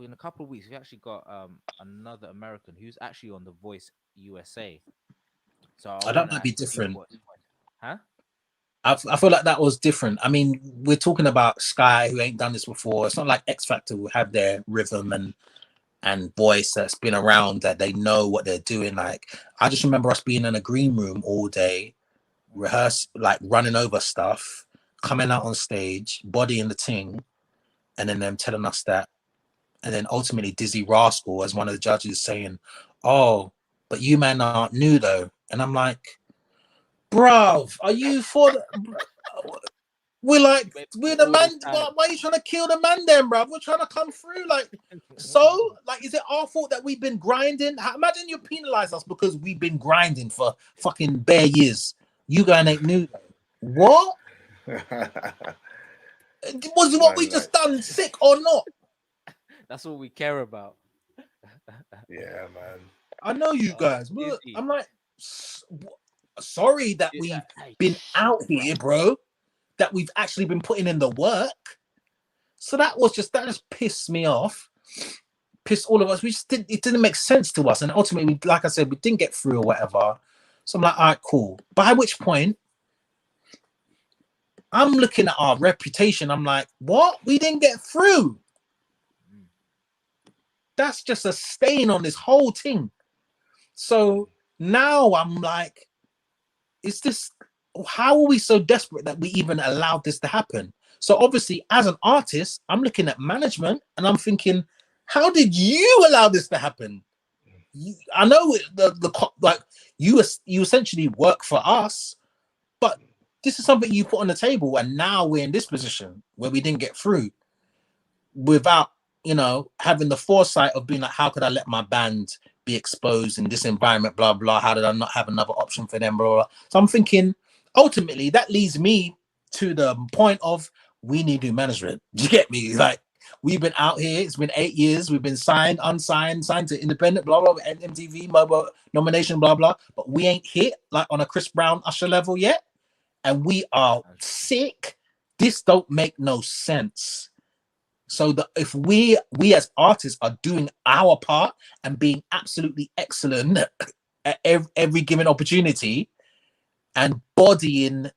in a couple of weeks we actually got another American who's actually on The Voice USA. So that might be different. Huh? I feel like that was different. I mean, we're talking about Sky, who ain't done this before. It's not like X Factor, who have their rhythm and voice that's been around, that they know what they're doing. Like, I just remember us being in a green room all day, rehearse, like running over stuff, coming out on stage, bodying the ting, and then them telling us that. And then ultimately Dizzy Rascal as one of the judges saying, oh, but you man aren't new though. And I'm like, bruv, are you for we're the man. Why are you trying to kill the man then, bruv? We're trying to come through. Like, so, like, is it our fault that we've been grinding? Imagine you penalize us because we've been grinding for fucking bare years. You guys ain't new. What? Was what we just done sick or not? That's what we care about. Yeah, man. I know you guys. I'm like, sorry that we've been out here, bro. That we've actually been putting in the work. So that just pissed me off, pissed all of us. It didn't make sense to us, and ultimately, like I said, we didn't get through or whatever. So I'm like, all right, cool. By which point, I'm looking at our reputation. I'm like, what? We didn't get through. That's just a stain on this whole thing. So now I'm like, how are we so desperate that we even allowed this to happen? So obviously, as an artist, I'm looking at management and I'm thinking, how did you allow this to happen? I know you essentially work for us, but this is something you put on the table, and now we're in this position where we didn't get through without, having the foresight of being like, how could I let my band be exposed in this environment, blah, blah. How did I not have another option for them, blah, blah. So I'm thinking, ultimately, that leads me to the point of we need new management. Do you get me? Like, we've been out here, it's been 8 years, we've been signed, unsigned, signed to independent, blah, blah, and MTV, mobile nomination, blah, blah. But we ain't hit like on a Chris Brown Usher level yet. And we are sick. This don't make no sense. So if we as artists are doing our part and being absolutely excellent at every given opportunity and bodying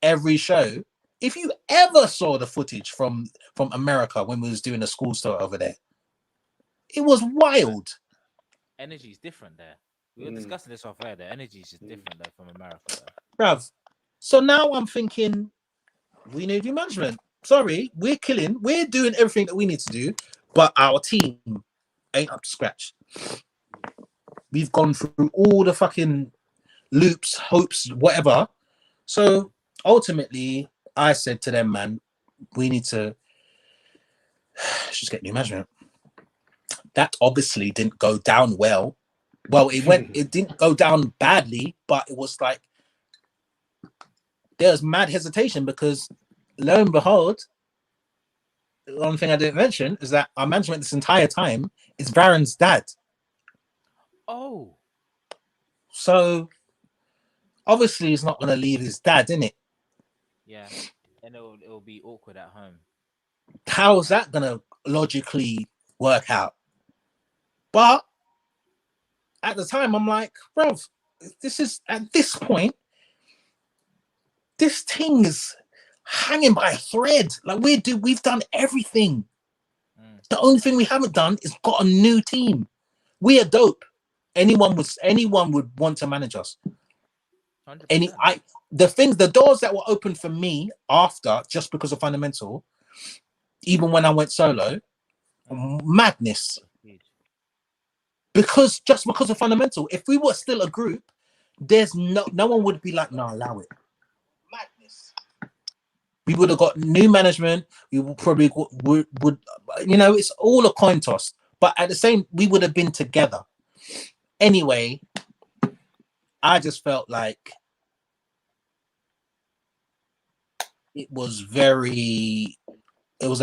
every show, if you ever saw the footage from America when we was doing a school store over there, it was wild. Energy is different there. We were discussing this off air. The energy is just different there from America, bruv. So now I'm thinking, we need new management. Sorry, we're doing everything that we need to do, but our team ain't up to scratch. We've gone through all the fucking loops, hopes, whatever. So ultimately, I said to them, man, we need to just get new management. That obviously didn't go down well. Well, it didn't go down badly, but it was like, there was mad hesitation because lo and behold, one thing I didn't mention is that our management this entire time is Varen's dad. Oh. So obviously he's not going to leave his dad, innit? Yeah. And it'll be awkward at home. How is that going to logically work out? But at the time, I'm like, bro, this is, at this point, this thing is hanging by a thread. Like we've done everything. The only thing we haven't done is got a new team. We are dope. Anyone would want to manage us. 100%. The doors that were open for me after, just because of Fundamental, even when I went solo, madness. Because of Fundamental, if we were still a group, there's no one would be like, no, allow it. Madness. We would have got new management. We would probably would it's all a coin toss. But at the same, we would have been together. Anyway, I just felt like it was a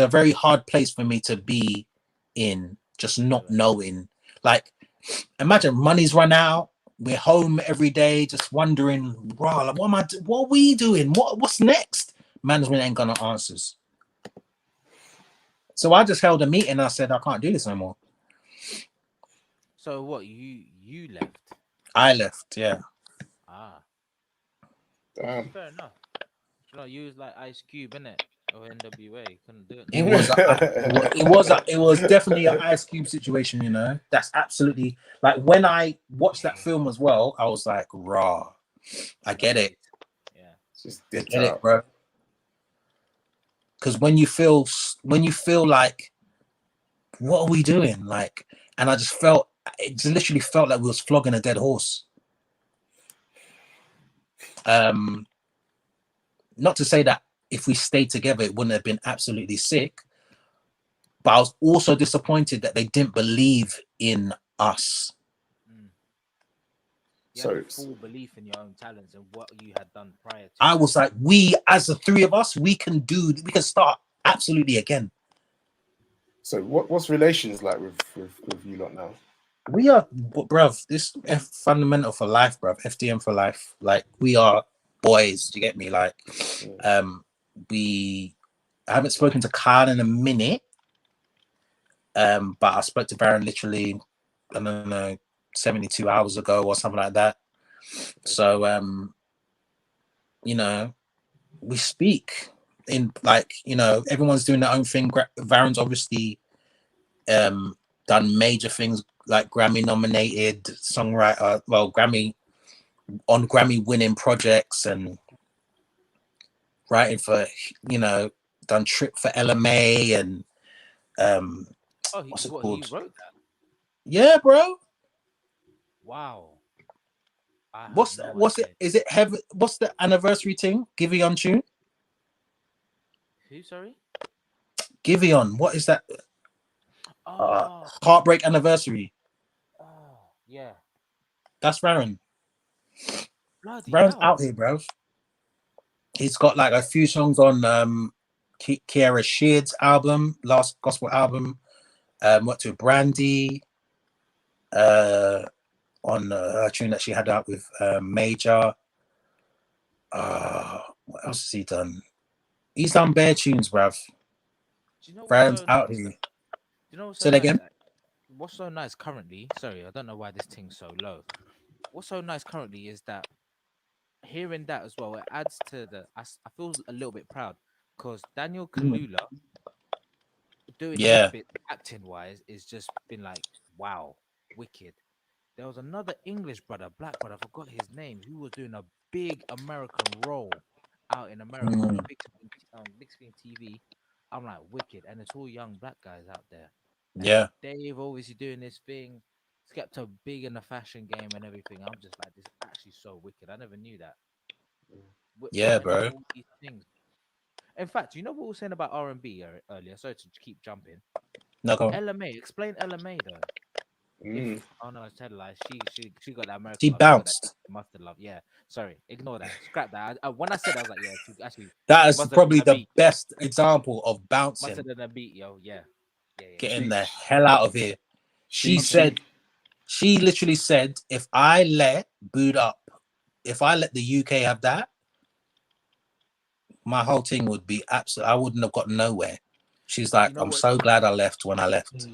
very hard place for me to be in, just not knowing. Like, imagine money's run out. We're home every day, just wondering, bro, like, what are we doing? What's next? Management ain't gonna answers. So I just held a meeting and I said, I can't do this no more. So what, you left? I left, yeah. Fair enough. You was like Ice Cube, innit? Or NWA, couldn't do it. It was definitely an Ice Cube situation, That's absolutely, like, when I watched that film as well, I was like, raw. I get it. Yeah. Just I get it, bro. Because when you feel like, what are we doing? Like, and it just literally felt like we was flogging a dead horse. Not to say that if we stayed together, it wouldn't have been absolutely sick. But I was also disappointed that they didn't believe in us. You had full belief in your own talents and what you had done prior to. I was like, we, as the three of us, we can start absolutely again. So what's relations like with you lot now? We are, bruv, this Fundamental for life, bruv. FDM for life. Like, we are boys, do you get me? Like, we I haven't spoken to Kyle in a minute. But I spoke to Baron literally, I don't know, 72 hours ago or something like that. So, you know, we speak in like, you know, everyone's doing their own thing. Baron's obviously done major things like Grammy nominated songwriter, well, Grammy winning projects and writing for, you know, done Trip for LMA and what's it called? He wrote that? Yeah, bro. Wow. What's it? Is it heavy? What's the anniversary thing? Giveon tune? Who? Sorry. Giveon. What is that? Oh. Heartbreak Anniversary. Oh, yeah. That's Baron. Bloody Baron's hell. out here, bro. He's got like a few songs on Kiara Sheard's album, last gospel album. What to Brandy. On a tune that she had out with Major. What else has he done? He's done bare tunes, bruv. Do you know Baron's so out nice? here. Do you know what's so Say that again? What's so nice currently? Sorry, I don't know why this thing's so low. What's so nice currently is that hearing that as well, it adds to the. I feel a little bit proud because Daniel Kalula doing his bit acting wise is just been like, wow, wicked. There was another English brother, black brother, I forgot his name, who was doing a big American role out in America on big screen TV. I'm like, wicked. And it's all young black guys out there. And Dave obviously doing this thing. Skepta big in the fashion game and everything. I'm just like, this is actually so wicked. I never knew that. Bro. All these things. In fact, you know what we were saying about RnB earlier? Sorry to keep jumping. No, go on. LMA, explain LMA though. Oh no, I said lie. She got that American. She bounced. Mustard love. Yeah, sorry, ignore that. Scrap that. When I said that, I was like, yeah, she actually. That is probably the best example of bouncing. Mustard and a beat, yo. Yeah. Getting the hell out of here. She literally said, if I let the UK have that, my whole thing would be absolute. I wouldn't have got nowhere. She's like, I'm so glad I left when I left.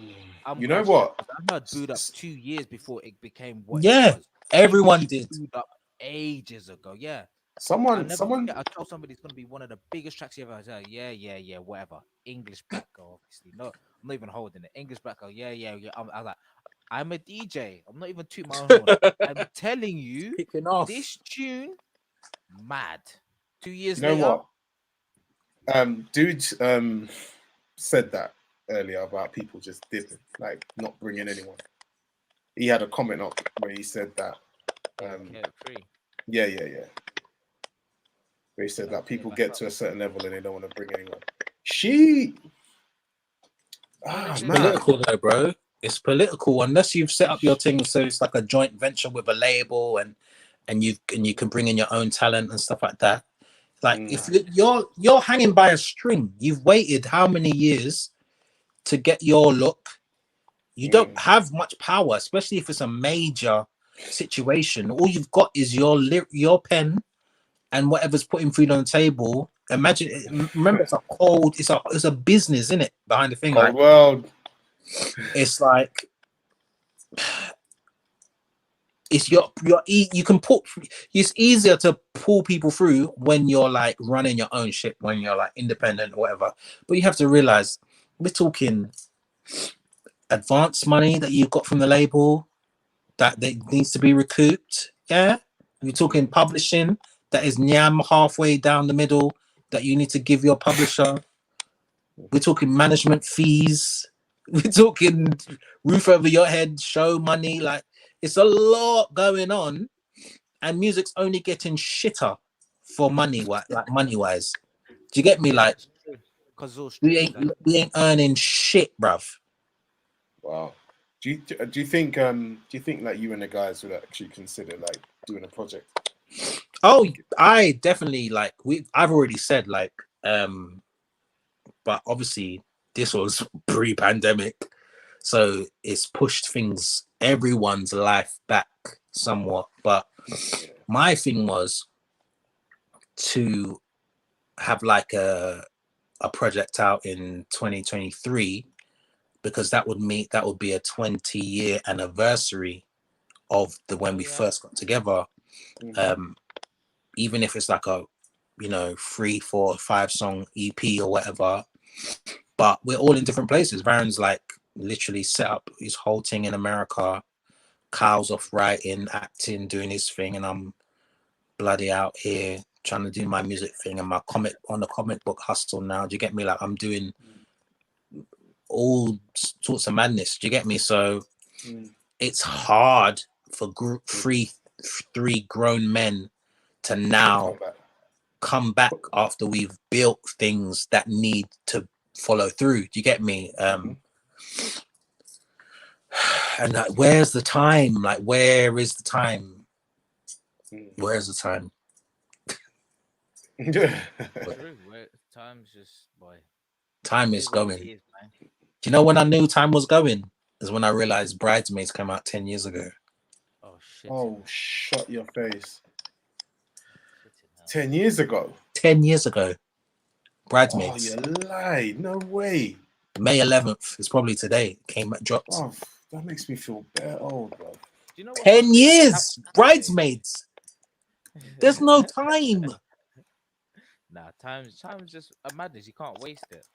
You know what? I heard Booed Up 2 years before it became what it was. Everyone English did. Booed Up ages ago. Yeah. Someone. I told somebody it's gonna be one of the biggest tracks you ever heard. Yeah, whatever. English black girl, obviously. No, I'm not even holding it. English black girl. Yeah. I was like, I'm a DJ. I'm not even tooting my own horn. I'm telling you, this tune, mad. 2 years later. You know what? Dude said that earlier about people just dipping, like not bringing anyone. He had a comment up where he said that. Yeah. Where he said that people get to a certain level and they don't want to bring anyone. It's political though, bro. It's political unless you've set up your thing so it's like a joint venture with a label and you can bring in your own talent and stuff like that. Like if you're hanging by a string, you've waited how many years to get your look. You don't have much power, especially if it's a major situation. All you've got is your pen and whatever's putting food on the table. Remember, it's a business, isn't it? Behind the thing, like world. It's like it's it's easier to pull people through when you're like running your own shit, when you're like independent or whatever. But you have to realize we're talking advance money that you've got from the label that needs to be recouped. Yeah, we're talking publishing that is halfway down the middle that you need to give your publisher. We're talking management fees. We're talking roof over your head, show money. Like it's a lot going on, and music's only getting shitter for money. Like money wise, do you get me? Like we ain't earning shit, bruv. Wow. Do you think like you and the guys would actually consider like doing a project? Oh, I definitely like I've already said like but obviously this was pre-pandemic, so it's pushed everyone's life back somewhat. But my thing was to have like a a project out in 2023 because that would be a 20-year anniversary of when we first got together. Even if it's like a 3, 4, 5 song EP or whatever, but we're all in different places. Baron's like literally set up his whole thing in America. Kyle's off writing, acting, doing his thing, and I'm bloody out here trying to do my music thing and my comic book hustle now. Do you get me? Like I'm doing all sorts of madness. Do you get me? So it's hard for three grown men to now come back after we've built things that need to follow through. Do you get me? And like, where's the time? Like, where is the time? Where's the time? Time's just, boy. Time is going. Do you know when I knew time was going? Is when I realized Bridesmaids came out 10 years ago. Oh shit. Oh, shut your face. 10 years ago. 10 years ago. Bridesmaids. Oh, you lied. No way. May 11th is probably today. Dropped. Oh, that makes me feel bare old, bro. Do you know 10 years. Bridesmaids. There's no time. Nah, time's just a madness. You can't waste it.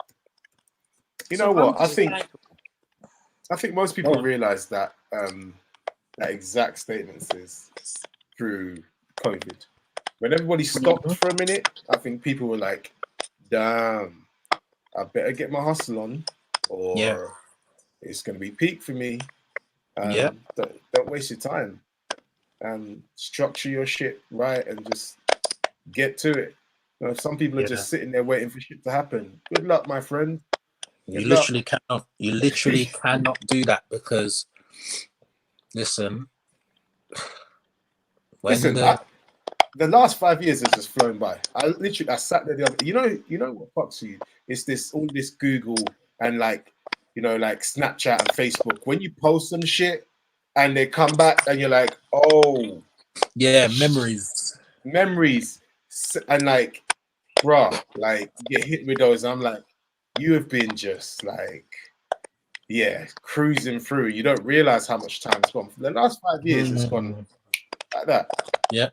You know what? I think most people realize that that exact statement is through COVID. When everybody stopped for a minute, I think people were like, damn, I better get my hustle on or it's going to be peak for me. Don't waste your time. Structure your shit right and just get to it. You know, some people are just sitting there waiting for shit to happen. Good luck, my friend. You literally cannot do that because listen, the last 5 years has just flown by. I sat there the other. You know what fucks you? It's all this Google and like Snapchat and Facebook. When you post some shit and they come back and you're like, oh yeah, memories, and like, bruh, like you get hit with those. I'm like, you have been just like, cruising through. You don't realize how much time's gone. For the last 5 years, it's gone like that. Yeah.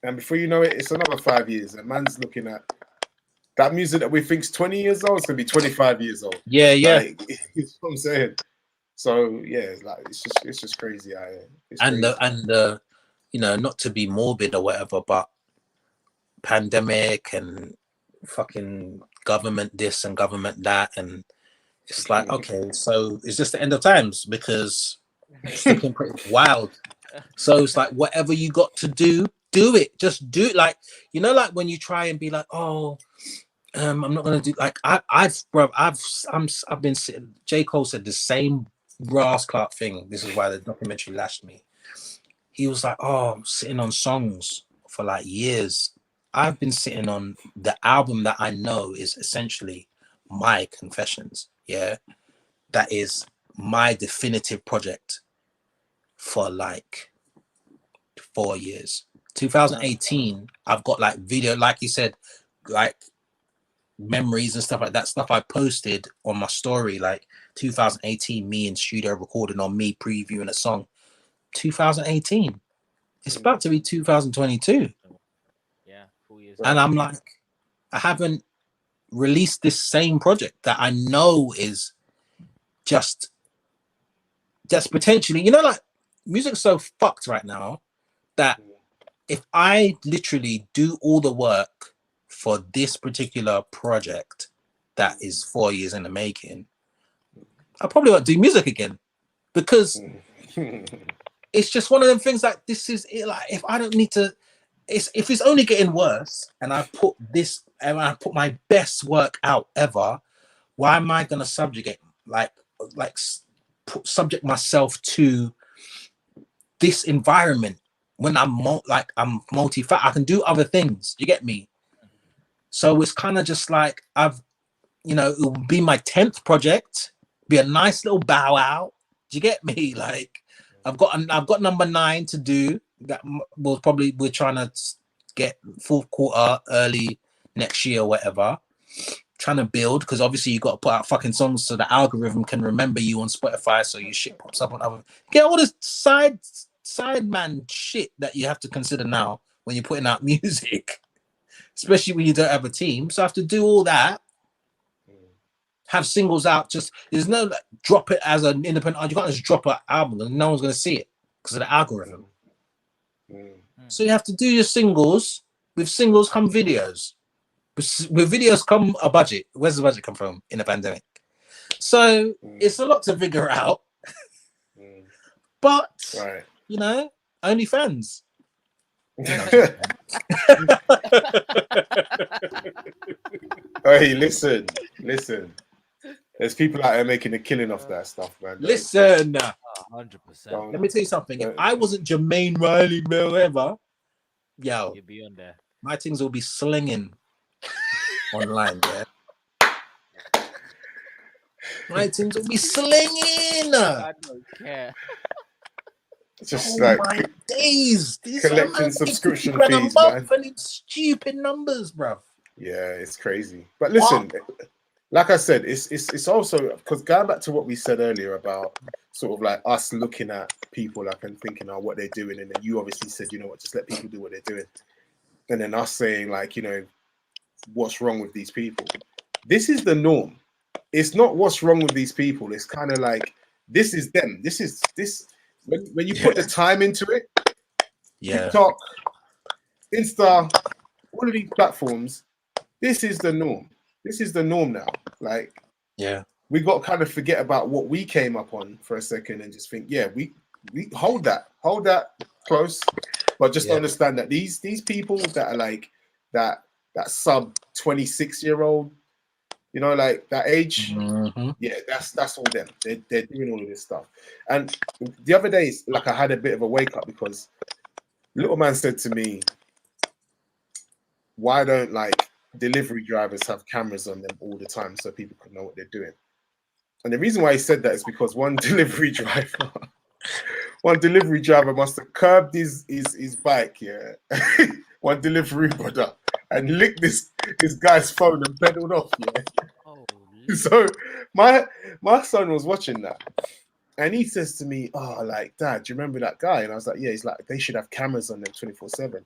And before you know it, it's another 5 years. And man's looking at that music that we think's 20 years old. It's gonna be 25 years old. Yeah. Like, you know what I'm saying? So it's just crazy. The not to be morbid or whatever, but pandemic and fucking government this and government that, and it's like, okay, so is this the end of times? Because it's looking pretty wild. So it's like, whatever you got to do it. Just do it. Like, like when you try and be like, oh, I'm not gonna do, like, I've been sitting. J. Cole said the same Brass Clark thing. This is why the documentary lashed me. He was like, oh, I'm sitting on songs for like years. I've been sitting on the album that I know is essentially my Confessions. Yeah. That is my definitive project for like 4 years. 2018, I've got like video, like you said, like memories and stuff like that, stuff I posted on my story, like 2018, me in studio recording on me previewing a song. 2018. It's about to be 2022. Yeah, 4 years. And I'm like, I haven't released this same project that I know is just potentially, like, music's so fucked right now that if I literally do all the work for this particular project that is 4 years in the making, I probably won't do music again, because it's just one of them things. Like, this is it. Like, if I don't need to, if it's only getting worse, and I put my best work out ever, why am I gonna subject myself to this environment when I'm multi-fat? I can do other things. You get me? So it's kind of just like, it will be my 10th project, be a nice little bow out. Do you get me? Like, I've got number 9 to do. That we're trying to get fourth quarter, early next year or whatever. trying to build, because obviously you got to put out fucking songs so the algorithm can remember you on Spotify, so your shit pops up on other. Get all this side man shit that you have to consider now when you're putting out music, especially when you don't have a team. So I have to do all that. Have singles out. Just there's no like, drop it as an independent. You can't just drop an album and no one's gonna see it because of the algorithm. So you have to do your singles. With singles come videos. With videos come a budget. Where's the budget come from in a pandemic? So it's a lot to figure out. But you know, OnlyFans. Hey, listen. There's people out there making a killing off that stuff, man. Listen, 100%. Let me tell you something. If I wasn't Jermaine Riley, whatever, yo, you'd be on there. My things will be slinging online, yeah. My things will be slinging. I don't care. Just like my days, collecting subscription fees, man. And it's stupid numbers, bro. Yeah, it's crazy. But listen, like I said, it's also because going back to what we said earlier about sort of like us looking at people like and thinking, oh, what they're doing, and then you obviously said, you know what, just let people do what they're doing, and then us saying like, you know, what's wrong with these people? This is the norm. It's not what's wrong with these people. It's kind of like this is them. This is this when you put the time into it. Yeah. TikTok, Insta, all of these platforms. This is the norm. This is the norm now. Like, yeah, we got to kind of forget about what we came up on for a second and just think, yeah, we hold that close, but just understand that these people that are like that sub 26-year-old, you know, like that age, yeah, that's all them. They're doing all of this stuff. And the other day, like I had a bit of a wake up because little man said to me, why don't like delivery drivers have cameras on them all the time so people can know what they're doing? And the reason why he said that is because one delivery driver must have curbed his bike, yeah. One delivery brother, and licked this guy's phone and pedaled off, yeah. So my son was watching that, and he says to me, "Oh, like, Dad, do you remember that guy?" And I was like, "Yeah." He's like, "They should have cameras on them 24/7."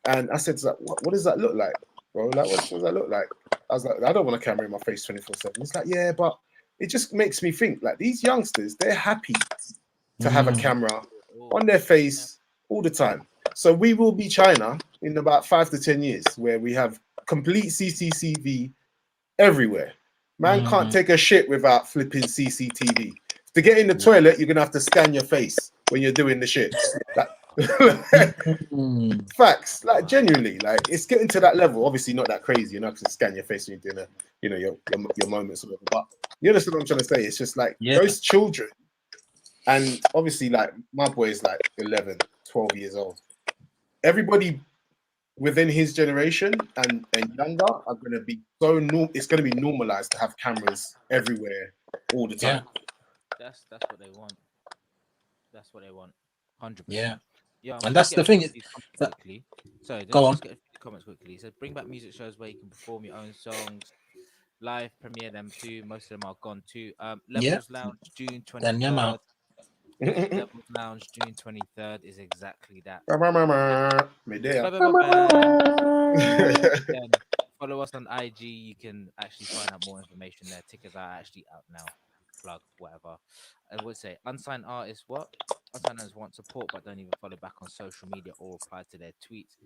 And I said, "What does that look like, bro? Like, what does that look like?" I was like, "I don't want a camera in my face 24/7." He's like, "Yeah, but it just makes me think like these youngsters, they're happy to have a camera on their face all the time. So we will be China in about 5 to 10 years, where we have complete CCTV everywhere. Man can't take a shit without flipping CCTV. To get in the toilet, you're gonna have to scan your face when you're doing the shit. Facts, like genuinely, like it's getting to that level. Obviously, not that crazy. You're not going to scan your face when you're doing your moments or whatever. But you understand what I'm trying to say? It's just like those children, and obviously, like my boy is like 11, 12 years old. Everybody within his generation and younger are going to be it's going to be normalized to have cameras everywhere all the time. That's what they want. That's what they want. 100%. Yeah. Yeah, and that's the thing. Sorry, go on. Just get the comments quickly. So bring back music shows where you can perform your own songs, live premiere them too. Most of them are gone too. Lev3ls Lounge June 23rd. Lev3ls Lounge June 23rd is exactly that. Follow us on IG. You can actually find out more information there. Tickets are actually out now. Plug whatever. I would say unsigned artists. What? Unsigned artists want support but don't even follow back on social media or reply to their tweets.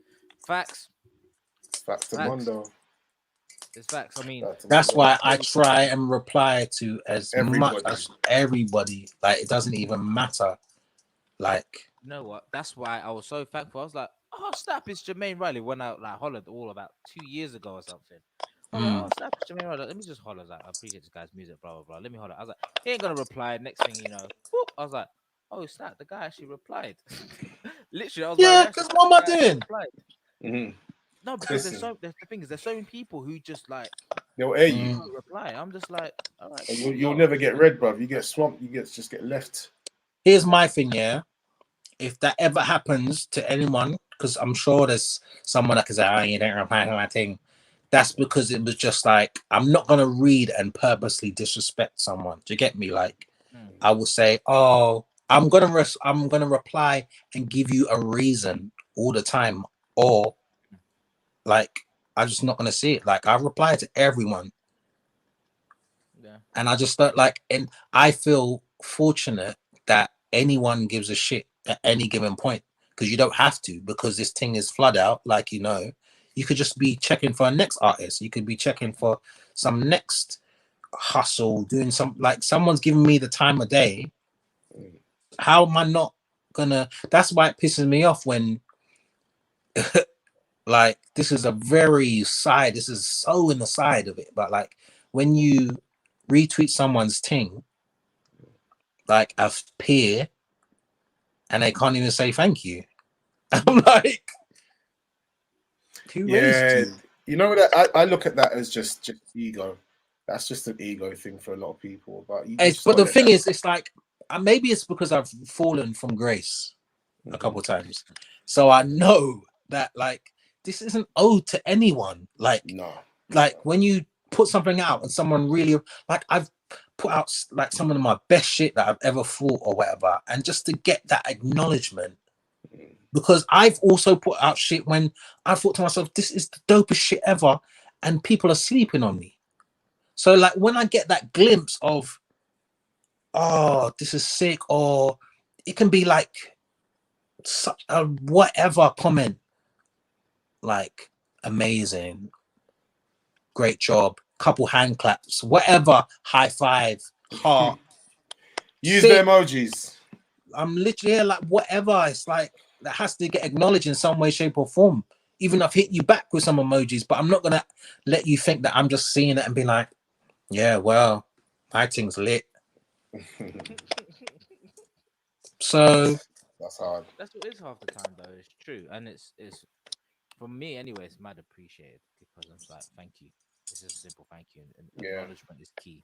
Facts. Facts to Mondo. It's facts. I mean, that's why I try and reply to as much as everybody. Like it doesn't even matter. Like, you know what? That's why I was so thankful. I was like, oh snap! It's Jermaine Riley. When I like hollered all about 2 years ago or something. I was like, oh snap! It's Jermaine Riley. Let me just holler. I was like, I appreciate this guy's music. Blah blah blah. Let me holler. I was like, he ain't gonna reply. Next thing you know, whoop, I was like, oh snap! The guy actually replied. Literally, I was like, because what am I doing? No, because the thing is, there's so many people who just like they'll air you reply. I'm just like, all right. You'll never get read, bruv. You get swamped. You just get left. Here's my thing, yeah. If that ever happens to anyone, because I'm sure there's someone that can say, "Oh, you don't reply to my thing," that's because it was just like, I'm not gonna read and purposely disrespect someone. Do you get me? Like, I will say, oh, I'm gonna reply and give you a reason all the time, or like I'm just not gonna see it. Like I reply to everyone, and I just don't like. And I feel fortunate that anyone gives a shit at any given point, because you don't have to, because this thing is flood out. Like, you know, you could just be checking for a next artist. You could be checking for some next hustle, doing some, like someone's giving me the time of day. How am I not gonna? That's why it pisses me off when like this is a very side, this is so in the side of it, but like when you retweet someone's thing like a peer and they can't even say thank you. I'm like, who raised you? You know what, I look at that as just ego. That's just an ego thing for a lot of people. But the thing is, it's like maybe it's because I've fallen from grace a couple of times, so I know that like this isn't owed to anyone. Like, no, like when you put something out and someone really, like I've put out like some of my best shit that I've ever thought or whatever, and just to get that acknowledgement, because I've also put out shit when I thought to myself, this is the dopest shit ever, and people are sleeping on me. So like when I get that glimpse of, oh, this is sick, or it can be like such a whatever comment, like amazing, great job, couple hand claps, whatever, high five, heart. Use the emojis. I'm literally here, like whatever. It's like that has to get acknowledged in some way, shape, or form. Even if I've hit you back with some emojis, but I'm not gonna let you think that I'm just seeing it and be like, yeah, well, my thing's lit. So that's hard. That's what it is half the time, though. It's true, and it's for me anyway. It's mad appreciated because I'm like, thank you. This is a simple thank you, and acknowledgement is key.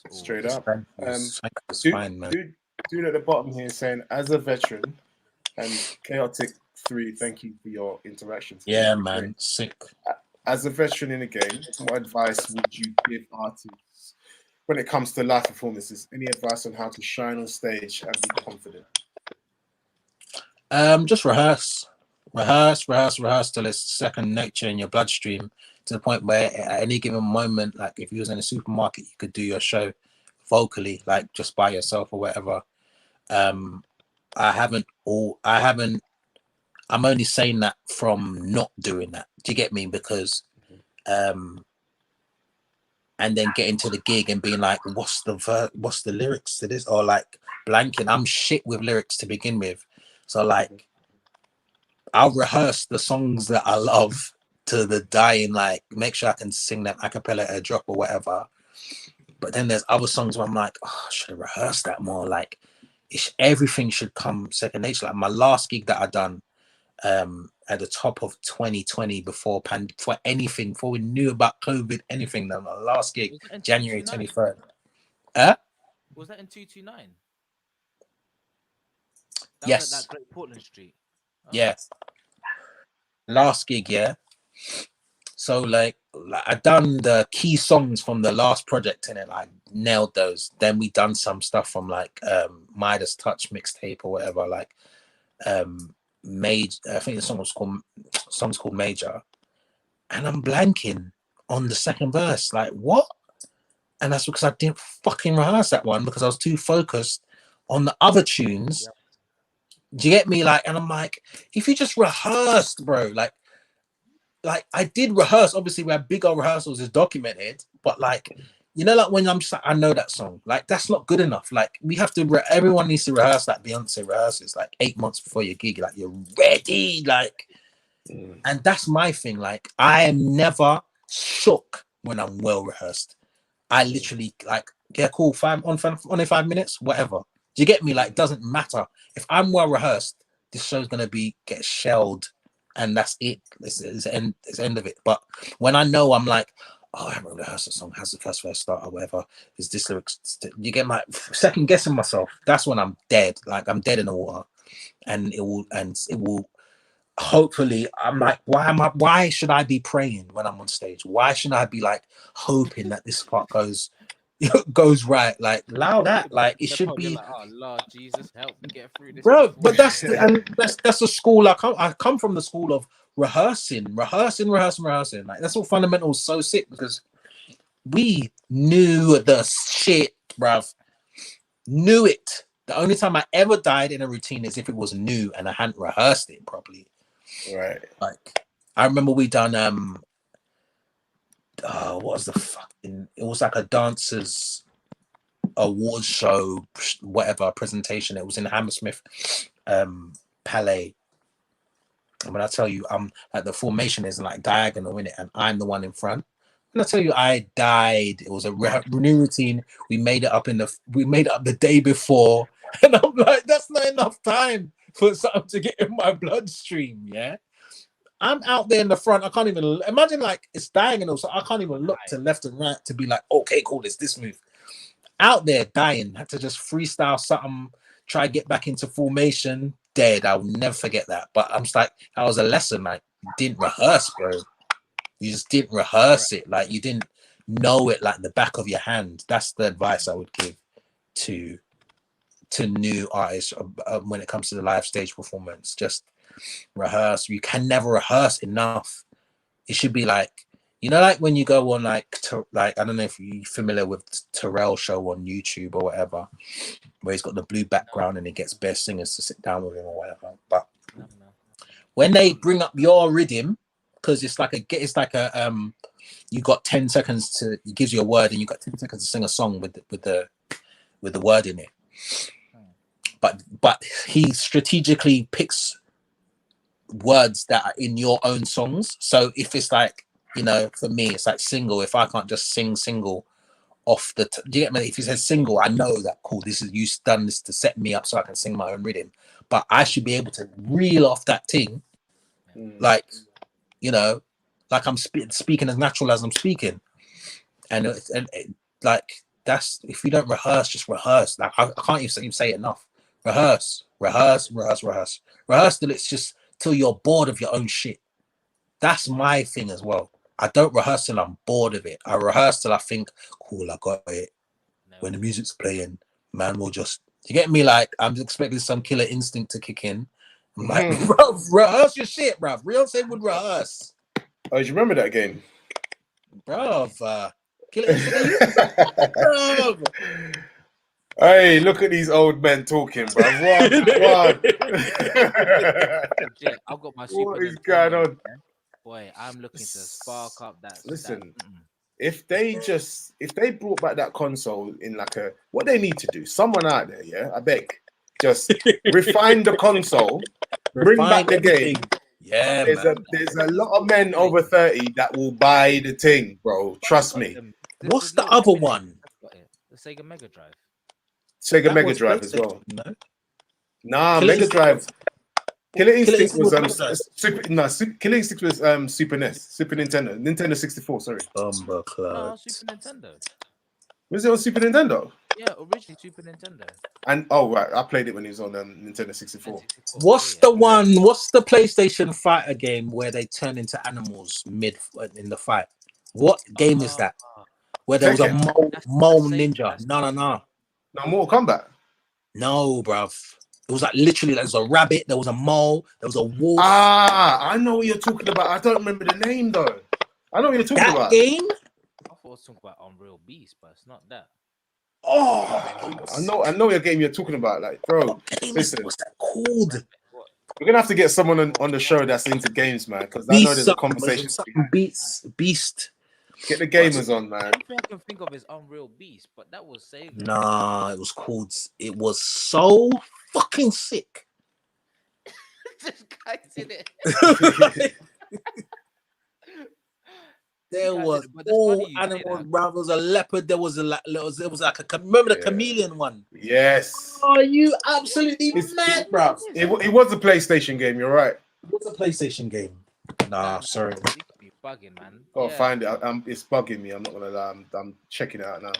Straight up. Fine, man. Dude at the bottom here saying, as a veteran and Chaotic 3, thank you for your interaction today. Yeah, man, sick. As a veteran in the game, what advice would you give artists when it comes to live performances? Any advice on how to shine on stage and be confident? Just rehearse till it's second nature in your bloodstream, to the point where at any given moment, like if you was in a supermarket, you could do your show vocally, like just by yourself or whatever. I'm only saying that from not doing that. Do you get me? Because and then getting to the gig and being like, what's the lyrics to this? Or like blanking. I'm shit with lyrics to begin with. So like I'll rehearse the songs that I love to the dying, like make sure I can sing them a cappella at a drop or whatever. But then there's other songs where I'm like, oh, I should have rehearsed that more. Like everything should come second nature. Like my last gig that I done at the top of 2020 before anything, before we knew about COVID, anything, then my last gig, January 23rd. Was that in 229? Yes. That Great Portland Street. Oh. Yeah. Last gig, yeah. So like I done the key songs from the last project and it, like nailed those. Then we done some stuff from like Midas Touch mixtape or whatever, like Major. I think the song's called Major, and I'm blanking on the second verse. Like what? And that's because I didn't fucking rehearse that one because I was too focused on the other tunes. Yep. Do you get me? Like, and I'm like, if you just rehearsed, bro, like I did rehearse. Obviously, we had big old rehearsals, is documented. But like, you know, like when I'm just like, I know that song. Like that's not good enough. Like we have to. Everyone needs to rehearse. Like Beyonce rehearses like 8 months before your gig. Like you're ready. Like, and that's my thing. Like I am never shook when I'm well rehearsed. I literally like, yeah, cool. 5 minutes, whatever. Do you get me? Like, doesn't matter if I'm well rehearsed. This show's gonna get shelled. And that's it. It's the end of it. But when I know, I'm like, oh, I haven't rehearsed a song. How's the first verse start or whatever? Is this lyrics? You get my second guessing myself. That's when I'm dead. Like I'm dead in the water, and it will. hopefully, I'm like, why should I be praying when I'm on stage? Why should I be like hoping that this part goes right? Like, allow that. Like, it should be. Like, oh Lord Jesus, help me get through this. Bro, but that's a school. I come from the school of rehearsing. Like, that's what fundamental is so sick, because we knew the shit, bruv. Knew it. The only time I ever died in a routine is if it was new and I hadn't rehearsed it properly. Right. Like, I remember we done what was the fucking? It was like a dancers awards show, whatever presentation. It was in Hammersmith, Palais. And when I tell you, like, the formation is like diagonal in it, and I'm the one in front. When I tell you, I died. It was a new routine. We made it up the day before, and I'm like, that's not enough time for something to get in my bloodstream. Yeah, I'm out there in the front. I can't even imagine, like, it's diagonal, so I can't even look to left and right to be like, okay, cool, it's this move. Out there dying, had to just freestyle something, try to get back into formation. Dead. I'll never forget that. But I'm just like, that was a lesson. Like, you didn't rehearse, bro. You just didn't rehearse it. Like, you didn't know it like the back of your hand. That's the advice I would give to new artists when it comes to the live stage performance. Just rehearse. You can never rehearse enough. It should be like, you know, like when you go on like I don't know if you're familiar with Lev3ls Show on YouTube or whatever, where he's got the blue background and he gets best singers to sit down with him or whatever. But when they bring up your rhythm, because it's like a you got 10 seconds to, it gives you a word and you got 10 seconds to sing a song with the word in it. But he strategically picks words that are in your own songs. So if it's like, you know, for me, it's like single. If I can't just sing single off the, do you get me? If he says single, I know that, cool, this is, you done this to set me up so I can sing my own rhythm. But I should be able to reel off that thing, like, you know, like I'm speaking as natural as I'm speaking. And like, that's, if you don't rehearse, just rehearse. Like, I can't even say it enough. Rehearse till it's just, till you're bored of your own shit. That's my thing as well. I don't rehearse till I'm bored of it. I rehearse till I think, cool, I got it. When the music's playing, man will just, you get me? Like, I'm expecting some killer instinct to kick in. I'm like, bro, rehearse your shit, bro. Beyonce would rehearse. Oh, do you remember that game? Bro, killer instinct. Bro. Hey, look at these old men talking, bro. What? I've got my what is going on? Boy, I'm looking to spark up that. Listen, if they brought back that console in like a, what they need to do, someone out there, yeah, I beg, just refine the console, bring back the game. Yeah, there's a lot of men over 30 that will buy the thing, bro. Trust me. What's the other one? The Sega Mega Drive. Sega Mega Drive as well. Nah, Mega Drive. Killer Instinct was Killer Instinct was Super NES, Super Nintendo 64. Sorry. No, Super Nintendo. Was it on Super Nintendo? Yeah, originally Super Nintendo. And oh right, I played it when it was on Nintendo 64. What's the one? What's the PlayStation fighter game where they turn into animals mid in the fight? What game is that? Where there was a mole ninja? No. No, Mortal Kombat. No, bruv. It was like literally, there was a rabbit, there was a mole, there was a wolf. Ah, I know what you're talking about. I don't remember the name though. I know what you're talking about. That game? I thought I was talking about Unreal Beast, but it's not that. Oh, I know your game you're talking about. Like, bro, listen. What's that called? We're gonna have to get someone on the show that's into games, man, because I know there's a conversation. Beast. Get the gamers on, man. The I can think of is Unreal Beast, but that was Sega. Nah, it was called. It was so fucking sick. This guy's in it. There was all animals, bro. There was a leopard. There was like a remember the chameleon one. Yes. Oh, you absolutely mad, bro. It was a PlayStation game. You're right. It was a PlayStation game. Nah, sorry. Bugging, man. Gotta find it. It's bugging me. I'm not gonna lie. I'm checking it out now.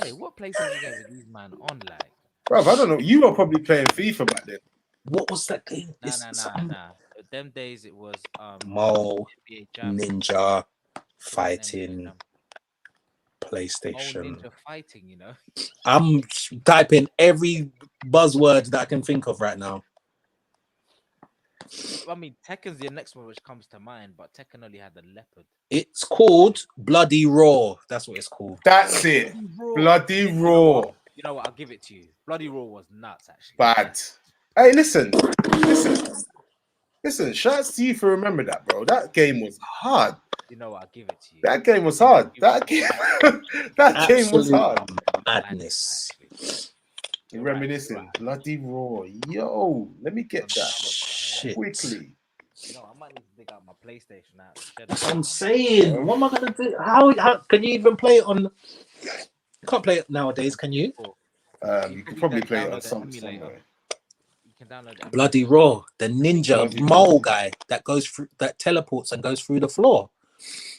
Hey, what PlayStation game are these man on like? Bro, I don't know. You were probably playing FIFA back then. What was that game? Nah. them days it was Mole, NBA Jam, Ninja, NBA fighting, Jam. PlayStation. Ninja fighting, you know. I'm typing every buzzword that I can think of right now. I mean, Tekken's the next one which comes to mind, but Tekken only had the leopard. It's called Bloody Raw. That's what it's called. That's it. Bloody Raw. You know what? I'll give it to you. Bloody Raw was nuts, actually. Bad. Hey, listen. Shouts to you for remembering that, bro. That game was hard. You know what? I'll give it to you. That game was hard. That game was hard. Madness. You're reminiscing. Right. Bloody Raw. Yo, let me get that quickly. You know, I might need to dig out my PlayStation out. That's what I'm saying. What am I gonna do? How can you even play it on? You can't play it nowadays, can you? You could probably play it on somewhere. You can download it. Bloody Raw, the ninja mole guy that goes through, that teleports and goes through the floor.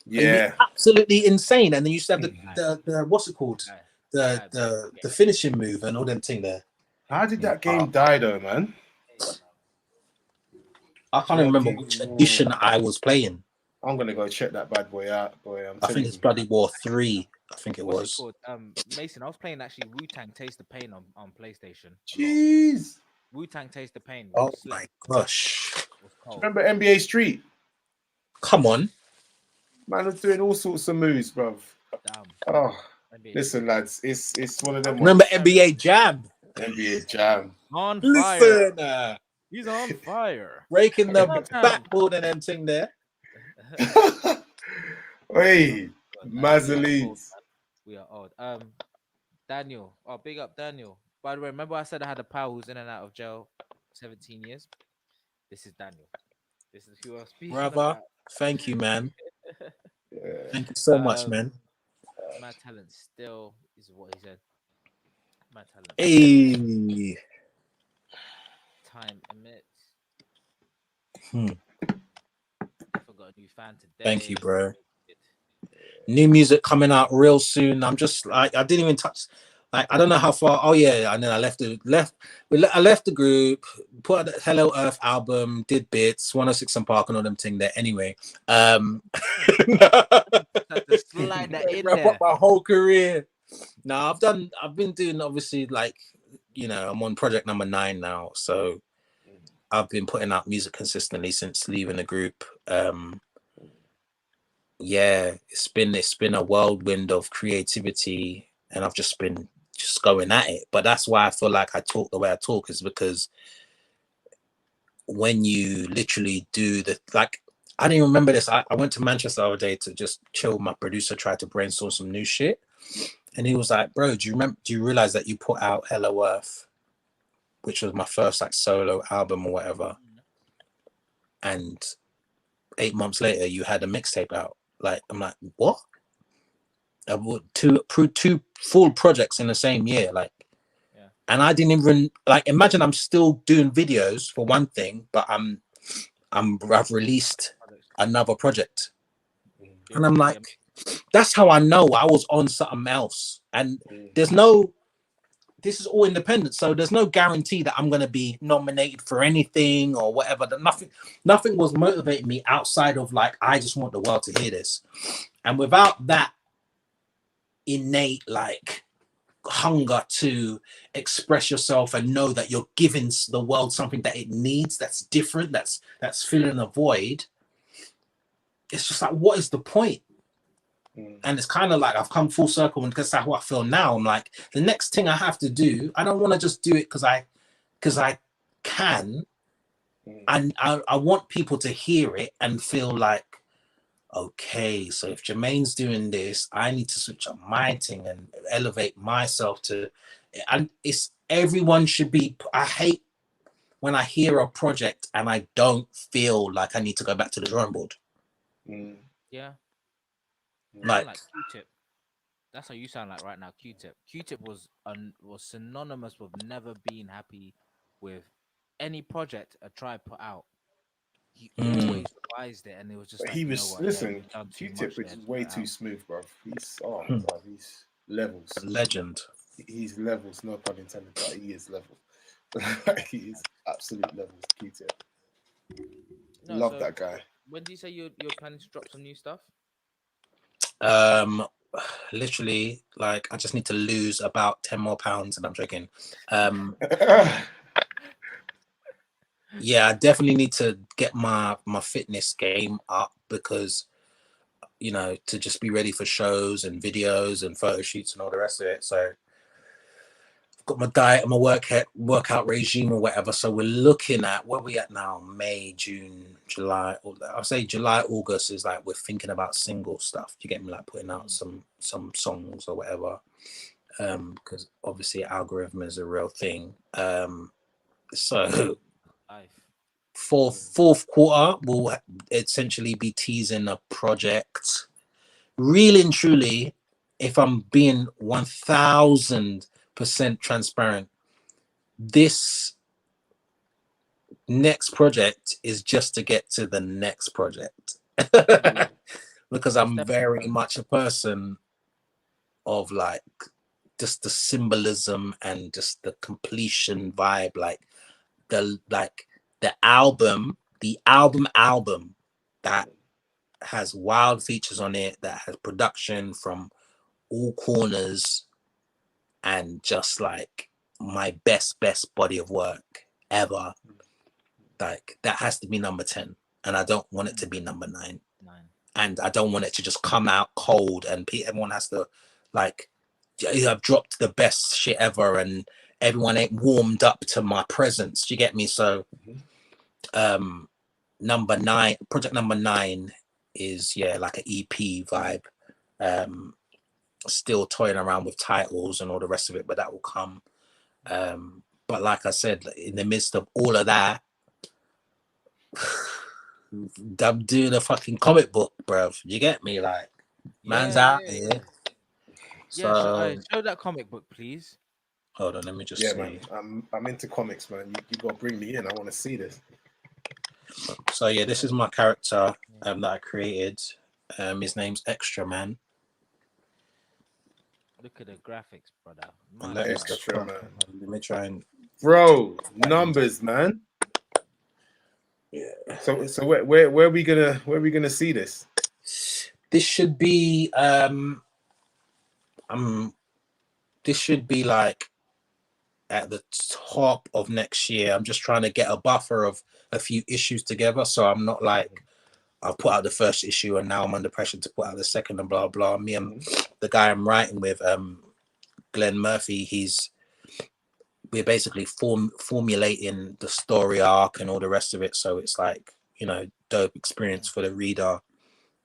Yeah, absolutely insane. And then you used to have the what's it called? The finishing move and all them thing there. How did that game die though, man? I can't even remember which edition I was playing. I'm gonna go check that bad boy out, boy. I think it's Bloody War 3. I think it was. Mason, I was playing actually Wu-Tang Taste the Pain on PlayStation. Jeez. Wu-Tang Taste the Pain. Oh my gosh. Remember NBA Street? Come on. Man was doing all sorts of moves, bruv. Damn. Oh, listen, lads, it's one of them. Remember NBA Jam? NBA Jam. On fire. Listen, he's on fire. Breaking the backboard and them thing there. Hey, Mazzelines. We are old. Daniel. Oh, big up Daniel. By the way, remember I said I had a pal who's in and out of jail 17 years? This is Daniel. This is who I'm speaking about. Thank you, man. Thank you so much, man. My talent still is what he said. My talent. Hey. Time emits. I forgot a new fan today. Thank you, bro. New music coming out real soon. I'm just like, I didn't even touch. Like, I don't know how far. Oh yeah, and then I left the group, put out the Hello Earth album, did bits, 106 and Park and all them thing there. Anyway, wrap up my whole career. Now I've been doing, obviously, like, you know, I'm on project number 9 now, so I've been putting out music consistently since leaving the group. Yeah, it's been a whirlwind of creativity, and I've just been going at it. But that's why I feel like I talk the way I talk, is because when you literally do I didn't remember this. I went to Manchester the other day to just chill with my producer, tried to brainstorm some new shit. And he was like, bro, do you realize that you put out Hello Earth, which was my first like solo album or whatever, and 8 months later you had a mixtape out? Like, I'm like, what? Two full projects in the same year, like, yeah. And I didn't even like imagine. I'm still doing videos for one thing, but I've released another project, and I'm like, that's how I know I was on something else. And this is all independent, so there's no guarantee that I'm going to be nominated for anything or whatever. That nothing was motivating me outside of like, I just want the world to hear this. And without that innate like hunger to express yourself and know that you're giving the world something that it needs, that's different, that's filling a void, it's just like, what is the point? And it's kind of like I've come full circle, and because that's how I feel now. I'm like, the next thing I have to do, I don't want to just do it because I can, and I want people to hear it and feel like, okay, so if Jermaine's doing this, I need to switch up my thing and elevate myself to, and it's everyone should be. I hate when I hear a project and I don't feel like I need to go back to the drawing board. Yeah. Like Q-Tip. That's how you sound like right now. Q-Tip was synonymous with never being happy with any project a tribe put out. He always revised it, and it was just. Like, he was Q-Tip is way too smooth, bro. He's he's levels. A legend. He's levels, no pun intended, but he is levels. He's absolute levels. Q-Tip. Love that guy. When do you say you're planning to drop some new stuff? Literally, like, I just need to lose about 10 more pounds, and I'm joking. Yeah, I definitely need to get my fitness game up, because, you know, to just be ready for shows and videos and photo shoots and all the rest of it. So I've got my diet and my workout regime or whatever. So we're looking at, where are we at now? May, June, July. I'll say July, August is like we're thinking about single stuff. You get me, like putting out some songs or whatever. Because obviously algorithm is a real thing. So for fourth quarter, we'll essentially be teasing a project. Really and truly, if I'm being 1000% transparent, this next project is just to get to the next project. Because I'm very much a person of like just the symbolism and just the completion vibe, like the album that has wild features on it, that has production from all corners, and just like my best body of work ever. Like, that has to be number 10, and I don't want it to be number 9. And I don't want it to just come out cold and everyone has to like, I've dropped the best shit ever and everyone ain't warmed up to my presence. Do you get me? So number 9, project number 9 is, yeah, like an EP vibe. Still toying around with titles and all the rest of it, but that will come. But like I said, in the midst of all of that, I'm doing a fucking comic book, bro. You get me? Like, man's out here. So show that comic book, please. Hold on, let me just see. Man, I'm into comics, man. You gotta bring me in. I want to see this. So yeah, this is my character that I created. His name's Extra Man. Look at the graphics, brother. Extra Man. Let me try and. Bro, numbers, man. Yeah. So where are we gonna see this? This should be this should be like at the top of next year. I'm just trying to get a buffer of a few issues together, so I'm not like I've put out the first issue and now I'm under pressure to put out the second and blah blah. Me and the guy I'm writing with, Glenn Murphy, we're basically formulating the story arc and all the rest of it, so it's like, you know, dope experience for the reader.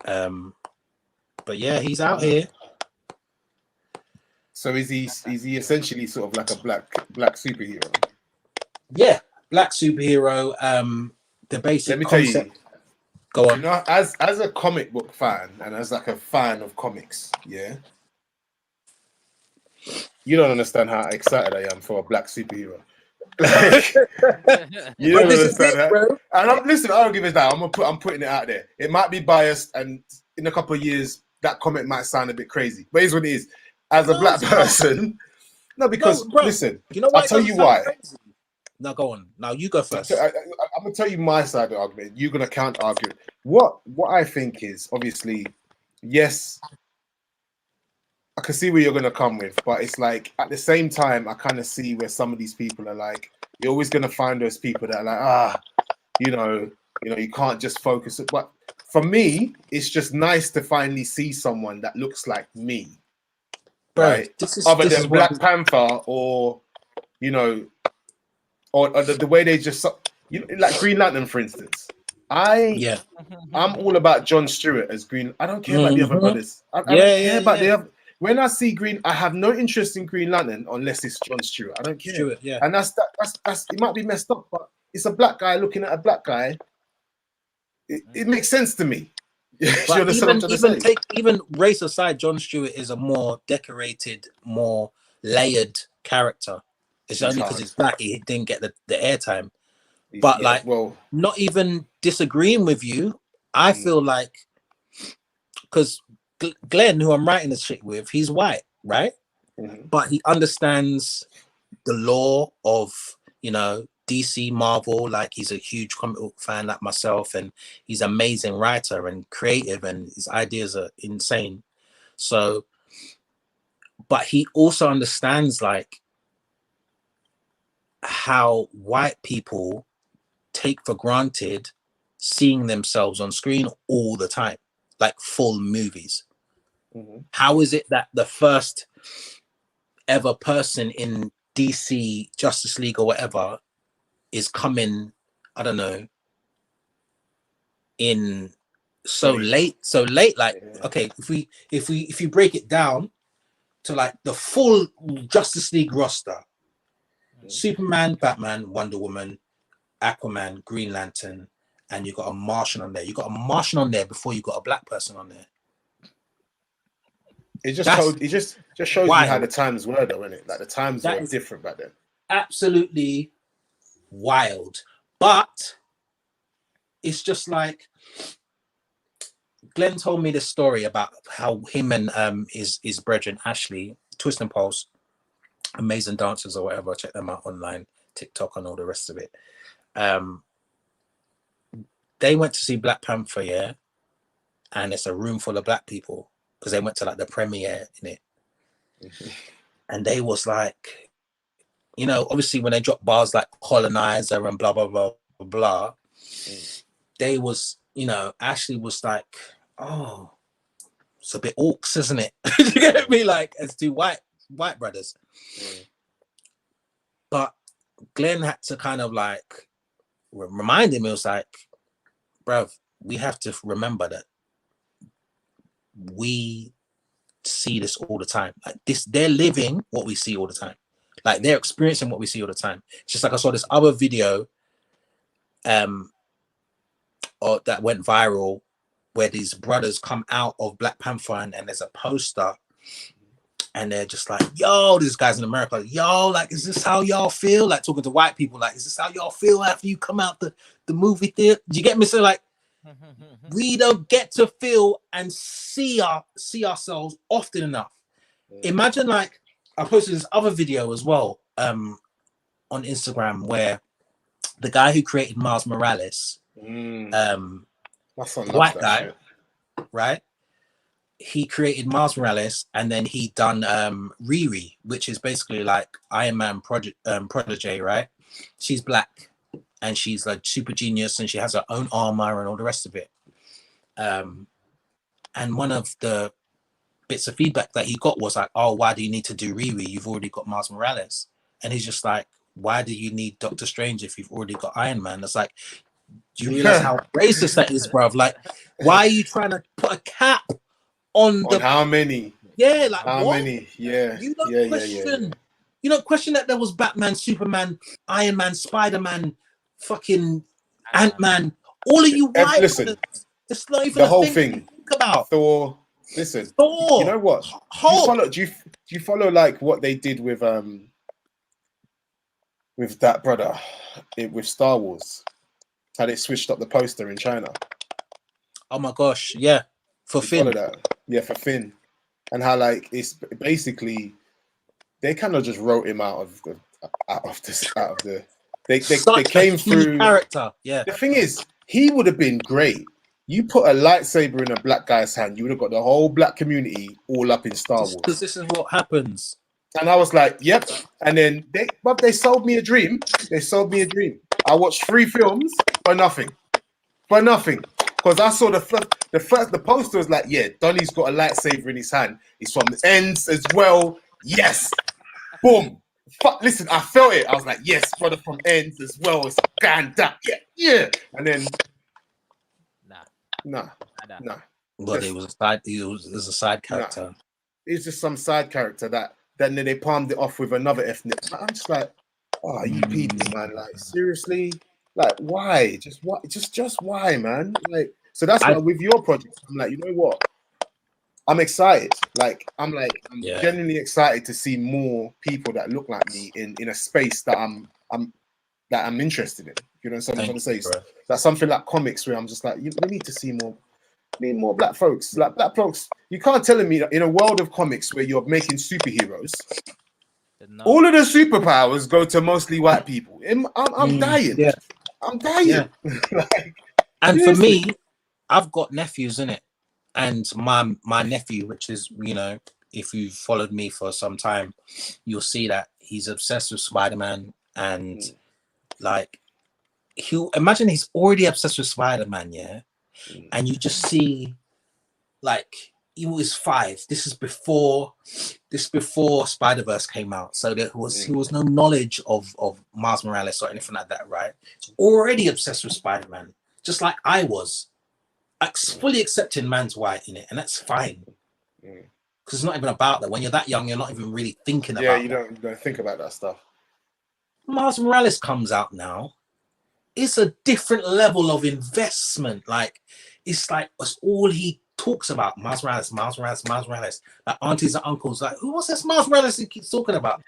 But yeah, he's out here. So is he essentially sort of like a black superhero? Yeah, black superhero. The basic concept. Tell you, go on. You know, as a comic book fan and as like a fan of comics, yeah, you don't understand how excited I am for a black superhero. Like, you don't understand that. Bro. And listen, I don't give a damn. I'm putting it out there. It might be biased, and in a couple of years, that comment might sound a bit crazy. But here's what it is. As a black person, no, because listen, you know what? I'll tell you why. Crazy. No, go on. Now you go first. I'm gonna tell you my side of the argument. You're gonna counter argue. What I think is, obviously, yes, I can see where you're gonna come with, but it's like at the same time, I kind of see where some of these people are like, you're always gonna find those people that are like, you can't just focus. But for me, it's just nice to finally see someone that looks like me. Bro, right? Other than Black Panther or, you know, or the way they just, like Green Lantern, for instance. I'm all about John Stewart as Green. I don't care about the other brothers. I don't care about the other. When I see Green, I have no interest in Green Lantern unless it's John Stewart. I don't care. Stewart, yeah. And that's it might be messed up, but it's a black guy looking at a black guy. It makes sense to me. But even race aside, John Stewart is a more decorated, more layered character. It's only because it's black he didn't get the airtime. But not even disagreeing with you, I feel like, because Glenn, who I'm writing this shit with, he's white, right? But he understands the law of, you know, DC, Marvel. Like, he's a huge comic book fan like myself, and he's an amazing writer and creative, and his ideas are insane. So, but he also understands like how white people take for granted seeing themselves on screen all the time, like full movies. How is it that the first ever person in DC Justice League or whatever is coming, I don't know, in so late, like, okay, if you break it down to like the full Justice League roster, Superman, Batman, Wonder Woman, Aquaman, Green Lantern, and you got a Martian on there. You got a Martian on there before you got a black person on there. It just shows you how the times were, though, isn't it? Like, the times were different back then. Absolutely wild. But it's just like, Glenn told me this story about how him and his brethren Ashley, Twist and Pulse, amazing dancers or whatever, check them out online, TikTok and all the rest of it. They went to see Black Panther, yeah, and it's a room full of black people because they went to like the premiere in it. And they was like, you know, obviously when they dropped bars like colonizer and blah blah blah blah blah, they was, you know, Ashley was like, oh, it's a bit orcs, isn't it? You get me? Like, as two white brothers. But Glenn had to kind of like remind him, it was like, bruv, we have to remember that we see this all the time. Like, this, they're living what we see all the time. Like, they're experiencing what we see all the time. It's just like I saw this other video or that went viral where these brothers come out of Black Panther and there's a poster and they're just like, yo, these guys in America, like, yo, like, is this how y'all feel? Like, talking to white people, like, is this how y'all feel after you come out the movie theater? Do you get me? So like, we don't get to feel and see ourselves often enough. Imagine, like, I posted this other video as well on Instagram where the guy who created Miles Morales, white guy, shit. Right? He created Miles Morales, and then he done Riri, which is basically like Iron Man protege, right? She's black, and she's like super genius, and she has her own armor and all the rest of it. And one of the bits of feedback that he got was like, oh, why do you need to do Riri? You've already got Miles Morales. And he's just like, why do you need Doctor Strange if you've already got Iron Man? It's like, do you realize how racist that is, bruv? Like, why are you trying to put a cap on how many? Yeah, like, how what? many? Yeah. You don't question. You don't question that there was Batman, Superman, Iron Man, Spider-Man, fucking Ant-Man. All of you white. Listen, it's not even the whole thing. Think about Thor. Listen, Thor. You know what? Do you follow like what they did with that brother with Star Wars? How they switched up the poster in China. Oh my gosh, yeah. For Finn. Follow that. Yeah, for Finn. And how like it's basically they kind of just wrote him out of the they came through character. Yeah. The thing is, he would have been great. You put a lightsaber in a black guy's hand, you would have got the whole black community all up in Star Wars. Because this is what happens. And I was like, yep. And then they sold me a dream. They sold me a dream. I watched 3 films for nothing. Because I saw the poster was like, yeah, Donnie's got a lightsaber in his hand. He's from the ends as well. Yes. Boom. Listen, I felt it. I was like, yes, brother from ends as well. It's ganda. Yeah. And then nah. But it was a side character. Nah. It's just some side character that then they palmed it off with another ethnic. I'm just like, oh, you people, man. Like, seriously? Like, why? Just why, man? Like, so that's why with your project, I'm like, you know what? I'm excited. I'm genuinely excited to see more people that look like me in a space that I'm interested in. You know what I'm trying to say? That's something like comics where I'm just like, we need to see more black folks. Like, black folks, you can't tell me that in a world of comics where you're making superheroes, All of the superpowers go to mostly white people. I'm dying. Yeah. I'm dying. Yeah. Like, and seriously. for me, I've got nephews in it, and my nephew, which is, you know, if you've followed me for some time, you'll see that he's obsessed with Spider-Man, and like he'll imagine he's already obsessed with Spider-Man, yeah, and you just see like he was 5. This is before Spider-Verse came out, so there was no knowledge of Miles Morales or anything like that, right? He's already obsessed with Spider-Man, just like I was. Fully accepting man's white in it, and that's fine. Because it's not even about that. When you're that young, you're not even really thinking about you don't think about that stuff. Miles Morales comes out now. It's a different level of investment. Like, it's all he talks about. Miles Morales, Miles Morales, Miles Morales. Like, aunties and uncles, like, what's this Miles Morales he keeps talking about?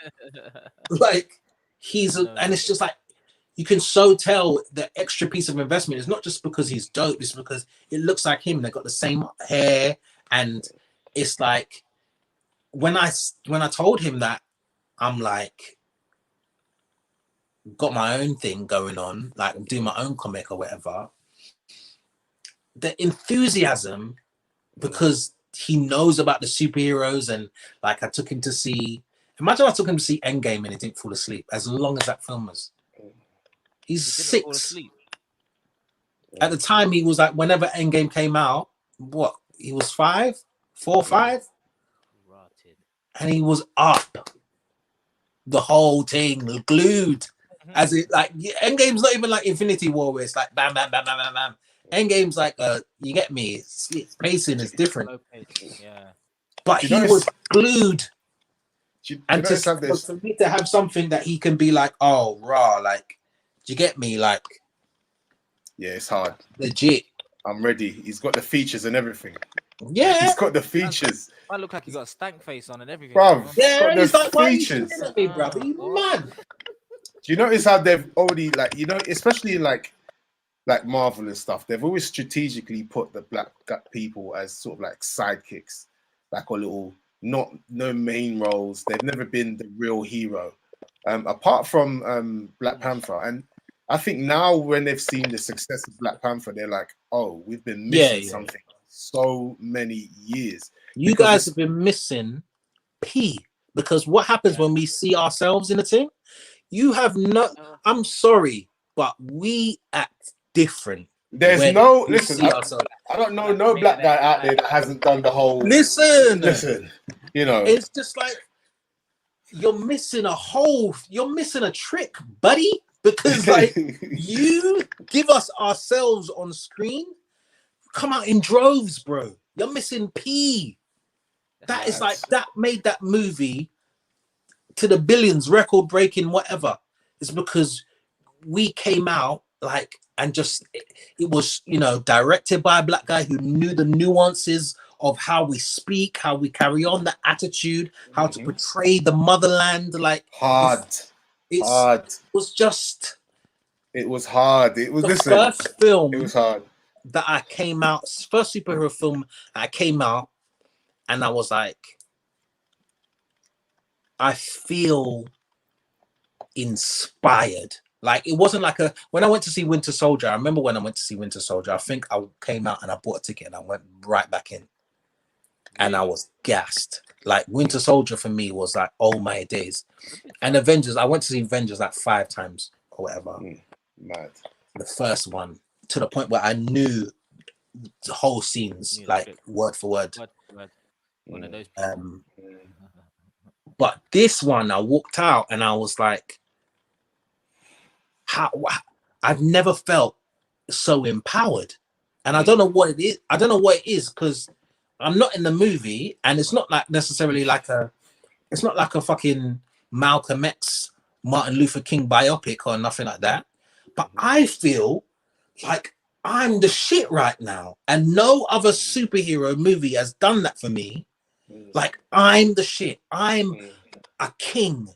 Like, and it's just like, you can so tell the extra piece of investment is not just because he's dope, it's because it looks like him. They've got the same hair, and it's like when I told him that, I'm like, got my own thing going on, like I'm doing my own comic or whatever. The enthusiasm, because he knows about the superheroes, and like I took him to see. Imagine I took him to see Endgame and he didn't fall asleep. As long as that film was. He's 6. At the time, he was like, whenever Endgame came out, what? He was 5, 4 or 5? And he was up the whole thing, glued. As it, like, Endgame's not even like Infinity War, where it's like bam, bam, bam, bam, bam, bam. Endgame's like, you get me? Its pacing is different. Yeah. But he was glued. And for me to have something that he can be like, oh, raw, like, do you get me? Like, yeah, it's hard. Legit. I'm ready. He's got the features and everything. Yeah. He's got the features. I look like he got a stank face on and everything. Bruv, yeah, he's got the features. Why are you at me, bruv? Are you mad? Do you notice how they've already, like, you know, especially like Marvel and stuff, they've always strategically put the black people as sort of like sidekicks, like a little, no main roles. They've never been the real hero. Apart from Black Panther. And I think now when they've seen the success of Black Panther, they're like, oh, we've been missing something so many years. You guys have been missing P, because what happens when we see ourselves in a thing? You have no, I'm sorry, but we act different. There's no, listen, I don't know no black guy out there that hasn't done the whole, listen, you know. It's just like, you're missing a trick, buddy, because like you give us ourselves on screen, come out in droves, bro. You're missing P. That is like, that made that movie to the billions, record breaking, whatever. It's because we came out like, and just, it was, you know, directed by a black guy who knew the nuances of how we speak, how we carry on, the attitude, how to portray the motherland. Like, it was just, it was hard. It was the first film. It was hard. That I came out, first superhero film I came out, and I was like, I feel inspired. Like, it wasn't like when I went to see Winter Soldier, I remember when I went to see Winter Soldier, I think I came out and I bought a ticket and I went right back in. And I was gassed. Like, Winter Soldier for me was like, oh my days. And Avengers, I went to see Avengers like 5 times or whatever. Mad. The first one, to the point where I knew the whole scenes, like word for word. One of those but this one, I walked out and I was like, I've never felt so empowered. And I don't know what it is. I don't know what it is, because I'm not in the movie, and it's not like necessarily like it's not like a fucking Malcolm X, Martin Luther King biopic or nothing like that. But I feel like I'm the shit right now. And no other superhero movie has done that for me. Like, I'm the shit. I'm a king.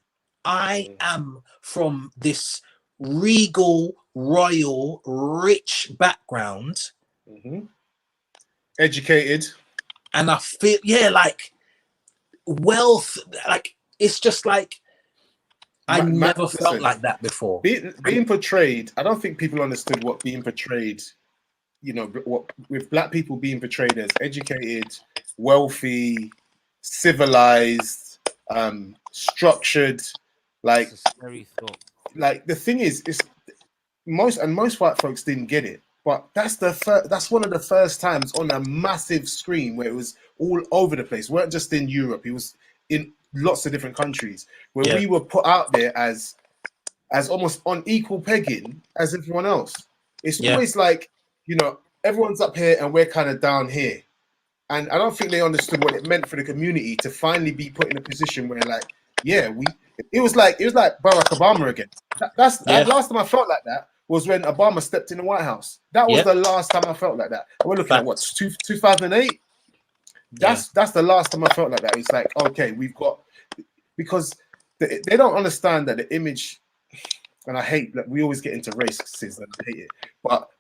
I am from this regal, royal, rich background. Educated. And I feel, like, wealth, like, it's just like, I never listen, felt like that before. Being portrayed, I don't think people understood what being portrayed, you know, what with black people being portrayed as educated, wealthy, civilized, structured, like, It's a scary thought. like the thing is, it's most white folks didn't get it. But that's one of the first times on a massive screen where it was all over the place. It weren't just in Europe, it was in lots of different countries where we were put out there as almost on equal pegging as everyone else. It's always like, you know, everyone's up here and we're kind of down here. And I don't think they understood what it meant for the community to finally be put in a position where, like, yeah, it was like Barack Obama again. That's the last time I felt like that was when Obama stepped in the White House. That was the last time I felt like that. And we're looking at what, 2008? That's the last time I felt like that. It's like, okay, we've got, because they don't understand that the image, and I hate that we always get into racism. I hate it, but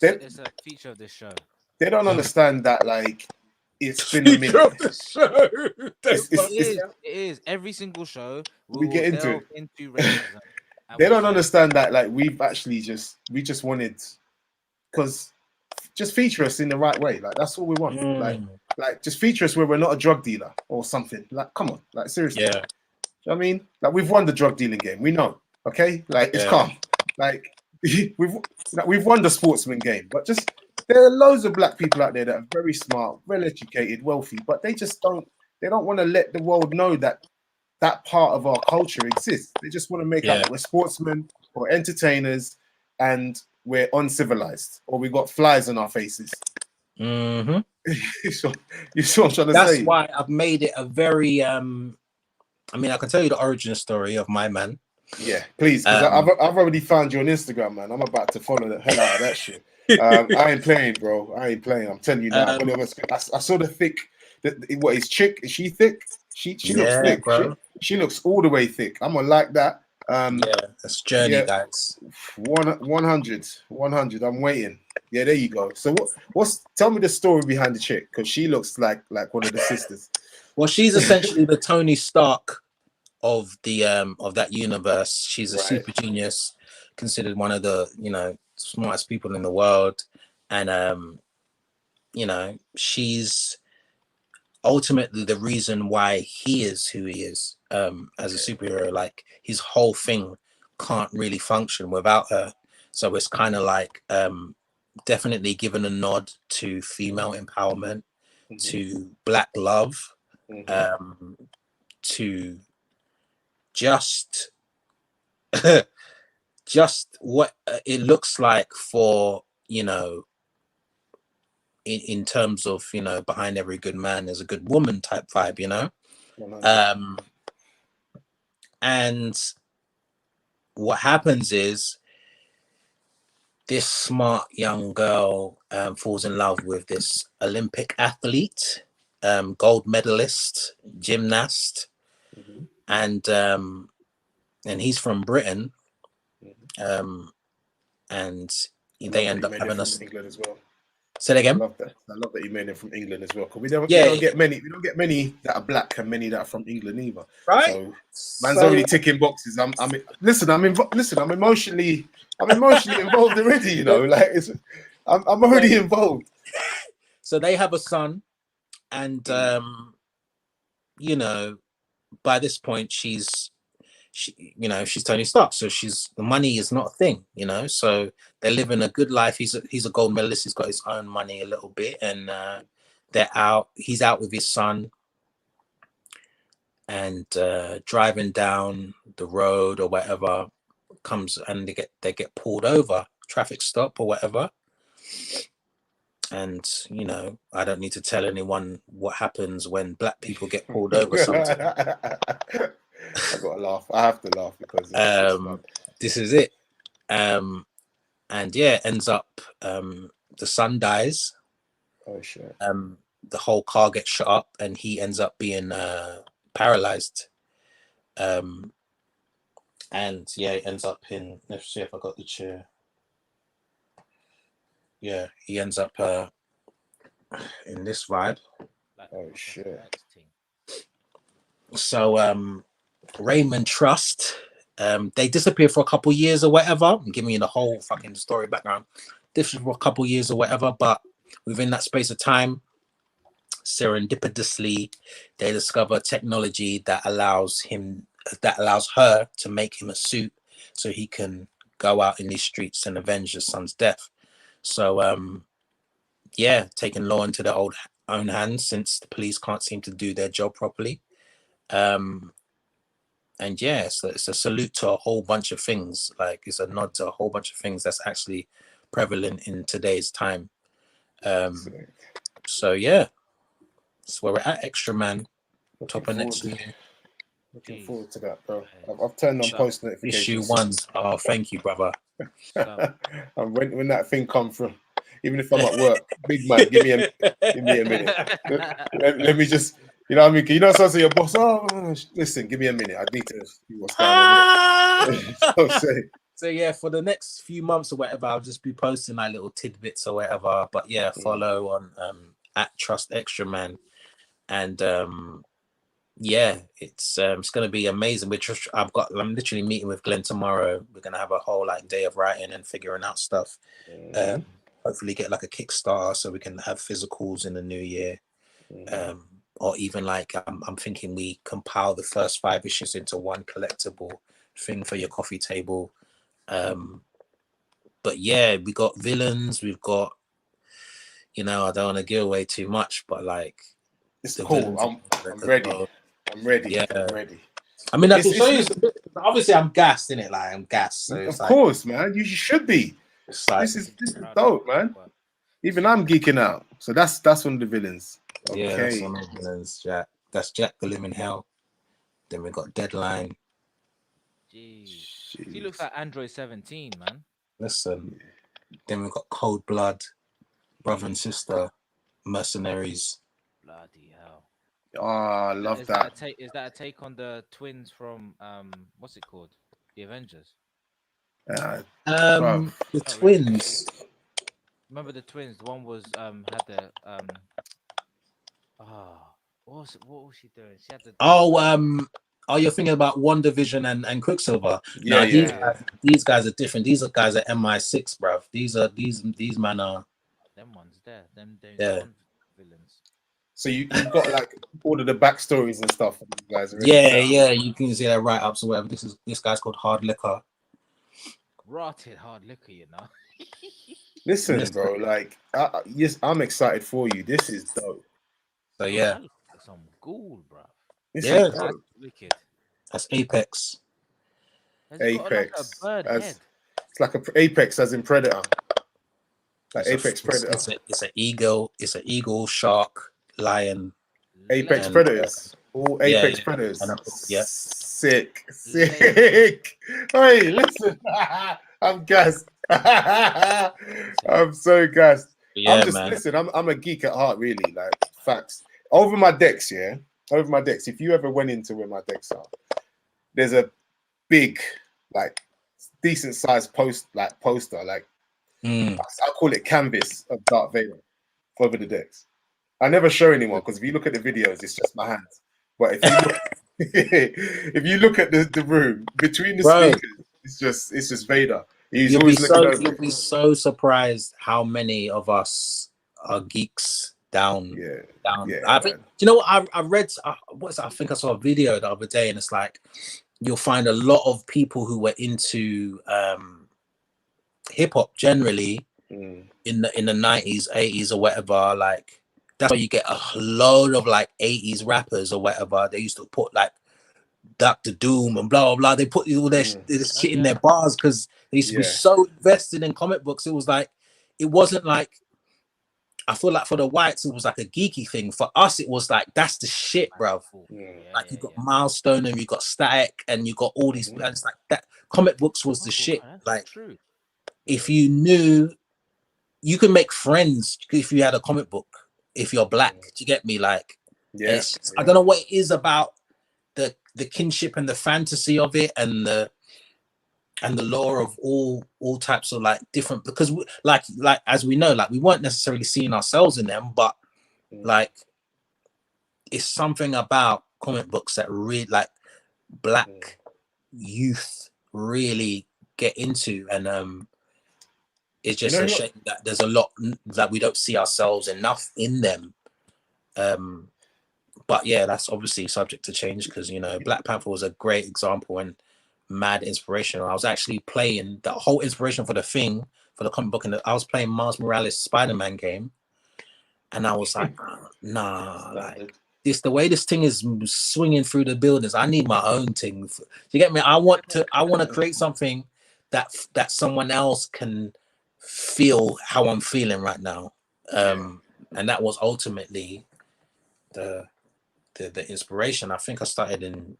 it's a feature of this show. They don't understand that, like, it's been a minute. Of the show. It is. Every single show we get into racism. They don't understand that, like, we just wanted, because just feature us in the right way. Like, that's all we want. Like just feature us where we're not a drug dealer or something. Like, come on, like, seriously. Yeah. You know what I mean? Like, we've won the drug dealing game. We know. Okay, like, it's calm. Like, we've won the sportsman game, but just, there are loads of black people out there that are very smart, well educated, wealthy, but they just don't want to let the world know that that part of our culture exists. They just want to make out that we're sportsmen or entertainers and we're uncivilized or we got flies on our faces. Mm-hmm. You saw what I'm trying to say? That's why I've made it a very I mean, I can tell you the origin story of my man. Yeah, please, because I've already found you on Instagram, man. I'm about to follow the hell out of that shit. I ain't playing, bro. I ain't playing. I'm telling you now. I saw the thick. What is chick? Is she thick? She looks thick, bro. She looks all the way thick. I'm gonna like that. That's journey, guys. 100. I'm waiting. Yeah, there you go. So tell me the story behind the chick, because she looks like one of the sisters. Well, she's essentially the Tony Stark of that universe. She's a super genius, considered one of the, you know, smartest people in the world, and you know, she's ultimately the reason why he is who he is as a superhero. Like, his whole thing can't really function without her. So it's kind of like definitely given a nod to female empowerment, to black love, to just what it looks like for, you know, in terms of, you know, behind every good man there's a good woman type vibe, you know. And what happens is this smart young girl falls in love with this Olympic athlete, gold medalist, gymnast, and he's from Britain, and they end up having us. England as well. Say that again. I love that you made it from England as well. Because we don't get many that are black and many that are from England either. Right. So man's already ticking boxes. I'm emotionally involved already. You know, like I'm already involved. So they have a son, and you know, by this point she's Tony Stark, so the money is not a thing, you know. So they're living a good life. He's a gold medalist. He's got his own money a little bit, and he's out with his son, and driving down the road or whatever comes, and they get pulled over, traffic stop or whatever. And, you know, I don't need to tell anyone what happens when black people get pulled over sometimes. I gotta laugh. I have to laugh because this is it. And yeah, ends up the son dies. Oh shit. The whole car gets shot up, and he ends up being paralyzed. And yeah, it ends up in. Let's see if I got the chair. Yeah, he ends up in this vibe. Oh shit. So Raymond Trust. They disappeared for a couple years or whatever. I'm giving you the whole fucking story background. Disappeared for a couple years or whatever, but within that space of time, serendipitously, they discover technology that allows her to make him a suit so he can go out in these streets and avenge his son's death. So, taking law into their own hands since the police can't seem to do their job properly. And yeah, so it's a salute to a whole bunch of things. Like, it's a nod to a whole bunch of things that's actually prevalent in today's time. So yeah, that's where we're at. Extra Man, top of next year. Looking forward to that, bro. I've turned on post notifications. Issue 1. Oh, thank you, brother. And when that thing come from, even if I'm at work, big man, give me a minute. Let me just, you know what I mean? You know, so your boss, listen, give me a minute. I need to see what's going on. So yeah, for the next few months or whatever, I'll just be posting like little tidbits or whatever. But yeah, follow on at Trust Extra Man, and it's gonna be amazing. I'm literally meeting with Glenn tomorrow. We're gonna have a whole like day of writing and figuring out stuff. Hopefully get like a Kickstarter so we can have physicals in the new year. Or even like I'm thinking we compile the first 5 issues into one collectible thing for your coffee table. But yeah, we got villains, we've got, I don't want to give away too much, but like it's cool. I'm ready. I'm ready. Yeah. I'm ready. I mean, I can show you obviously I'm gassed in it, like I'm gassed. So of course, man. You should be. Like, this is dope, man. Even I'm geeking out. So that's one of the villains. Okay. Yeah, that's one of the villains, Jack. That's Jack the Living Hell. Then we got Deadline. Jeez. He looks like Android 17, man. Listen. Then we got Cold Blood, Brother and Sister, Mercenaries. Bloody hell. Oh, I love that. Is that a take on the twins from what's it called? The Avengers? The twins. Remember the twins? The one was had the what was she doing? She had the you're thinking about WandaVision and Quicksilver. These guys are different. These guys are MI6, bruv. These men are them ones there. Them villains. So you've got like all of the backstories and stuff. You guys you can see their write-ups or whatever. This guy's called Hard Liquor. Rotted hard liquor, Listen, bro, like, yes, I'm excited for you. This is dope. So yeah, that looks like some ghoul, bro. That's wicked. That's Apex. Apex. Like a bird head. It's like a Apex as in Predator. Like Apex Predator. It's an eagle. It's an eagle, shark, lion. Apex Predators. All Apex Predators. Yeah. Sick. Hey, listen. I'm gassed. I'm so gassed. Yeah, listen, I'm a geek at heart, really. Like, facts. Over my decks, if you ever went into where my decks are, there's a big, like, decent sized poster, like I call it canvas of Darth Vader over the decks. I never show anyone because if you look at the videos, it's just my hands. But if you look at the room between the speakers, it's just Vader. You'll be so surprised how many of us are geeks down. I think, you know what I read? I think I saw a video the other day, and it's like you'll find a lot of people who were into hip hop generally in the 90s, 80s, or whatever. Like that's why you get a load of like 80s rappers or whatever. They used to put like Dr. Doom and blah blah blah. They put all their shit in their bars because they used to be so invested in comic books. It wasn't like, I feel like for the whites it was like a geeky thing. For us it was like, that's the shit, bro. You got Milestone and you got Static and you got all these bands like that. Comic books was the shit. Like if you knew, you can make friends if you had a comic book. If you're black, do you get me? Like, I don't know what it is about the kinship and the fantasy of it and the lore of all types of like different, because like as we know, like we weren't necessarily seeing ourselves in them, but like it's something about comic books that really, like, black youth really get into, and it's just a shame that there's a lot that we don't see ourselves enough in them. But yeah, that's obviously subject to change because, you know, Black Panther was a great example and mad inspirational. I was actually playing the whole inspiration for the thing, for the comic book, and I was playing Miles Morales' Spider-Man game, and I was like, nah, like this, the way this thing is swinging through the buildings, I need my own thing. You get me? I want to create something that someone else can feel how I'm feeling right now. And that was ultimately the inspiration. I think I started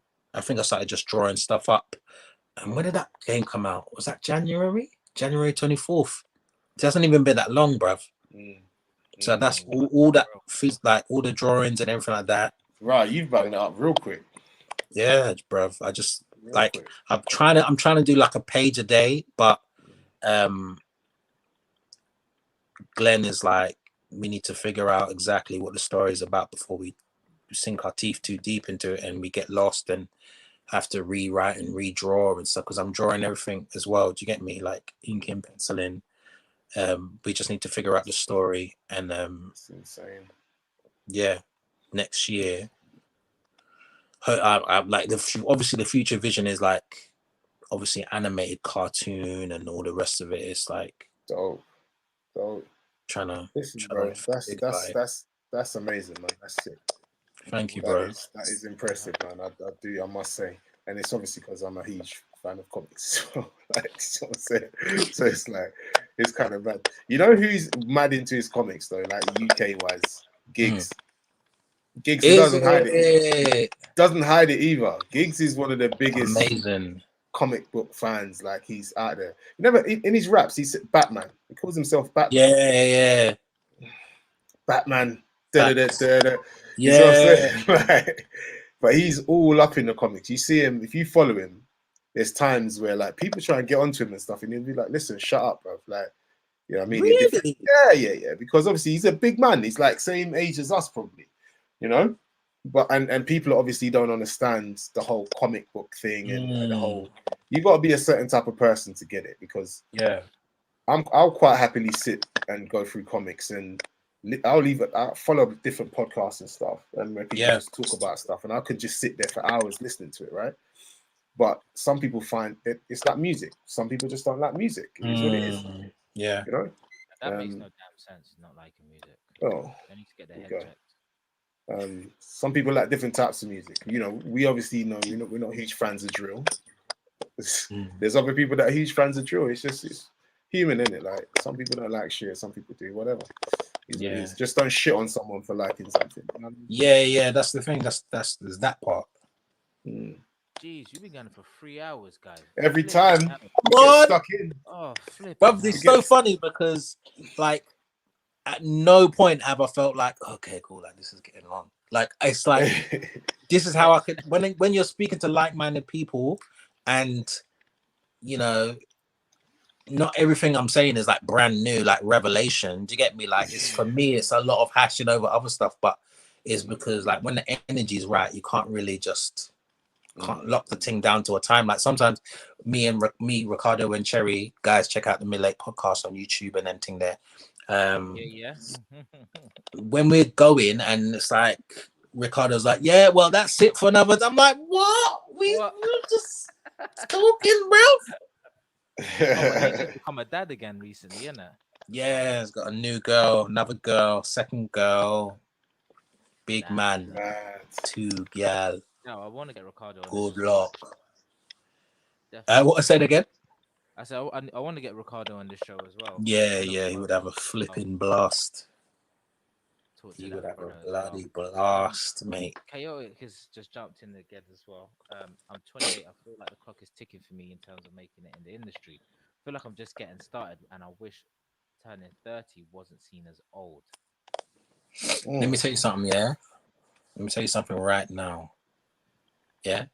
just drawing stuff up. And when did that game come out? Was that January 24th? It hasn't even been that long, bruv. So that's all that feels like, all the drawings and everything like that. Right, you've bagged it up real quick. Yeah, bruv. I just I'm trying to do like a page a day, but Glenn is like, we need to figure out exactly what the story is about before we sink our teeth too deep into it and we get lost and have to rewrite and redraw and stuff, because I'm drawing everything as well. Do you get me? Like inking, penciling. We just need to figure out the story, and it's insane. Yeah, next year. I'm like obviously the future vision is like obviously animated cartoon and all the rest of it. It's like dope. Trying to bro. That's amazing, man. That's sick. Thank you, bro. That is impressive, man. I must say, and it's obviously because I'm a huge fan of comics. So, so it's like it's kind of bad. You know who's mad into his comics though, like UK wise? Gigs. Gigs doesn't hide it. Doesn't hide it either. Gigs is one of the biggest amazing comic book fans. Like he's out there. In his raps, he's Batman. He calls himself Batman. Yeah. Batman. Yeah. Like, but he's all up in the comics. You see him, if you follow him, there's times where like people try and get onto him and stuff, and he'll be like, listen, shut up, bro. Like, you know what I mean? Really? Yeah. Because obviously he's a big man. He's like same age as us, probably, you know? But and people obviously don't understand the whole comic book thing and the whole, you got to be a certain type of person to get it, because I'll quite happily sit and go through comics, and I'll follow different podcasts and stuff, and where people just talk about stuff, and I could just sit there for hours listening to it, right? But some people find it's like music. Some people just don't like music. It is what it is. Yeah. You know? That makes no damn sense, not liking music. Oh. They need to get their head checked. Some people like different types of music. You know, we obviously know we're not huge fans of drill. There's other people that are huge fans of drill. It's human, isn't it? Like some people don't like shit, some people do, whatever. Just don't shit on someone for liking something. Yeah, that's the thing. That's that part. Jeez, you've been going for 3 hours, guys. Every time what? Stuck in. Oh, flip. But it's so funny because like at no point have I felt like, okay, cool, like this is getting long. Like it's like this is how I could when you're speaking to like-minded people, and you know, not everything I'm saying is like brand new, like revelation. Do you get me? Like it's for me, it's a lot of hashing over other stuff, but it's because like when the energy is right, you can't really just lock the thing down to a time. Like sometimes me, Ricardo and Cherry, guys, check out the Mid-Late podcast on YouTube and anything there. When we're going and it's like Ricardo's like, yeah, well that's it for another. I'm like, what? We're just talking, bro. He's become a dad again recently, isn't it? Yeah, he's got a new girl, another girl, second girl, big man, 2 gal. No, I want to get Ricardo. Good luck. What I said again? I said I want to get Ricardo on this show as well. Yeah, he would have a flipping blast. He would have a bloody blast, mate. Chaotic has just jumped in again as well. I'm 28. I feel like the clock is ticking for me in terms of making it in the industry. I feel like I'm just getting started, and I wish turning 30 wasn't seen as old. Let me tell you something, yeah? Let me tell you something right now. Yeah?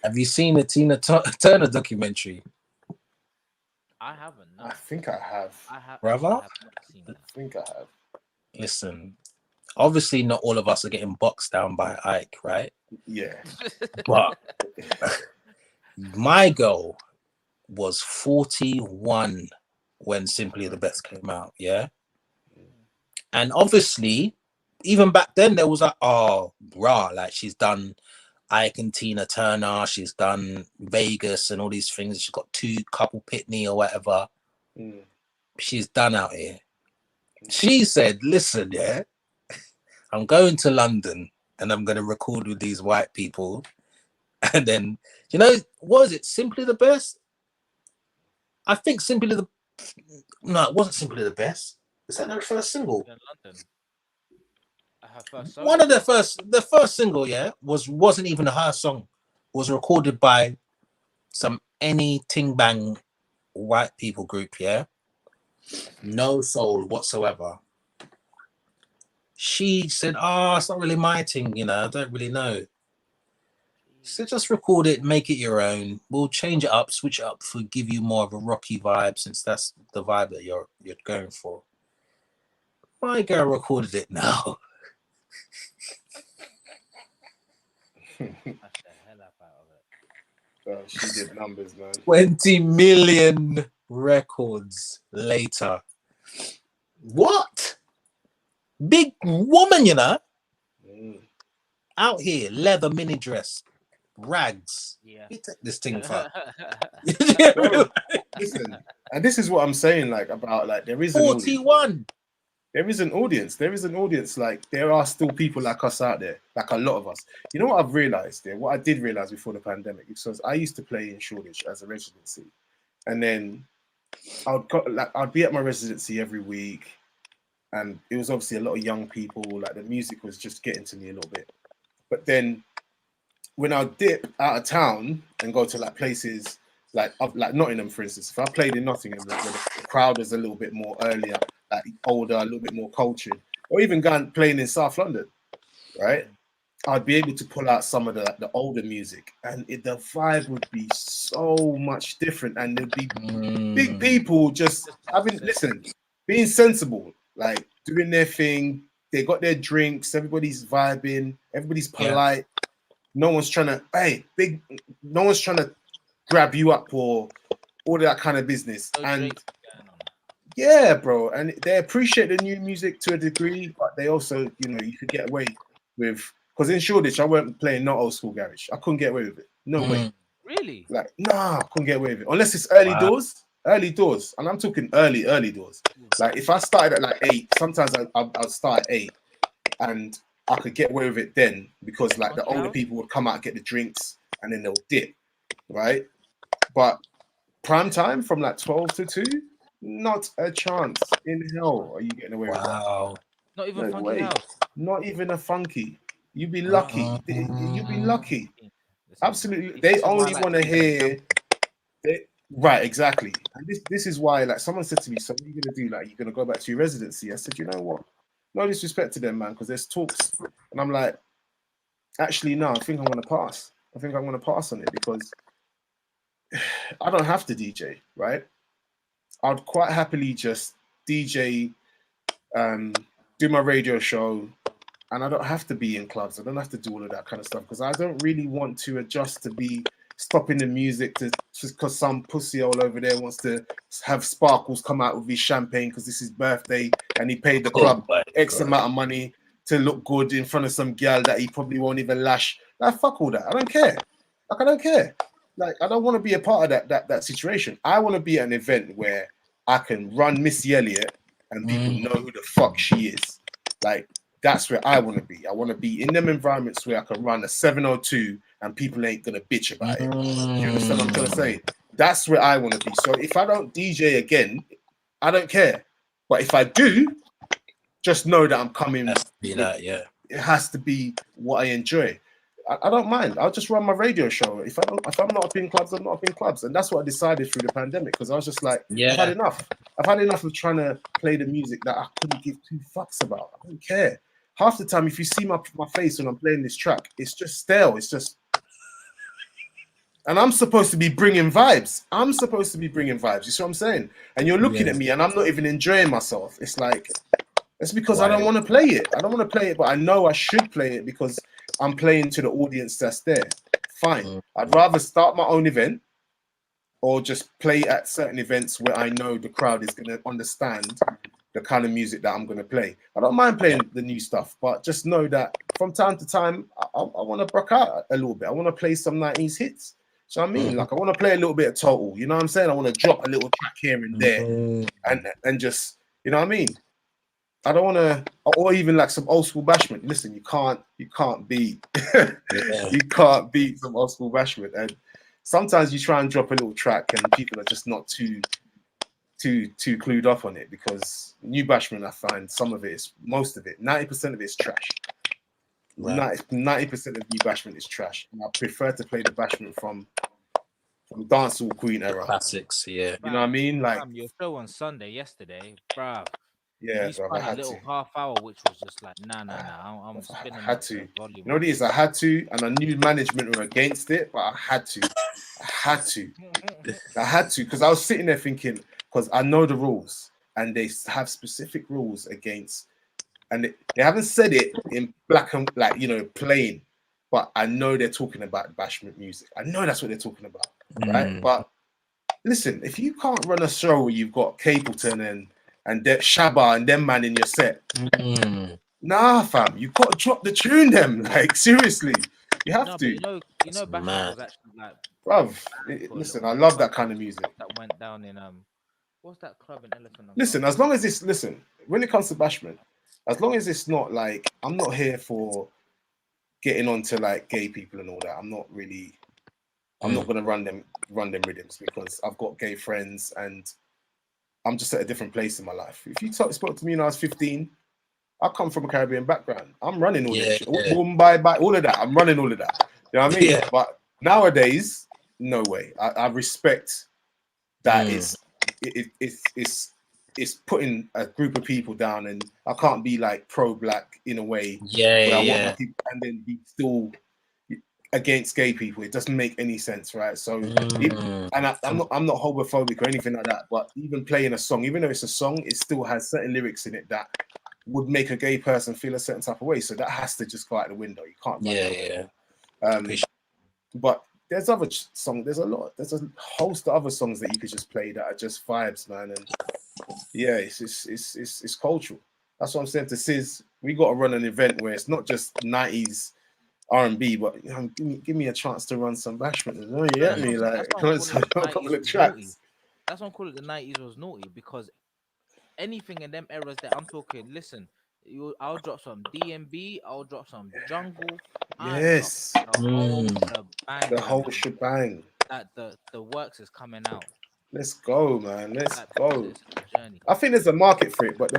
Have you seen the Tina Turner documentary? I haven't. No. I think I have. Brother? I think I have. Listen, obviously not all of us are getting boxed down by Ike, right? Yeah. But my girl was 41 when Simply the Best came out, yeah? And obviously, even back then, there was like, oh, rah, like she's done Ike and Tina Turner, she's done Vegas and all these things. She's got 2 couple Pitney or whatever. She's done out here. She said, listen, yeah, I'm going to London and I'm going to record with these white people. And then, you know, what is it? Simply the Best? I think no, it wasn't Simply the Best. Is that their first single? In London. Her first One of the first single, yeah, wasn't even her song. It was recorded by some any ting bang white people group, yeah. No soul whatsoever. She said, oh, it's not really my thing, you know, I don't really know. She said, just record it, make it your own. We'll change it up, switch it up for give you more of a rocky vibe, since that's the vibe that you're going for. My girl recorded it now. Oh, she did numbers, man. 20 million records later. What? Big woman, you know? Out here, leather mini dress, rags. Yeah. You take this thing for. Listen, and this is what I'm saying, like, about, like, there is 41. There is an audience. There is an audience. Like, there are still people like us out there, like a lot of us. You know what I've realized there? What I did realize before the pandemic, because I used to play in Shoreditch as a residency, and then I'd be at my residency every week, and it was obviously a lot of young people. Like, the music was just getting to me a little bit. But then when I dip out of town and go to like places like Nottingham, for instance, if I played in Nottingham, like, where the crowd was a little bit more earlier, like older, a little bit more cultured, or even going playing in South London, right? I'd be able to pull out some of the older music, and the vibe would be so much different, and there'd be big people just being sensible, like doing their thing. They got their drinks, everybody's vibing, everybody's polite. Yeah. No one's trying to grab you up or all that kind of business. And yeah, bro, and they appreciate the new music to a degree, but they also, you know, you could get away with, because in Shoreditch, I weren't playing not old school garage. I couldn't get away with it. No way. Really? Like, nah, I couldn't get away with it. Unless it's early doors. And I'm talking early doors. Like, if I started at like 8, sometimes I'd start at 8 and I could get away with it then, because like the older people would come out and get the drinks and then they'll dip, right? But prime time from like 12 to 2, not a chance in hell are you getting away with that. Not even funky house. Not even a funky. You'd be lucky. You'd be lucky. Absolutely. They only want to hear. Right, exactly. And this is why, like, someone said to me, so what are you going to do? Like, you're going to go back to your residency? I said, you know what? No disrespect to them, man, because there's talks. And I'm like, actually, no, I think I'm going to pass. I think I'm going to pass on it, because I don't have to DJ, right? I'd quite happily just DJ, do my radio show, and I don't have to be in clubs. I don't have to do all of that kind of stuff, because I don't really want to adjust to be stopping the music just because some pussy all over there wants to have Sparkles come out with his champagne because this is his birthday and he paid the club X amount of money to look good in front of some girl that he probably won't even lash. Like, fuck all that. I don't care. Like, I don't care. Like, I don't want to be a part of that situation. I want to be at an event where I can run Missy Elliott and people know who the fuck she is. Like, that's where I want to be. I want to be in them environments where I can run a 702 and people ain't going to bitch about it. You understand what I'm trying to say? That's where I want to be. So if I don't DJ again, I don't care. But if I do, just know that I'm coming. It has to be what I enjoy. I don't mind. I'll just run my radio show. If I'm not up in clubs, I'm not up in clubs. And that's what I decided through the pandemic, because I was just like, I've had enough. I've had enough of trying to play the music that I couldn't give 2 fucks about. I don't care. Half the time, if you see my face when I'm playing this track, it's just stale. It's just... And I'm supposed to be bringing vibes. You see what I'm saying? And you're looking at me and I'm not even enjoying myself. It's like, It's because I don't want to play it. I don't want to play it, but I know I should play it because I'm playing to the audience that's there. Fine. I'd rather start my own event or just play at certain events where I know the crowd is going to understand the kind of music that I'm going to play. I don't mind playing the new stuff, but just know that from time to time, I want to rock out a little bit. I want to play some 90s hits. So I mean, like I want to play a little bit of Total. You know what I'm saying? I want to drop a little track here and there, and just, you know what I mean? I don't want to, or even like some old school bashment. Listen, you can't beat, you can't beat some old school bashment. And sometimes you try and drop a little track, and people are just not too clued up on it, because new bashment, I find most of it, 90% of it is trash. 90% of new bashment is trash. And I prefer to play the bashment from dancehall Queen era. Classics, yeah. You know what I mean? Like your show on Sunday yesterday, bruv. Yeah, you spun a little half hour, which was just like, nah. I'm spinning. I had to. Volume. You know what it is? I had to, and I knew management were against it, but I had to. I had to, because I was sitting there thinking, because I know the rules, and they have specific rules against, and they haven't said it in black and like, you know, plain, but I know they're talking about bashment music. I know that's what they're talking about, right? But listen, if you can't run a show where you've got Capleton and Shabba and them man in your set, nah, fam, you got to drop the tune. Them, like, seriously, you have to. You know, bashment was actually like, bruv. Listen, I love that kind of music. That went down in what's that club in Elephant? Listen, as long as it's when it comes to bashment, as long as it's not like, I'm not here for getting onto like gay people and all that. I'm not gonna run them rhythms, because I've got gay friends and I'm just at a different place in my life. If you spoke to me when I was 15, I come from a Caribbean background. I'm running all that shit. Bye, all of that. I'm running all of that. You know what I mean? Yeah. But nowadays, no way. I respect that it's putting a group of people down, and I can't be like pro-black in a way. I want my people, and then be still against gay people. It doesn't make any sense, right? So I'm not homophobic or anything like that, but even playing a song, even though it's a song, it still has certain lyrics in it that would make a gay person feel a certain type of way. So that has to just go out the window. You can't but there's other songs, there's a host of other songs that you could just play that are just vibes, man. And yeah, it's cultural. That's what I'm saying to Sis. We got to run an event where it's not just 90s RnB, but you know, give me a chance to run some bashment. You know, you get me? Like a couple of tracks. That's why I call it the 90s was naughty, because anything in them eras that I'm talking, listen, I'll drop some DnB, I'll drop some jungle. Yes. The whole shebang. That the works is coming out. Let's go, man. Let's go. I think there's a market for it, but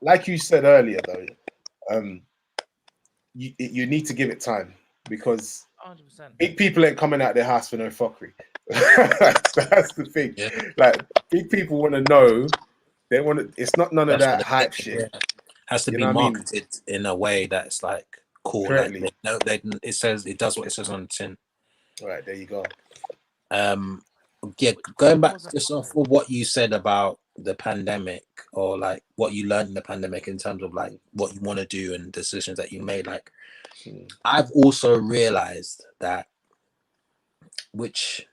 like you said earlier, though, you need to give it time, because 100%. Big people ain't coming out their house for no fuckery. That's the thing. Yeah. Like, big people want to know. They want to. It's not none of that hype shit. Yeah. Has to be marketed in a way that's like cool. Correctly. Like, it does what it says on the tin. All right, there you go. Yeah, going back just off of what you said about the pandemic, or like what you learned in the pandemic in terms of like what you want to do and decisions that you made, like I've also realized that, which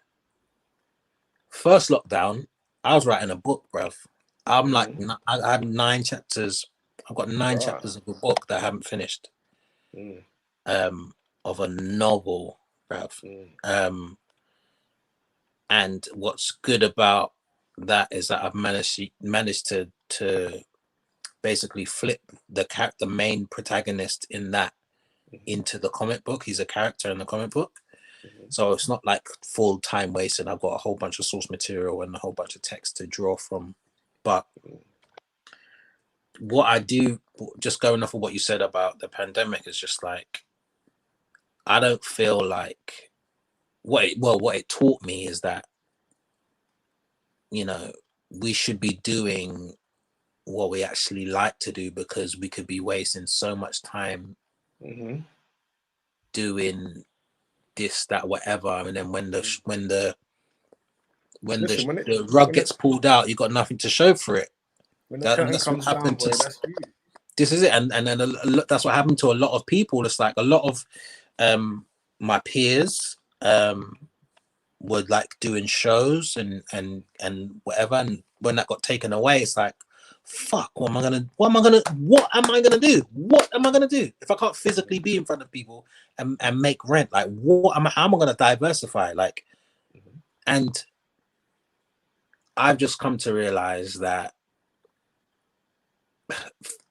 first lockdown I was writing a book, bruv. I'm like, I have 9 chapters. I've got 9 chapters of a book that I haven't finished, of a novel, bruv. And what's good about that is that I've managed to basically flip the main protagonist in that into the comic book. He's a character in the comic book. So it's not like full time wasted. I've got a whole bunch of source material and a whole bunch of text to draw from. But what I do, just going off of what you said about the pandemic, is just like, I don't feel like what it taught me is that, you know, we should be doing what we actually like to do, because we could be wasting so much time doing this, that, whatever, and then when the rug gets pulled out, you got nothing to show for it. When the curtain comes down, boy, that's you. this is it, and then that's what happened to a lot of people. It's like a lot of my peers were like doing shows and whatever, and when that got taken away, it's like, fuck, what am I gonna do if I can't physically be in front of people and make rent? Like, how am I gonna diversify? Like, and I've just come to realize that,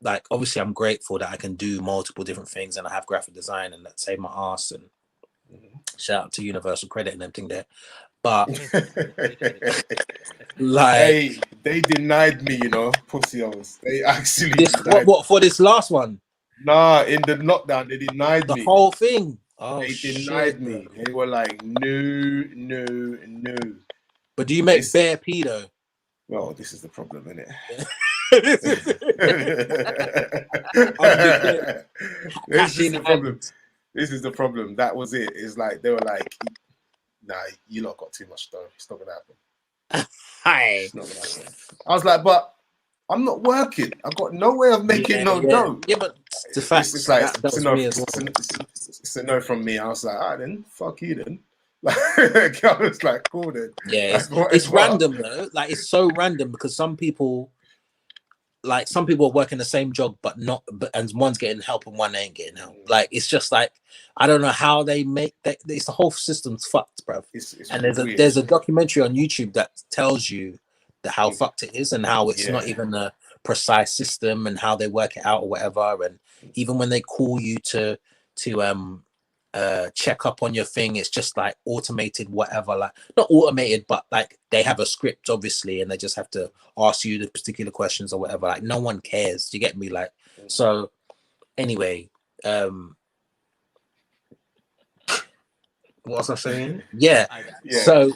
like, obviously I'm grateful that I can do multiple different things and I have graphic design and that saved my ass, and shout out to Universal Credit and everything there. But like, hey, they denied me, you know, pussy hours. They actually what for this last one? Nah, in the lockdown, they denied the me. whole thing. Oh, they denied me. They were like, no. But do you make bare P though? Well, this is the problem, isn't it? This is the problem. This is the problem. That was it. It's like they were like, nah, you lot got too much dough. It's not gonna happen. It's not gonna happen. I was like, but I'm not working. I've got no way of making dough. Yeah, but the fact it's like it's a no from me. I was like, all right then, fuck you then. Like, I was like, cool then. Yeah, it's random though. Like, it's so random because some people are working the same job, and one's getting help and one ain't getting help. Like, it's just like, I don't know how they make that. It's the whole system's fucked, bro. And there's a documentary on YouTube that tells you how fucked it is and how it's not even a precise system and how they work it out or whatever. And even when they call you to check up on your thing, it's just like automated, whatever. Like, not automated, but like they have a script obviously, and they just have to ask you the particular questions or whatever. Like, no one cares. Do you get me? Like, so anyway, what was I saying? So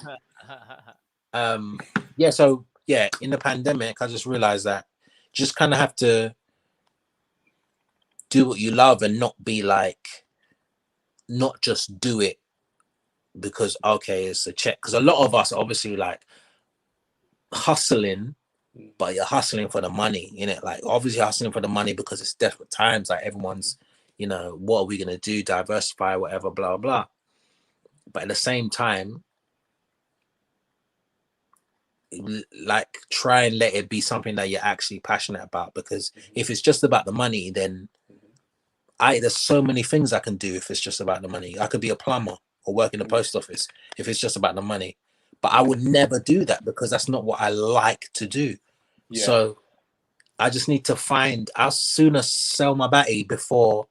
in the pandemic, I just realized that just kind of have to do what you love and not just do it because, okay, it's a check. Because a lot of us are obviously like hustling, but you're hustling for the money, innit? Like, obviously hustling for the money because it's desperate times. Like, everyone's, you know, what are we going to do? Diversify, whatever, blah, blah. But at the same time, like, try and let it be something that you're actually passionate about, because if it's just about the money, then there's so many things I can do. If it's just about the money, I could be a plumber or work in the post office if it's just about the money, but I would never do that because that's not what I like to do. So I just need to I'll sooner sell my batty before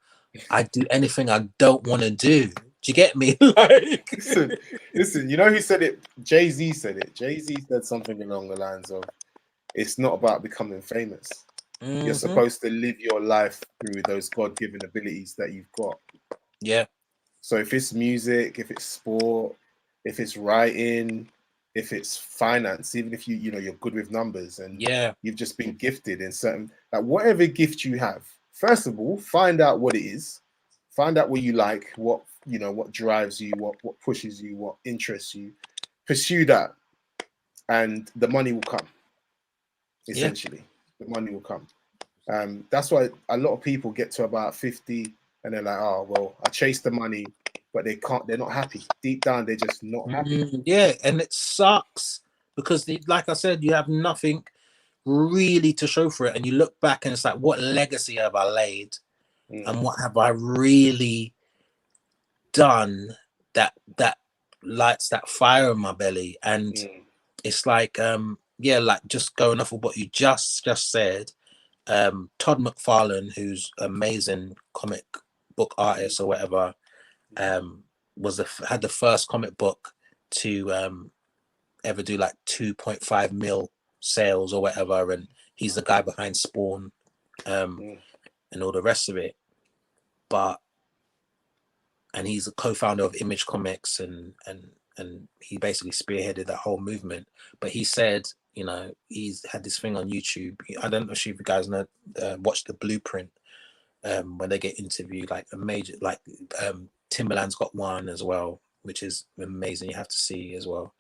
I do anything I don't want to do. Do you get me? Like, listen, you know who said it? Jay-Z said it. Jay-Z said something along the lines of, it's not about becoming famous. You're supposed to live your life through those God-given abilities that you've got. Yeah. So if it's music, if it's sport, if it's writing, if it's finance, even if you're good with numbers and you've just been gifted in certain, like, whatever gift you have, first of all, find out what it is, find out what you like, what drives you, what pushes you, what interests you, pursue that, and the money will come. Essentially, the money will come. That's why a lot of people get to about 50 and they're like, oh, well, I chased the money, but they're not happy. Deep down, they're just not happy. Yeah, and it sucks because, like I said, you have nothing really to show for it. And you look back and it's like, what legacy have I laid? And what have I really done that lights that fire in my belly? And it's like, like, just going off of what you just said, Todd McFarlane, who's amazing comic book artist or whatever, had the first comic book to ever do like 2.5 mil sales or whatever, and he's the guy behind Spawn and all the rest of it. And he's a co-founder of Image Comics, and he basically spearheaded that whole movement. But he said, you know, he's had this thing on YouTube. I don't know if you guys know, watch The Blueprint, when they get interviewed, like a major, like Timberland's got one as well, which is amazing. You have to see as well.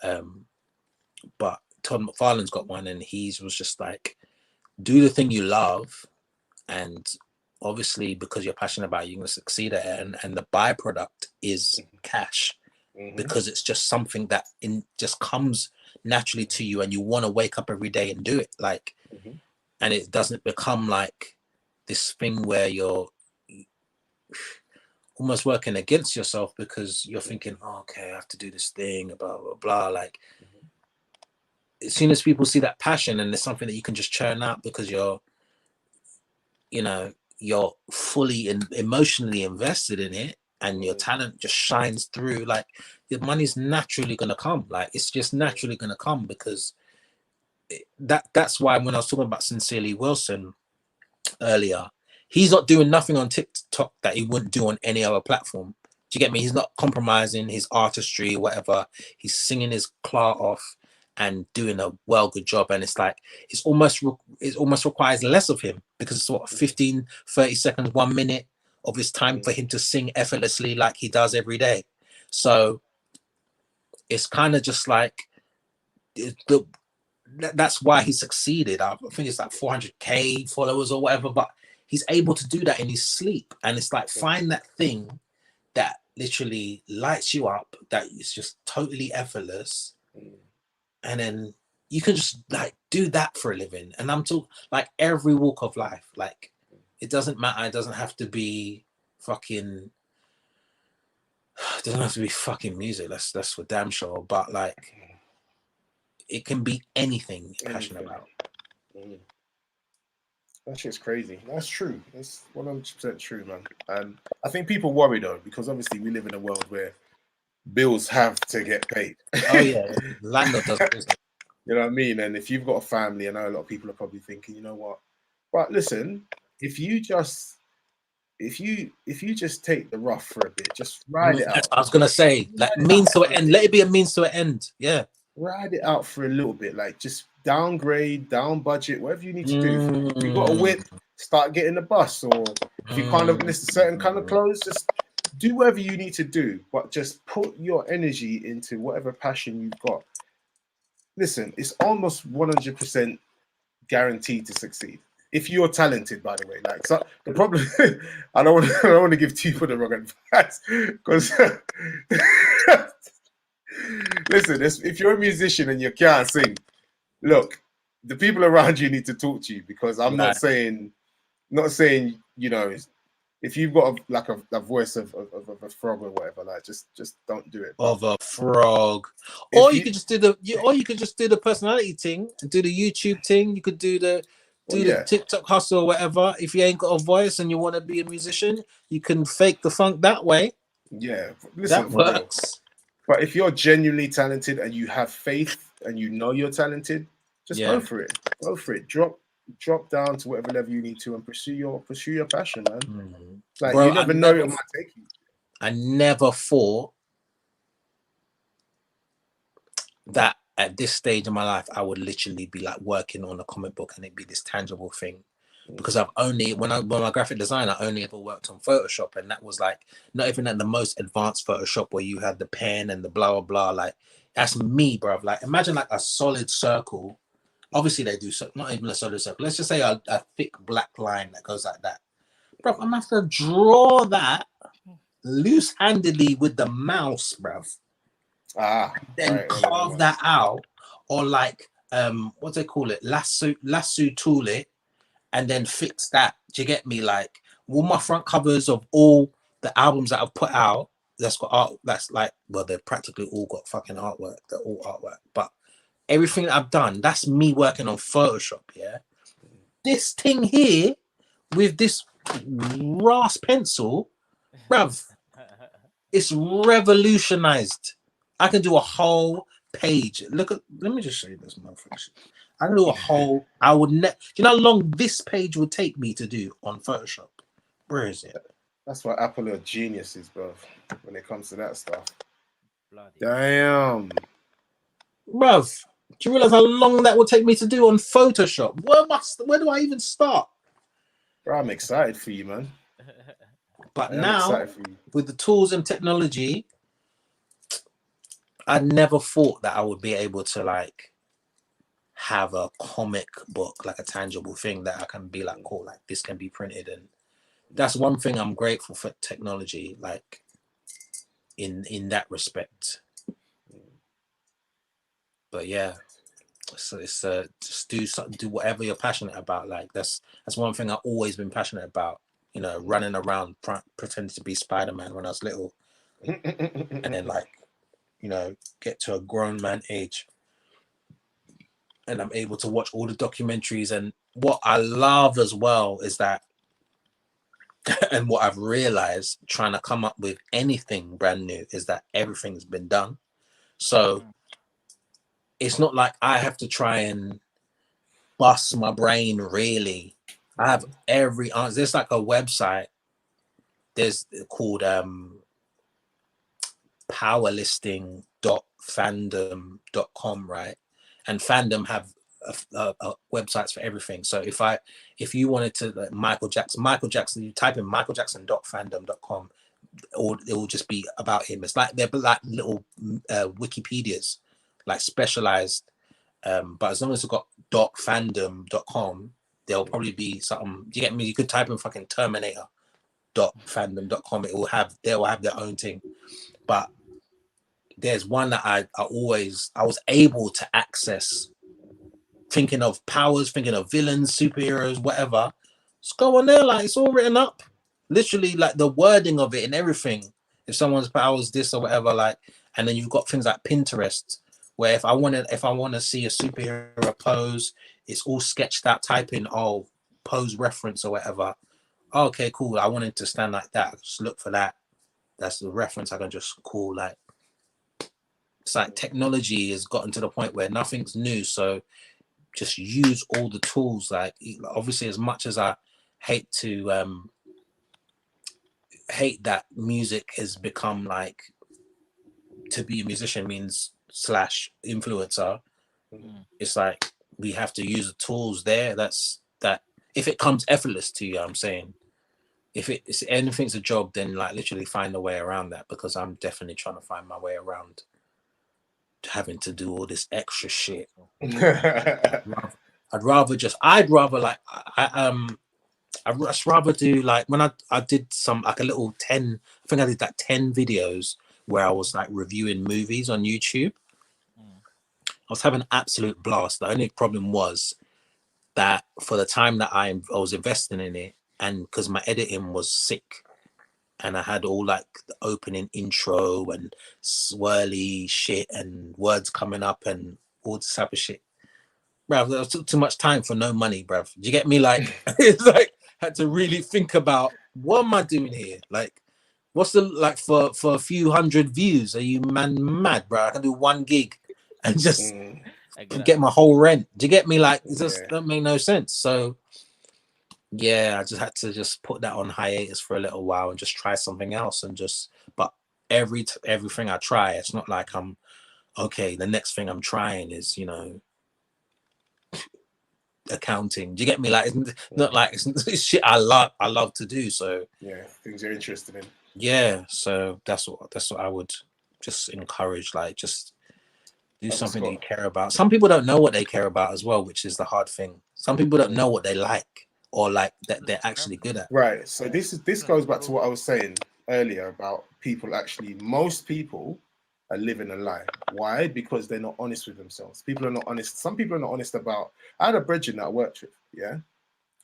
But Todd McFarlane's got one, and he was just like, do the thing you love and obviously because you're passionate about it, you're going to succeed at it, and the byproduct is cash, because it's just something that just comes naturally to you, and you want to wake up every day and do it, like, and it doesn't become like this thing where you're almost working against yourself because you're thinking, oh, okay, I have to do this thing, blah blah blah. Like, as soon as people see that passion and it's something that you can just churn out because you're fully emotionally invested in it, and your talent just shines through, like, the money's naturally going to come. Like, it's just naturally going to come, because that's why when I was talking about Sincerely Wilson earlier, he's not doing nothing on TikTok that he wouldn't do on any other platform. Do you get me? He's not compromising his artistry or whatever. He's singing his claw off and doing a good job. And it's like, it almost requires less of him, because it's what, 15, 30 seconds, 1 minute of his time for him to sing effortlessly like he does every day. So it's kind of just like, that's why he succeeded. I think it's like 400k followers or whatever, but he's able to do that in his sleep. And it's like, find that thing that literally lights you up, that is just totally effortless, and then you can just like do that for a living. And I'm talking like every walk of life. Like, it doesn't matter. It doesn't have to be fucking. It doesn't have to be fucking music. That's for damn sure. But like, it can be anything you're passionate about. That shit's crazy. That's true. That's 100% true, man. And I think people worry though, because obviously we live in a world where bills have to get paid. Oh yeah, landlord does business. You know what I mean? And if you've got a family, I know a lot of people are probably thinking, you know what? But listen, if you just take the rough for a bit, just ride it out. I was gonna say, like, means to an end. Let it be a means to an end. Yeah. Ride it out for a little bit, like, just downgrade, down budget, whatever you need to do. If you got a whip, start getting a bus, or if you can't have list a certain kind of clothes, just do whatever you need to do, but just put your energy into whatever passion you've got. Listen, it's almost 100% guaranteed to succeed if you're talented. By the way, like, so the problem, I don't want to give people the wrong advice, because listen, if you're a musician and you can't sing, look, the people around you need to talk to you, because I'm not saying, you know, if you've got a voice of a frog or whatever, like, just don't do it. Of a frog. Or you could just do the personality thing and do the YouTube thing. You could do the TikTok hustle or whatever. If you ain't got a voice and you want to be a musician, you can fake the funk that way. Yeah, listen, that works. But if you're genuinely talented and you have faith and you know you're talented, just go for it. Go for it. Drop down to whatever level you need to and pursue your passion, man. Like, bro, you never know it might take you. I never thought that at this stage of my life I would literally be like working on a comic book and it'd be this tangible thing. Because I've only, when I'm a graphic designer, I only ever worked on Photoshop, and that was like not even at the most advanced Photoshop where you had the pen and the blah blah blah. Like, that's me, bro. Like, imagine like a solid circle. Obviously they do, so not even a solid circle. Let's just say a thick black line that goes like that. Bro, I'm gonna have to draw that loose-handedly with the mouse, bro. Then carve that out, or like what do they call it? Lasso tool it, and then fix that. Do you get me? Like, all my front covers of all the albums that I've put out, that's got art. That's like, well, they're practically all got fucking artwork. They're all artwork, but everything that I've done, that's me working on Photoshop. Yeah, this thing here with this brass pencil, bruv, it's revolutionized. I can do a whole page. Let me just show you this motherfucker. I can do a whole. I would do you know how long this page would take me to do on Photoshop? Where is it? That's why Apple are geniuses, bro, when it comes to that stuff. Bloody damn, bruv. Do you realize how long that would take me to do on Photoshop? Where do I even start? Bro, I'm excited for you, man. But now, with the tools and technology, I never thought that I would be able to like have a comic book, like a tangible thing that I can be like, cool, like this can be printed. And that's one thing I'm grateful for technology, like in that respect. But yeah, so it's just do whatever you're passionate about. Like that's one thing I've always been passionate about. You know, running around pretending to be Spider-Man when I was little, and then like, you know, get to a grown man age, and I'm able to watch all the documentaries. And what I love as well is that, and what I've realized trying to come up with anything brand new is that everything's been done. So it's not like I have to try and bust my brain really. I have every answer. There's like a website, there's called powerlisting.fandom.com, right? And Fandom have websites for everything. So if you wanted to, like Michael Jackson, you type in michaeljackson.fandom.com, or it will just be about him. It's like they're like little Wikipedias, like specialized. But as long as you've got .fandom.com, there'll probably be something. Do you get me? You could type in fucking Terminator.fandom.com. They'll have their own thing. But there's one that I was able to access, thinking of powers, thinking of villains, superheroes, whatever. Just go on there, like it's all written up. Literally, like the wording of it and everything. If someone's powers this or whatever, like, and then you've got things like Pinterest, where if I want to see a superhero pose, it's all sketched out. Type in pose reference or whatever. Okay, cool. I wanted to stand like that. Just look for that. That's the reference. I can just call like. It's like technology has gotten to the point where nothing's new. So just use all the tools. Like obviously, as much as I hate that music has become like, to be a musician means / influencer. It's like we have to use the tools there. That's that. If it comes effortless to you, I'm saying, if anything's a job, then like literally find a way around that, because I'm definitely trying to find my way around having to do all this extra shit. I'd rather like I'd just rather do like when I did some like a little 10, I think I did like 10 videos where I was like reviewing movies on YouTube. I was having an absolute blast. The only problem was that for the time that I was investing in it, and because my editing was sick, and I had all like the opening intro and swirly shit and words coming up and all this type of shit. Bruv, there was too much time for no money, bruv. Do you get me? Like, it's like, had to really think about, what am I doing here? Like, what's the, like, for a few hundred views, are you mad, bro? I can do 1 gig and just get my whole rent. Do you get me? Like, it just don't make no sense. So, yeah, I just had to just put that on hiatus for a little while and just try something else. And just, but everything I try, it's not like I'm, okay, the next thing I'm trying is, you know, accounting. Do you get me? Like, it's not like it's shit I love to do. So yeah, things you're interested in. Yeah, so that's what I would just encourage. Like, just do something that you care about. Some people don't know what they care about as well, which is the hard thing. Some people don't know what they like or like that they're actually good at. Right. So this goes back to what I was saying earlier about people. Actually, most people are living a lie. Why? Because they're not honest with themselves. People are not honest. Some people are not honest about. I had a brethren that I worked with. Yeah,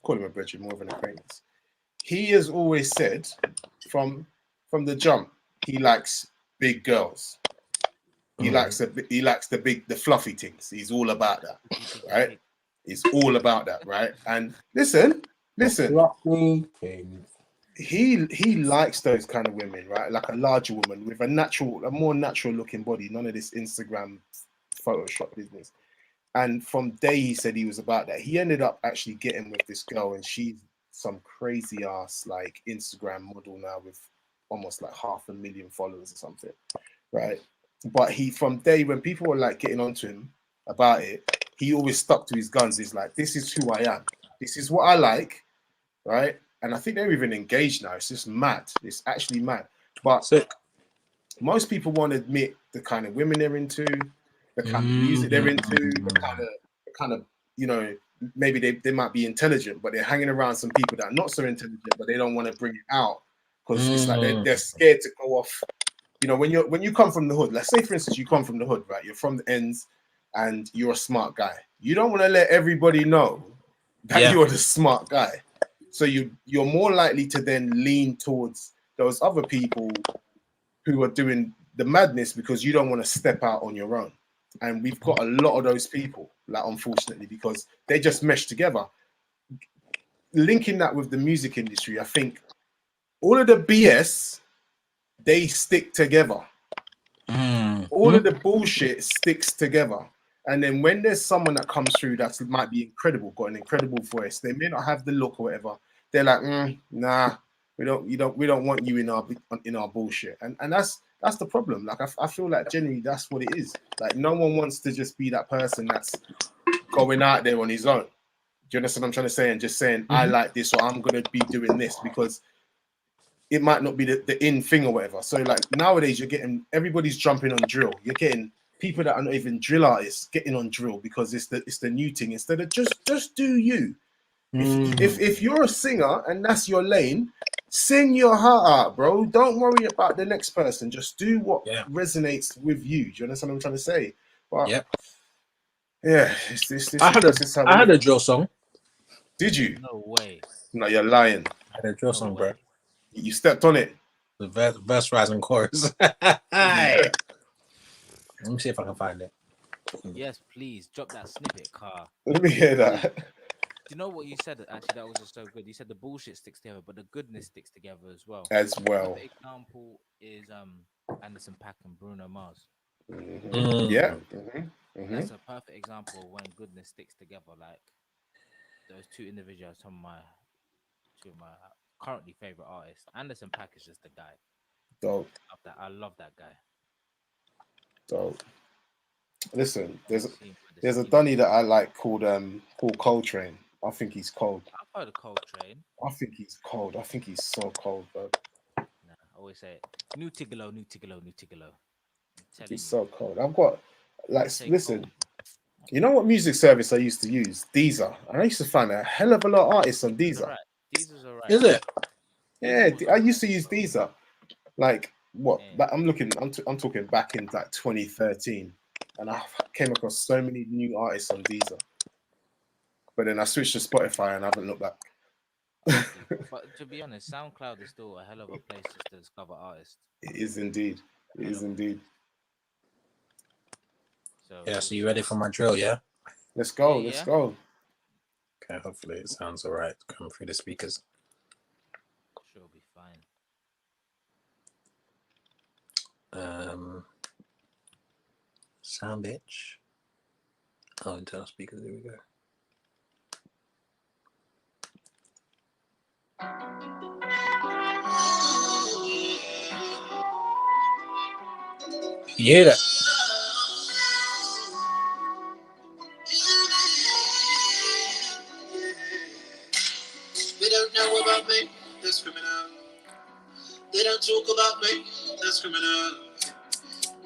call him a brethren, more of an acquaintance. He has always said from the jump, he likes big girls. He likes the fluffy things. He's all about that, right? He's all about that, right? And listen. He likes those kind of women, right? Like a larger woman with a more natural looking body. None of this Instagram Photoshop business. And from day he said he was about that. He ended up actually getting with this girl, and she's some crazy ass like Instagram model now with almost like 500,000 followers or something, right? But he, from day when people were like getting onto him about it, he always stuck to his guns. He's like, this is who I am. This is what I like, right? And I think they're even engaged now. It's just mad. It's actually mad. But most people won't admit the kind of women they're into, the kind of music they're into, the kind of, you know, maybe they might be intelligent, but they're hanging around some people that are not so intelligent, but they don't want to bring it out because it's like they're scared to go off. You know, when you come from the hood, let's say for instance you come from the hood, right? You're from the ends and you're a smart guy. You don't want to let everybody know that you're the smart guy. So you're more likely to then lean towards those other people who are doing the madness because you don't want to step out on your own. And we've got a lot of those people, like, unfortunately, because they just mesh together. Linking that with the music industry, I think all of the BS, they stick together. All of the bullshit sticks together. And then when there's someone that comes through that might be incredible, got an incredible voice, they may not have the look or whatever. They're like, nah, we don't want you in our bullshit. And that's the problem. Like I feel like genuinely that's what it is. Like no one wants to just be that person that's going out there on his own. Do you understand what I'm trying to say? And just saying, I like this, or I'm gonna be doing this, because it might not be the in thing or whatever. So like nowadays everybody's jumping on drill. You're getting people that are not even drill artists getting on drill because it's the new thing. Instead of just do you. If you're a singer and that's your lane, sing your heart out, bro. Don't worry about the next person. Just do what resonates with you. Do you understand what I'm trying to say? But yeah, I had a drill song. Did you? No way. No, you're lying. I had a drill song, bro. You stepped on it. The verse, rise, and chorus. Let me see if I can find it. Yes, please drop that snippet, car. Let me hear that. Do you know what you said? Actually, that was just so good. You said the bullshit sticks together, but the goodness sticks together as well. As well. The example is Anderson .Paak and Bruno Mars. Yeah. That's a perfect example of when goodness sticks together. Like those two individuals, two of my currently favorite artists. Anderson .Paak is just the guy. Dope. I love that guy. Dope. Listen, there's a Dunny that I like called Coltrane. I think he's cold. I've heard of Coltrane. I think he's cold. I think he's so cold, bro. Nah, I always say it. New Tigolo. He's so cold. I've got listen. You know what music service I used to use? Deezer. And I used to find a hell of a lot of artists on Deezer. Right. Deezer's alright. Is it? Yeah, I used to use Deezer. Like what? Yeah. I'm talking back in like 2013, and I came across so many new artists on Deezer. But then I switched to Spotify and I haven't looked back. But to be honest, SoundCloud is still a hell of a place to discover artists. It is indeed. It is indeed. So you ready for my drill? Yeah. Let's go. Let's go. Okay. Hopefully it sounds all right coming through the speakers. Sure, be fine. Sound bitch. Oh, internal speakers. Here we go. You hear that? They don't know about me, that's criminal. They don't talk about me, that's criminal.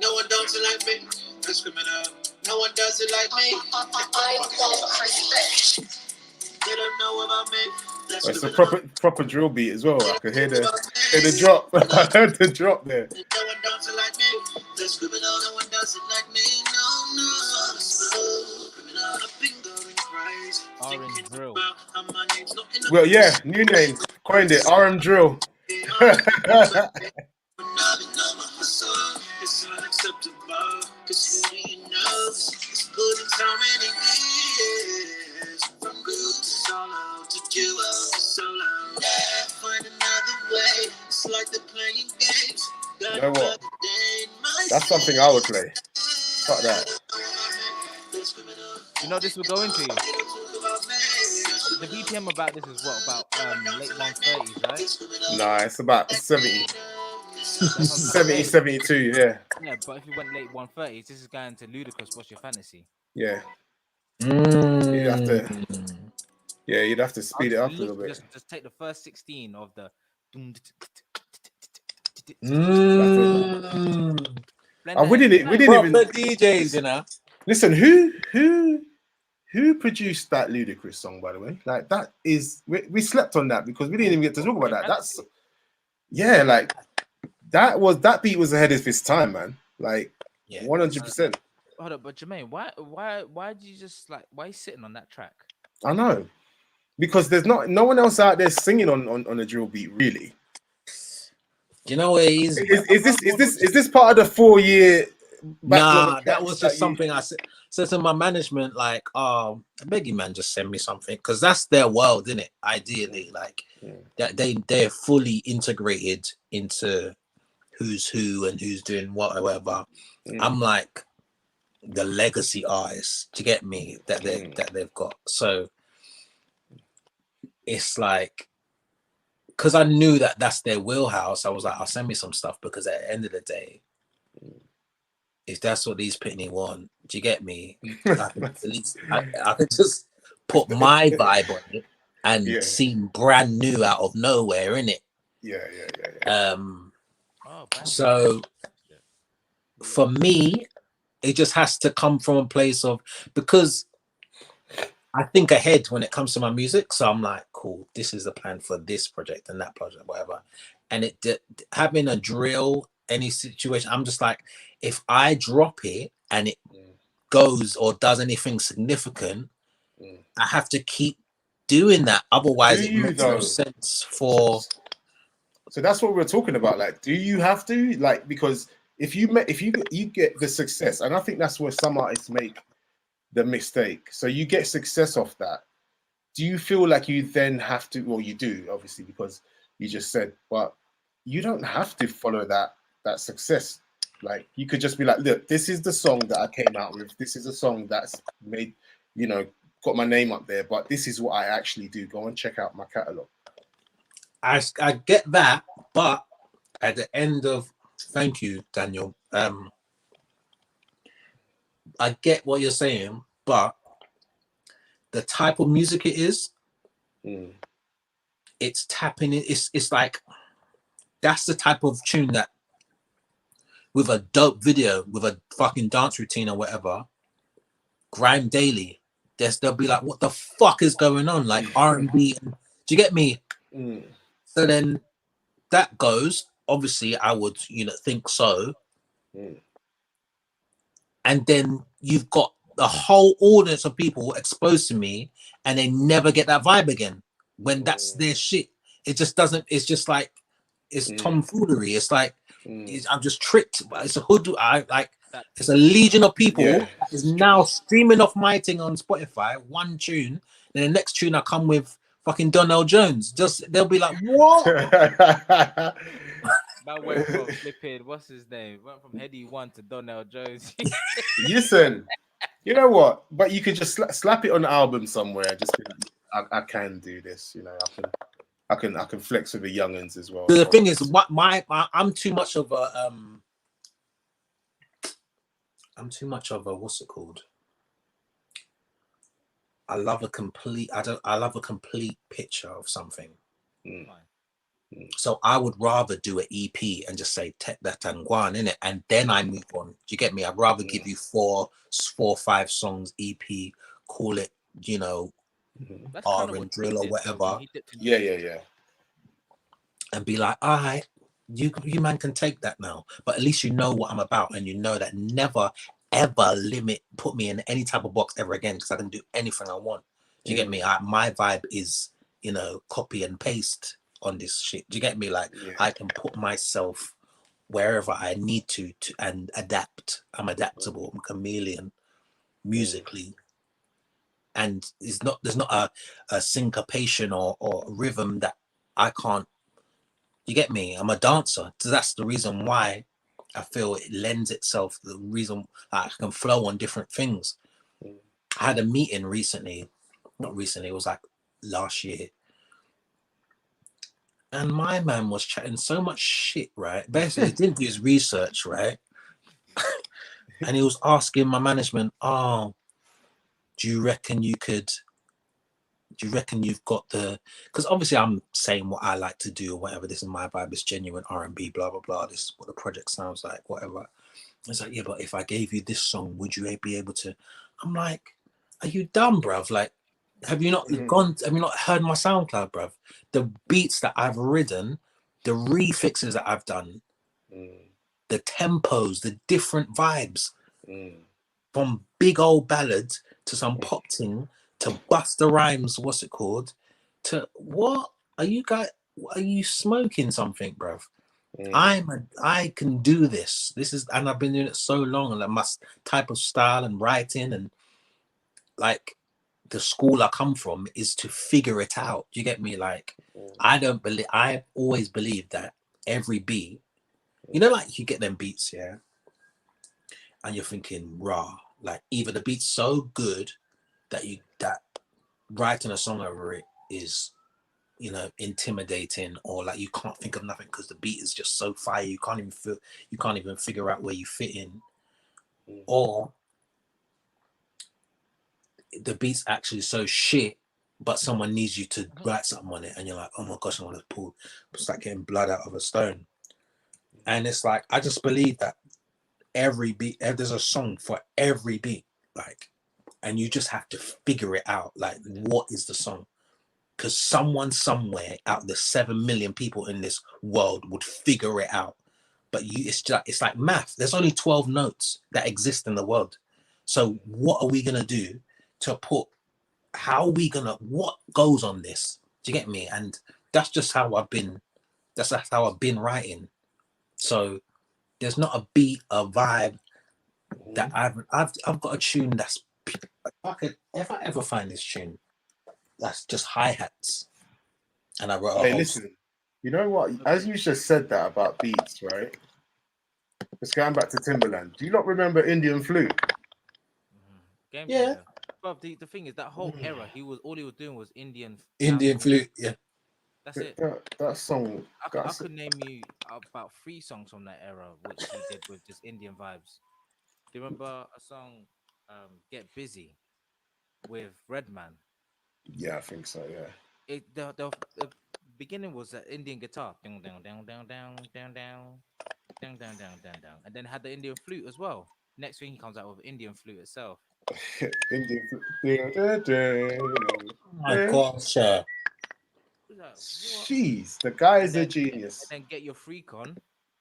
No one dancing like me, that's criminal. No one does it like me. They don't know about me. It's a proper drill beat as well. I could hear the drop. I heard the drop there. No one dancing like me. That's criminal. No one does it like me. No. Criminal. I've been going crazy. RM Drill. Well, yeah, new name. Coined it. RM Drill. It's unacceptable. Cause who do you know? It's good in so many years. From group to solo to duo to solo. Find another way. It's like they're playing games. You know what? That's something I would play. Fuck that. You know this will go into you. The BPM about this is what, about late 130s, right? Nah, it's about 70. 70, 72, yeah. Yeah, but if you went late 130s, this is going to ludicrous. What's your fantasy? Yeah. You'd have to speed it up a little bit. Just take the first 16 of the. We didn't even DJs, you know. Listen, who Who produced that Ludacris song, by the way? Like that is we slept on that because we didn't even get to talk about that. That's like that beat was ahead of its time, man. Like 100%. Hold up, but Jermaine, why did you just like why are you sitting on that track? I know. Because there's no one else out there singing on a drill beat, really. Do you know what it is? Is this part of the 4-year Nah, that was just something I said to my management, like, I beg you, man, just send me something, because that's their world, isn't it? Ideally, like that they're fully integrated into who's who and who's doing what or whatever. I'm like the legacy artists, do you get me? That they've got. So it's like, because I knew that that's their wheelhouse, I was like, I'll send me some stuff, because at the end of the day, if that's what these Pitney want, do you get me? I could just put my vibe on it and seem brand new out of nowhere, innit? Yeah. So for me, it just has to come from a place of, because I think ahead when it comes to my music. So I'm like, cool, this is the plan for this project and that project, whatever. And having a drill, any situation, I'm just like, if I drop it and it goes or does anything significant, I have to keep doing that. Otherwise, it makes no sense for. So that's what we're talking about. Like, do you have to, like, because if you get the success, and I think that's where some artists make the mistake. So you get success off that. Do you feel like you then have to? Well, you do, obviously, because you just said, but you don't have to follow that success. Like, you could just be like, look, this is the song that I came out with. This is a song that's made, got my name up there, but this is what I actually do. Go and check out my catalog. I get that, but at the end of, thank you, Daniel. I get what you're saying, but the type of music it is, it's tapping it. It's like, that's the type of tune that, with a dope video, with a fucking dance routine or whatever, Grime Daily, they'll be like, what the fuck is going on? Like R&B, do you get me? So then that goes, obviously I would, think so. And then you've got the whole audience of people exposed to me, and they never get that vibe again when that's their shit. It just doesn't, it's just like, it's tomfoolery. It's like, I'm just tricked. It's a hood. It's a legion of people that is now streaming off my thing on Spotify, one tune. Then the next tune I come with fucking Donnell Jones. They'll be like, what? That went from flipping, what's his name? Went from Heady 1 to Donnell Jones. Listen, you know what? But you could just slap it on the album somewhere. Just be like, I can do this. I can flex with the youngins as well. The thing is, I'm too much of a what's it called? I love a complete picture of something. So I would rather do an EP and just say take that and go on in it, and then I move on. Do you get me? I'd rather give you 4 or 5 songs EP, call it, R and drill or whatever. Yeah. And be like, all right, you man can take that now. But at least you know what I'm about, and you know that never ever put me in any type of box ever again, because I can do anything I want. Do you get me? My vibe is, copy and paste on this shit. Do you get me? Like, I can put myself wherever I need to and adapt. I'm adaptable. I'm a chameleon musically. And there's not a syncopation or rhythm that I can't. You get me? I'm a dancer. So that's the reason why I feel it lends itself, the reason I can flow on different things. I had a meeting not recently, it was like last year. And my man was chatting so much shit, right? Basically, he didn't do his research, right? And he was asking my management, do you reckon you've got because obviously I'm saying what I like to do or whatever, this is my vibe, it's genuine R&B, blah, blah, blah, this is what the project sounds like, whatever. It's like, yeah, but if I gave you this song, would you be able to? I'm like, are you dumb, bruv? Like, have you not gone? Have you not heard my SoundCloud, bruv? The beats that I've ridden, the refixes that I've done, the tempos, the different vibes, from big old ballads to some pop ting to Busta Rhymes. What's it called? To what are you guys? Are you smoking something, bruv? I can do this. This is, and I've been doing it so long, and like my type of style and writing, and like the school I come from is to figure it out. Do you get me? Like, I always believe that every beat, you know, like you get them beats, yeah, and you're thinking, raw, like either the beat's so good that writing a song over it is, you know, intimidating, or like you can't think of nothing because the beat is just so fire, you can't even figure out where you fit in, or the beat's actually so shit, but someone needs you to write something on it, and you're like, oh my gosh, I want to start getting blood out of a stone. And it's like, I just believe that every beat, there's a song for every beat, like, and you just have to figure it out, like, what is the song? Because someone somewhere out of the 7 million people in this world would figure it out. But it's like math. There's only 12 notes that exist in the world. So what are we gonna do to put? How are we gonna? What goes on this? Do you get me? And that's just how I've been. That's how I've been writing. So there's not a beat, a vibe that I've got a tune that's. If I ever find this tune, that's just hi-hats. And I wrote a Hey, whole listen, you know what? As you just said that about beats, right? Let's going back to Timberland. Do you not remember Indian Flute? Game yeah. changer. But the thing is, that whole era, all he was doing was Indian Flute, yeah. That's it. That song. I could name you about 3 songs from that era, which he did with just Indian vibes. Do you remember a song, "Get Busy" with Redman? Yeah, I think so. Yeah. The beginning was an Indian guitar, down down down down down down down down down down down down, and then had the Indian flute as well. Next thing he comes out with Indian flute itself. Indian Flute. Oh my gosh. Jeez, the guy is a genius. And then Get Your Freak On,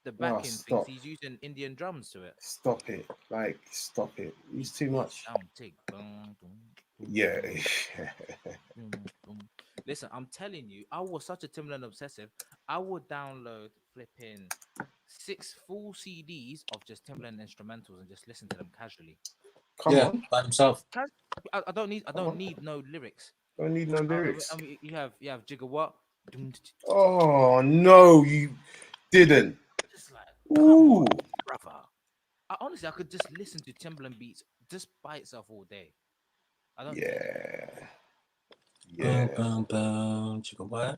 the backing things, he's using Indian drums to it. Stop it. Like, stop it. He's too much. Yeah. Listen, I'm telling you, I was such a Timberland obsessive. I would download flipping 6 full CDs of just Timberland instrumentals and just listen to them casually. Come on, by himself. I don't need no lyrics. Don't need no lyrics. I mean, you have Gigawatt. Oh no, you didn't. Just like, ooh, brother. Honestly, I could just listen to Timberland beats just by itself all day. I don't. Yeah. Boom, boom, Gigawatt.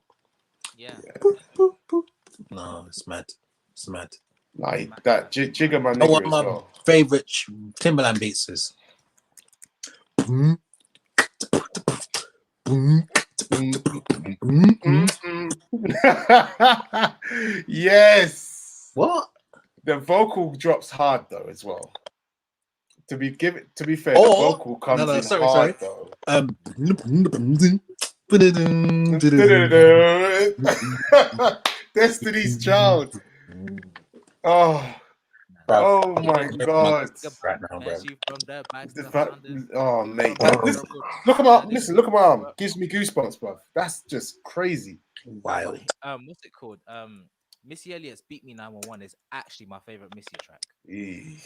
Yeah. Boop, boop, boop. No, it's mad. It's mad. Like that Jigga my You know what nigga as my well. favorite Timberland beats is? Yes. What? The vocal drops hard though as well. To be fair, the vocal comes in hard though. Destiny's Child. Oh my God! Right now, bro. Oh mate, look at my look at my arm. Gives me goosebumps, bro. That's just crazy. Wild. What's it called? Missy Elliott's "Beat Me 911" is actually my favorite Missy track.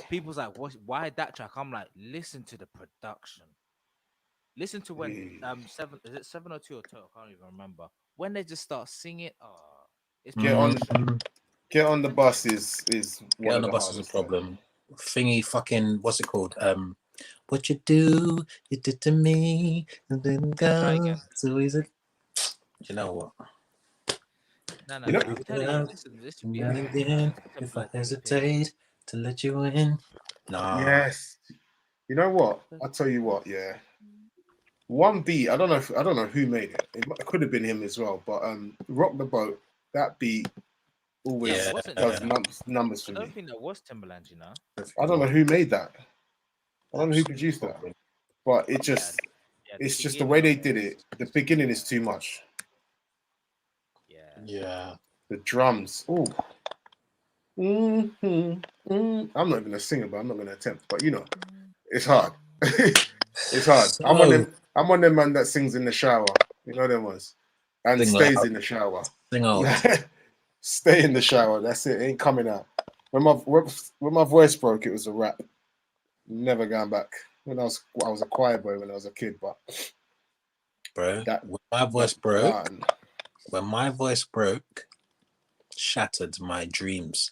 People's like, why that track? I'm like, listen to the production. Listen to when 702 or 2? I can't even remember. When they just start singing, it's Get on the bus is Get on the bus is a problem. Thingy fucking, what's it called? What you do, you did to me, and then go. So is it? You know what? No. I'm telling you, this should be again, if I hesitate to let you in. Nah. Yes. You know what? I'll tell you what, yeah. One beat, I don't know who made it. It could have been him as well, but Rock the Boat, that beat always does numbers for me. I don't think that was Timberland, you know. I don't know who made that. I don't know who produced that. but it just it's just the way they did it. The beginning is too much. Yeah. The drums. Oh. I'm not even a singer, but I'm not gonna attempt. But you know, it's hard. It's hard. So, I'm on them man that sings in the shower. You know them ones, and stays in the shower. Sing out. Stay in the shower. That's it. Ain't coming out. When my voice broke, it was a wrap. Never going back. I was a choir boy when I was a kid, but bro, when my voice broke, shattered my dreams.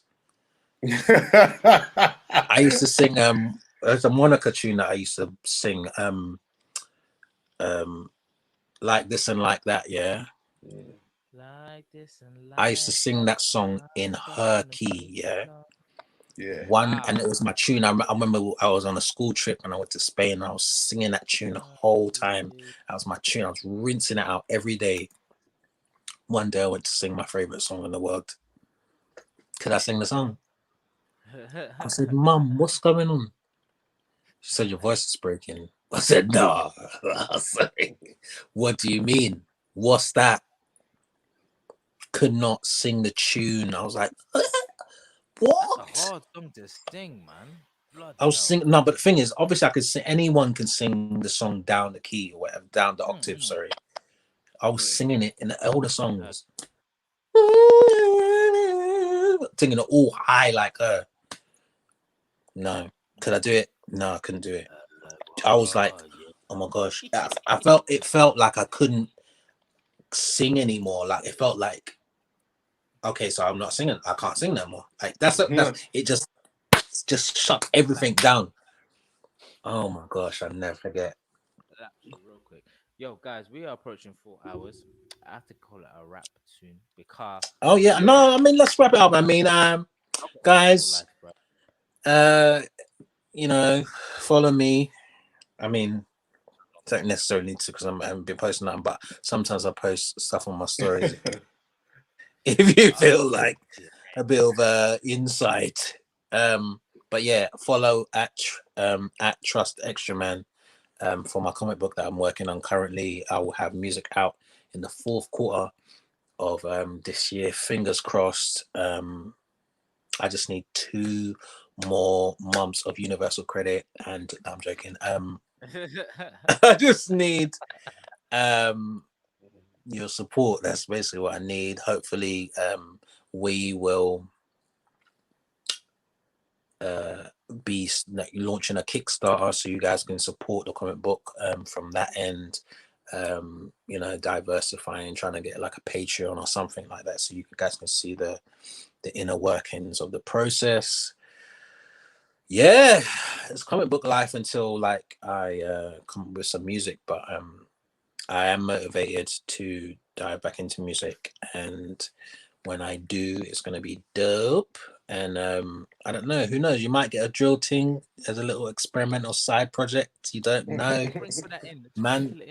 I used to sing there's a Monica tune that I used to sing like this and like that, yeah. Like this and like I used to sing that song in her key, yeah. And it was my tune. I remember I was on a school trip and I went to Spain and I was singing that tune the whole time. That was my tune. I was rinsing it out every day. One day I went to sing my favorite song in the world. Could I sing the song? I said, Mum, what's going on? She said, your voice is breaking. I said, no. I said, what do you mean? What's that? Could not sing the tune. I was like, what? That's a hard song to sing, man. I was singing. No, but the thing is, obviously, I could sing. Anyone can sing the song down the key or whatever, down the octave. Sorry, I was singing it in the older songs, singing it all high like her. No, could I do it? No, I couldn't do it. I was like, oh my gosh, it felt like I couldn't sing anymore. Like it felt like, okay, so I'm not singing. I can't sing no more. Like that's it. Just shut everything down. Oh my gosh, I'll never forget. Real quick. Yo, guys, we are approaching 4 hours. I have to call it a wrap soon because oh yeah, no, I mean let's wrap it up. I mean, guys, you know, follow me. I mean, don't necessarily need to because I haven't been posting nothing, but sometimes I post stuff on my stories. If you feel like a bit of insight. But yeah, follow at Trust Extra Man for my comic book that I'm working on currently. I will have music out in the 4th quarter of this year. Fingers crossed. I just need 2 more months of universal credit, and I'm joking. I just need your support. That's basically what I need. Hopefully, we will be launching a Kickstarter so you guys can support the comic book from that end. You know, diversifying, trying to get like a Patreon or something like that so you guys can see the inner workings of the process. Yeah, it's comic book life until like I come up with some music, but I am motivated to dive back into music, and when I do, it's going to be dope. And I don't know, who knows, you might get a drill ting as a little experimental side project. You don't know. Sprinkle that in. Man.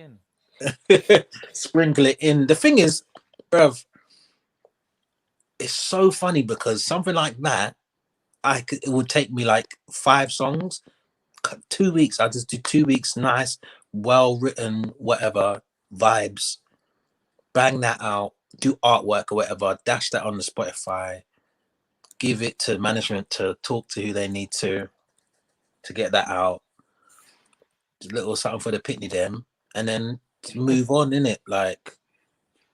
Sprinkle it in. Sprinkle it in. The thing is, bruv, it's so funny because something like that, it would take me like 5 songs, 2 weeks. I'll just do 2 weeks, nice, well written, whatever vibes, bang that out, do artwork or whatever, dash that on the Spotify, give it to management to talk to who they need to get that out, a little something for the pitney them, and then move on, innit? Like,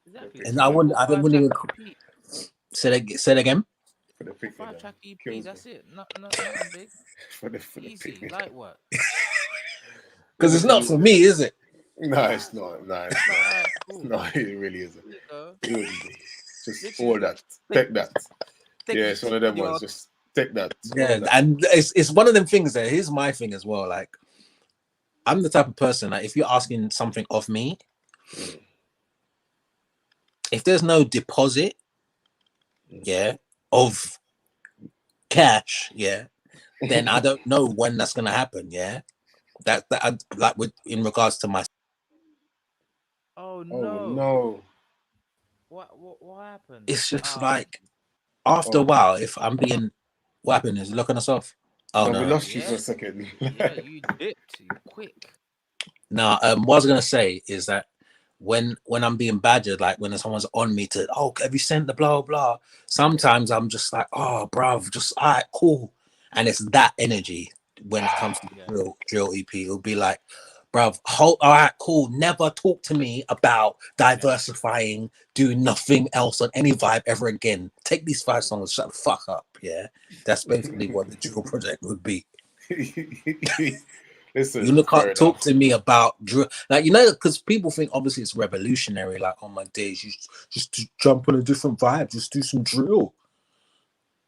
exactly. And I wouldn't even say that again. For the 5-track EP, that's it. Nothing big. for the Easy, light work. Because it's not for me, is it? No, it's not. No, it's not. Cool. No, it really isn't. It really isn't. Just Literally. all that. Take that. Yeah, it's one of them ones. Just take that. Yeah, and it's one of them things that here's my thing as well. Like, I'm the type of person that if you're asking something of me, if there's no deposit, of cash, then I don't know when that's gonna happen. That like with in regards to my. Oh no! No. What happened? It's just like after a while, if I'm being, what happened is looking us off. Oh no, we lost you for a second. Yeah, you dipped. You quick. No, what I was gonna say is that when I'm being badgered, like when someone's on me to, oh, have you sent the blah blah? Sometimes I'm just like, oh, bruv, just all right, cool. And it's that energy when it comes to drill EP. It'll be like, bruv, all right, cool. Never talk to me about diversifying, doing nothing else on any vibe ever again. Take these 5 songs, shut the fuck up. Yeah, that's basically what the drill project would be. Listen, you can't talk to me about drill, like, you know, because people think obviously it's revolutionary. Like, on my days, you just jump on a different vibe, just do some drill.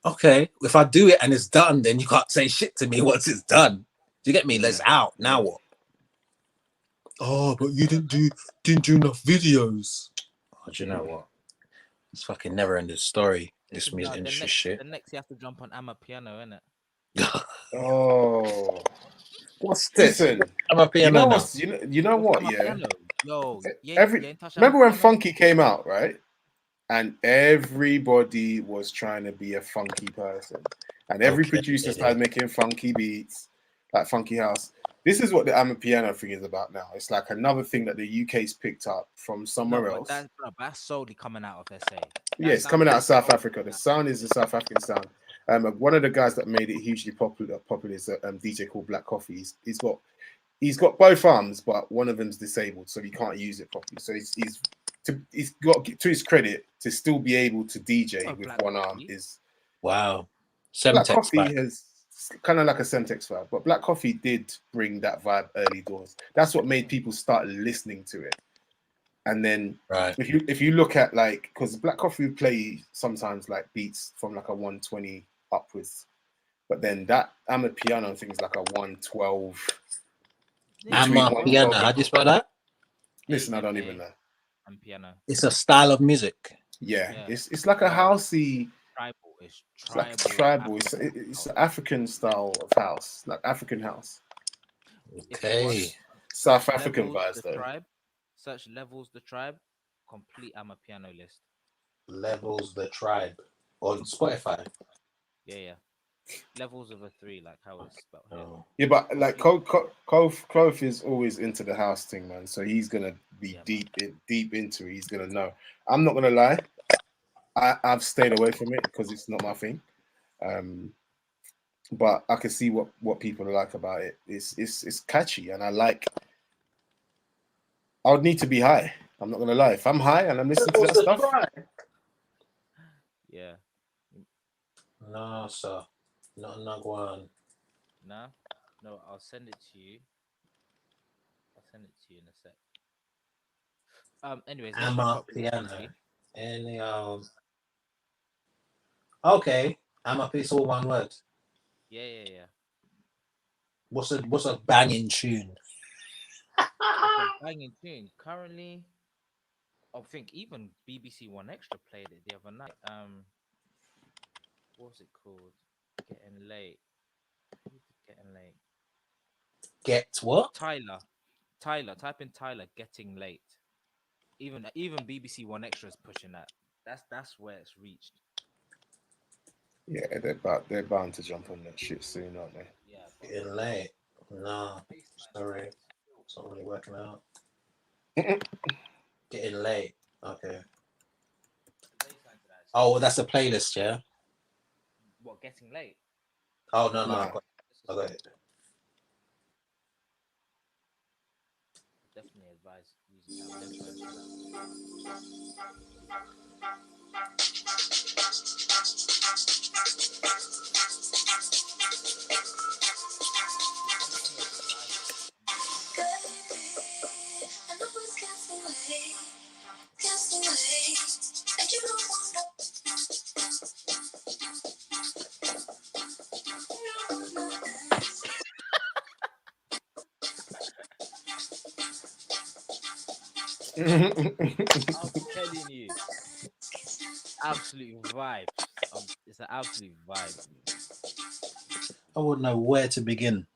Okay, if I do it and it's done, then you can't say shit to me once it's done. Do you get me? Let's out now. What? Oh, but you didn't do enough videos. Oh, do you know what? It's fucking never ending story. This music industry shit. The next you have to jump on Amapiano, innit? Oh, what's this? listen, You know what? You know what? Yeah. Yo, remember when Funky came out, right? And everybody was trying to be a funky person, and every producer started making funky beats, like funky house. This is what the Amapiano thing is about now. It's like another thing that the UK's picked up from somewhere else. That's solely coming out of SA. Yeah, it's coming out of South Africa. The sound is the South African sound. One of the guys that made it hugely popular is a DJ called Black Coffee. He's got both arms, but one of them's disabled, so he can't use it properly. So he's got, to his credit, to still be able to DJ with one arm is wow. Black Coffee has kind of like a Semtex vibe, but Black Coffee did bring that vibe early doors. That's what made people start listening to it. And then if you look at, like, because Black Coffee would play sometimes like beats from like a 120 upwards, but then that Amapiano thing is like a 112. Amapiano, how do you spell that? Listen, I don't even know. Amapiano. It's a style of music. Yeah. It's like a housey. Tribal. It's an African style of house, like African house. Okay. South African vibes though. Search Levels the Tribe, complete Amapiano list. Levels the Tribe on Spotify. Yeah. Levels of a 3, like how it's spelled here. Yeah, but like Kof is always into the house thing, man. So he's gonna be deep into it. He's gonna know. I'm not gonna lie. I've stayed away from it because it's not my thing. But I can see what people like about it. It's catchy, and I like. I would need to be high. I'm not gonna lie. If I'm high and I'm listening to that stuff, yeah. No, sir. Not one. No, I'll send it to you. I'll send it to you in a sec. Anyways, Amapiano. Okay, Amapiano, all one word. Yeah. What's a banging tune? Banging tune. Currently, I think even BBC One Extra played it the other night. What was it called? Getting late. Getting late. Get what? Tyler. Type in Tyler. Getting late. Even BBC One Extra is pushing that. That's where it's reached. Yeah, they're bound to jump on that shit soon, aren't they? Yeah. Getting late. No, sorry, it's not really working out. Getting late. Okay. Oh, well, that's a playlist, yeah. What, getting late? Oh no, I got it. Definitely advise using that. I'm telling you, absolute vibe. It's an absolute vibe. I wouldn't know where to begin,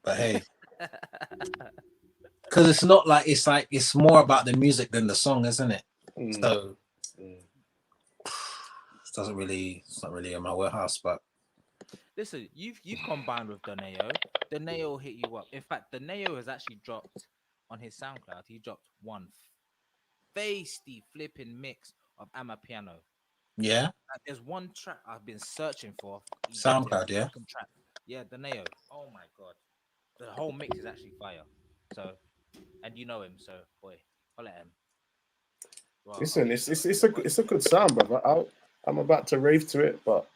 but hey, because it's not like it's more about the music than the song, isn't it? So it's not really in my warehouse. But listen, you've combined with Doneo. Doneo hit you up. In fact, Doneo has actually dropped on his SoundCloud, he dropped one feisty flipping mix of Amapiano. Yeah. Like, there's one track I've been searching for. He dropped it SoundCloud, as the yeah. second track. Yeah, Daneo. Oh my god, the whole mix is actually fire. So, and you know him, so boy, holla at him. Well, Listen, it's a good sound, brother. I'm about to rave to it, but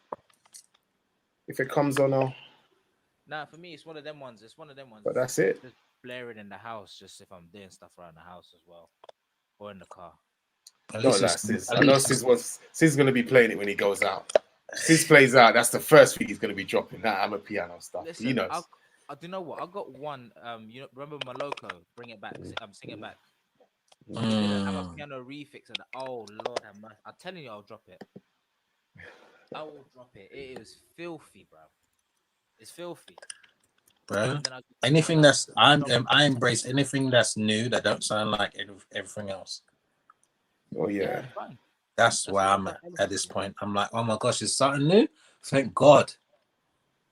if it comes on, nah, for me, it's one of them ones. It's one of them ones. but that's it. Just blaring in the house, just if I'm doing stuff around the house as well, or in the car. At Not least that it's, Sis. at I know least- Sis going to be playing it when he goes out. Sis plays out. That's the first thing he's going to be dropping. That I'm a piano stuff. Listen, He knows. I do you know what? I got one. You know, remember Maloko? Bring it back. Sing it back. He did an Amapiano refix of the. Oh Lord, I'm telling you, I'll drop it. I will drop it. It is filthy, bro. It's filthy, bro. And then Anything that's I embrace anything that's new that don't sound like everything else. Oh yeah. fine. That's where I'm at this point. I'm like, oh my gosh, it's something new. Thank God.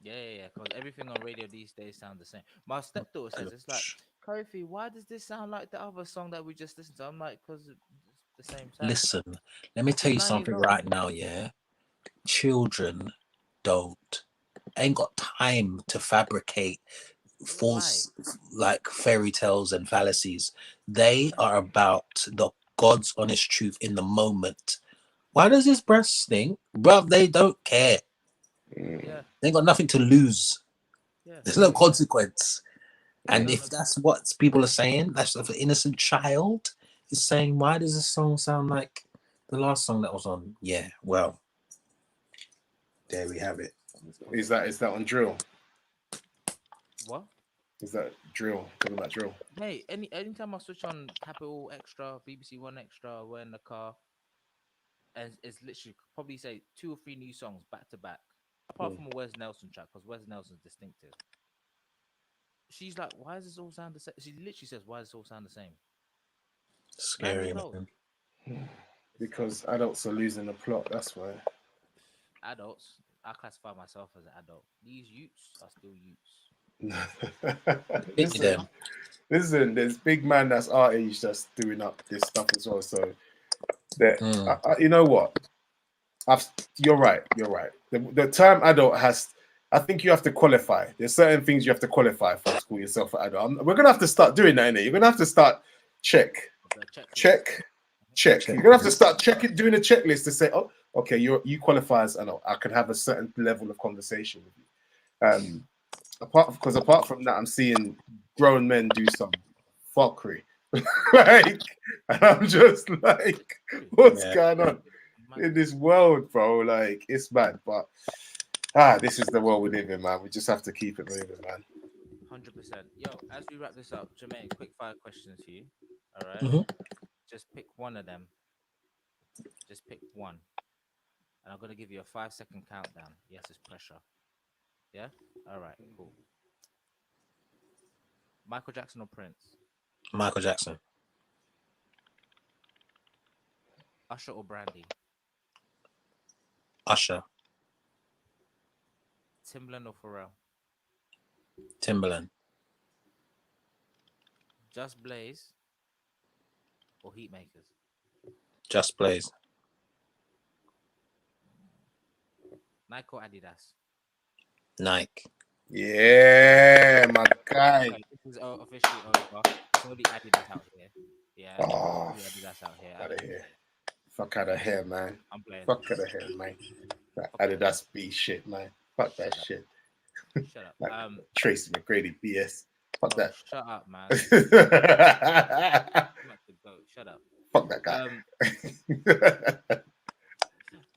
Yeah. Because everything on radio these days sounds the same. My stepdaughter says it's like, Kofi, why does this sound like the other song that we just listened to? I'm like, because it's the same time. Listen, let me tell you something right now. Yeah, children ain't got time to fabricate false like fairy tales and fallacies. They are about the God's honest truth in the moment. Why does this breast stink? Bruv, they don't care. Yeah. They got nothing to lose. Yeah. There's no consequence. And if that's what people are saying, that's if an innocent child is saying, why does this song sound like the last song that was on? Yeah, well, there we have it. Is that on drill? What? Is that drill? Talking about drill. Hey, anytime I switch on Capital Extra, BBC One Extra, we're in the car, and it's literally probably say 2 or 3 new songs back to back, apart from a Wes Nelson track, because Wes Nelson's distinctive. She's like, why does this all sound the same? She literally says, why does this all sound the same? Scary, man. Because adults are losing the plot. That's why. Adults, I classify myself as an adult. These youths are still youths. Listen, there's big man that's our age that's doing up this stuff as well. So, you know what? You're right. The term adult has. I think you have to qualify. There's certain things you have to qualify for to call yourself an adult. We're gonna have to start doing that, innit? You're gonna have to start check. You're gonna have to start doing a checklist to say, oh, okay, you qualify as adult. I can have a certain level of conversation with you. Apart from that, I'm seeing grown men do some fuckery. And I'm just like, what's going on in this world, bro? Like, it's bad, but this is the world we live in, man. We just have to keep it moving, man. 100%. Yo, as we wrap this up, Jermaine, quick 5 questions for you. All right. Just pick one of them. Just pick one. And I'm going to give you a 5-second countdown. Yes, it's pressure. Yeah? All right, cool. Michael Jackson or Prince? Michael Jackson. Usher or Brandy? Usher. Timbaland or Pharrell? Timbaland. Just Blaze or Heatmakers? Just Blaze. Nike or Adidas? Nike. Yeah, my guy. Okay, this is officially over. It's only Adidas out here. Yeah. Adidas out here. Out of here. Fuck out of here, man. I'm playing. Fuck out of here, man. That Adidas B shit, man. Fuck that shit. Shut up. Like Tracy McGrady BS. Fuck that. Shut up, man. Shut up. Fuck that guy.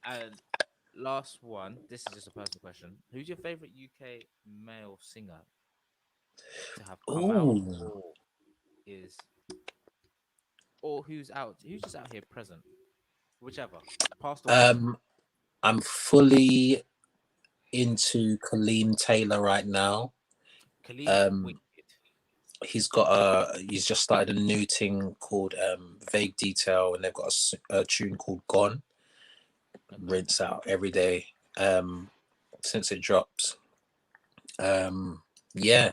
And last one. This is just a personal question. Who's your favorite UK male singer to have come out, or who's out? Who's just out here present? Whichever. Past or I'm fully into Kaleem Taylor right now. He's just started a new thing called Vague Detail, and they've got a tune called Gone. Rinse out every day since it dropped. Yeah,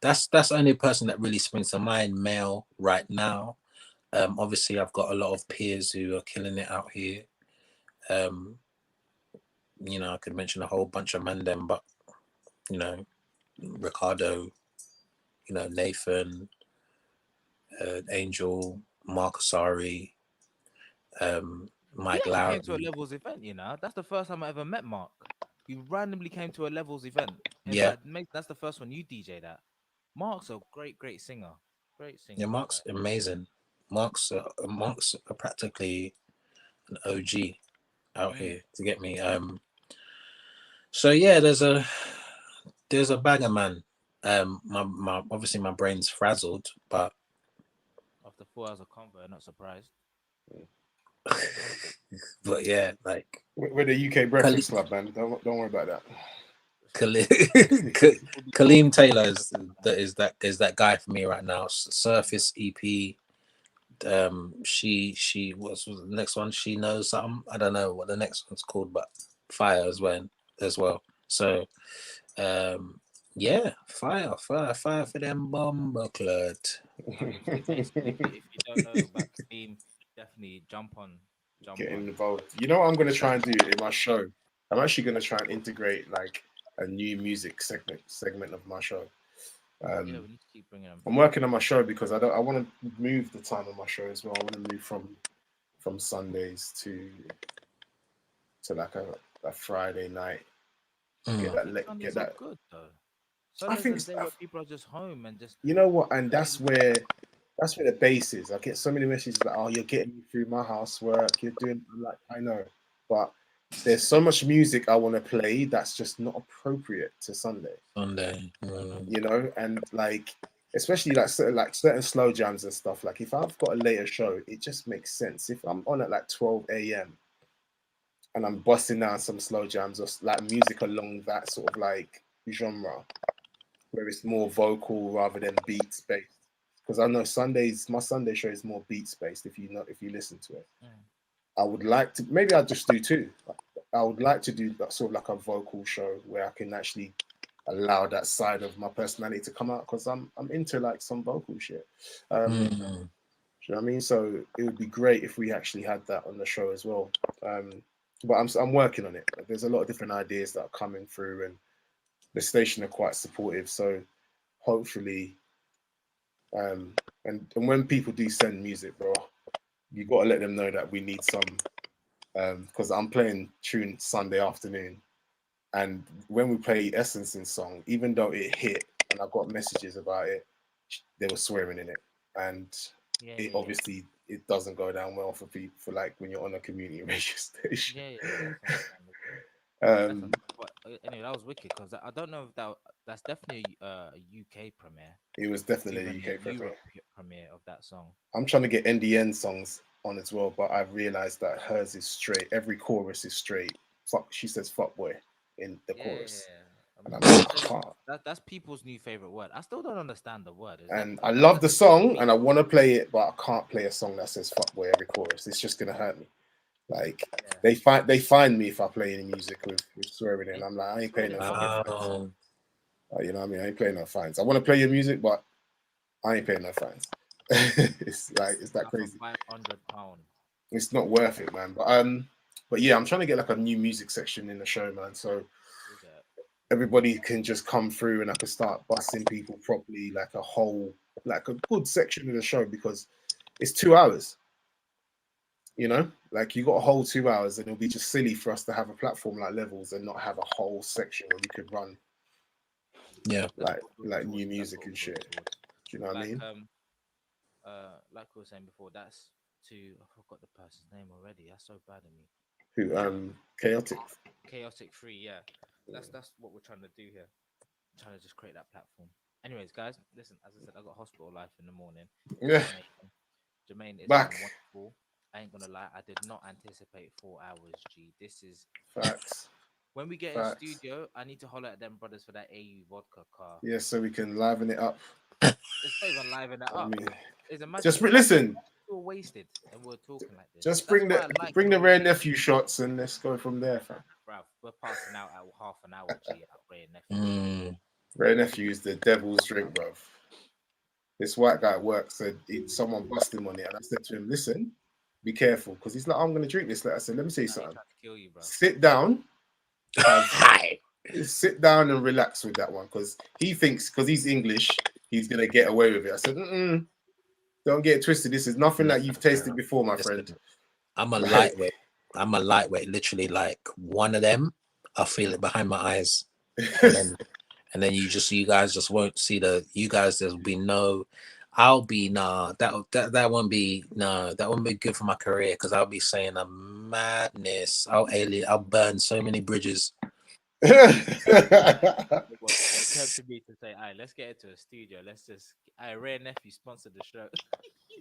that's the only person that really springs to mind, male, right now. Obviously, I've got a lot of peers who are killing it out here. You know, I could mention a whole bunch of them, but you know, Ricardo, you know, Nathan, Angel, Mark Asari, Mike Lowry. Came to a Lowry. Levels event, you know. That's the first time I ever met Mark. He randomly came to a Levels event. In Yeah. fact, mate, that's the first one you DJ that. Mark's a great singer. Great singer. Yeah, Mark's amazing. Mark's practically an OG out here to get me. So yeah, there's a banger, man. My obviously my brain's frazzled, but after 4 hours of convo, I'm not surprised. but yeah, like we're the UK Breakfast Club, man. Don't worry about that. Kaleem Taylor is that guy for me right now. Surface EP. She what's the next one? She knows something. I don't know what the next one's called, but fire as well. So yeah, fire for them bomber clut. If you don't know about Kaleem, definitely jump on. Involved. You know what I'm gonna try and do in my show? I'm actually gonna try and integrate like a new music segment of my show. Yeah, we need to keep bringing them. I'm working on my show because I want to move the time of my show as well. I want to move from Sundays to like a Friday night. Get that. Good though. I think where people are just home and just. You know what? And that's where the base is. I get so many messages like, "Oh, you're getting me through my housework. You're doing." I'm like, I know, but there's so much music I want to play that's just not appropriate to Sunday. You know, and like especially like certain slow jams and stuff. Like if I've got a later show, it just makes sense. If I'm on at like 12 a.m. and I'm busting down some slow jams or like music along that sort of like genre, where it's more vocal rather than beats based. Because I know my Sunday show is more beats based. If you listen to it, I would like to. Maybe I'll just do two. I would like to do that sort of like a vocal show where I can actually allow that side of my personality to come out because I'm into like some vocal shit. Do you know what I mean? So it would be great if we actually had that on the show as well. But I'm working on it. There's a lot of different ideas that are coming through, and the station are quite supportive. So hopefully, and when people do send music, bro, you got to let them know that we need some. Because I'm playing tune Sunday afternoon, and when we play Essence's song, even though it hit and I got messages about it, they were swearing in it, and obviously it doesn't go down well for people for like when you're on a community radio station. Anyway, that was wicked because I don't know if that's definitely a UK premiere. It was definitely a UK premiere of that song. I'm trying to get NDN songs on as well, but I've realized that hers is straight. Every chorus is straight. She says "fuck boy" in the chorus. And I'm like, that's people's new favorite word. I still don't understand the word. And I love the song, and I want to play it, but I can't play a song that says "fuck boy" every chorus. It's just gonna hurt me. Like they find me if I play any music with swearing in. I'm like, I ain't paying no fines. You know what I mean? I ain't paying no fines. I want to play your music, but I ain't paying no fines. It's that crazy. £500. It's not worth it, man. But yeah, I'm trying to get like a new music section in the show, man. So everybody can just come through and I can start busting people properly, like a good section of the show because it's 2 hours. You know, like you got a whole 2 hours, and it'll be just silly for us to have a platform like Levels and not have a whole section where we could run, like new music and shit. Do you know what I mean? Like we were saying before, that's I forgot the person's name already. That's so bad of me. Who? Chaotic 3, yeah. That's what we're trying to do here. Trying to just create that platform. Anyways, guys, listen. As I said, I got hospital life in the morning. Yeah. Jermaine is back. Wonderful. I ain't gonna lie, I did not anticipate 4 hours. G, this is facts. When we get in studio, I need to holler at them brothers for that AU vodka car. Yeah, so we can liven it up. It's not even liven it up. Just listen. We were wasted and we were talking like this. Just bring the rare nephew shots and let's go from there, fam. Bruv, we're passing out at half an hour. G, at rare nephew. Ray nephew is the devil's drink, bro. This white guy at work said someone busted him on it, and I said to him, "Listen, be careful," because he's like, "I'm gonna drink this." Like I said, "Let me say something. Kill you, bro. Sit down, sit down and relax with that one, because he thinks because he's English, he's gonna get away with it." I said, "Don't get it twisted. This is nothing that you've tasted before, my friend." I'm a lightweight. I'm a lightweight. Literally, like one of them, I feel it behind my eyes, and then you guys just won't see you guys. There'll be no. I'll be that won't be that won't be good for my career, because I'll be saying a madness. I'll burn so many bridges. It tempted me to say, "All right, let's get into a studio. Let's just, Ray Nephew sponsored the show."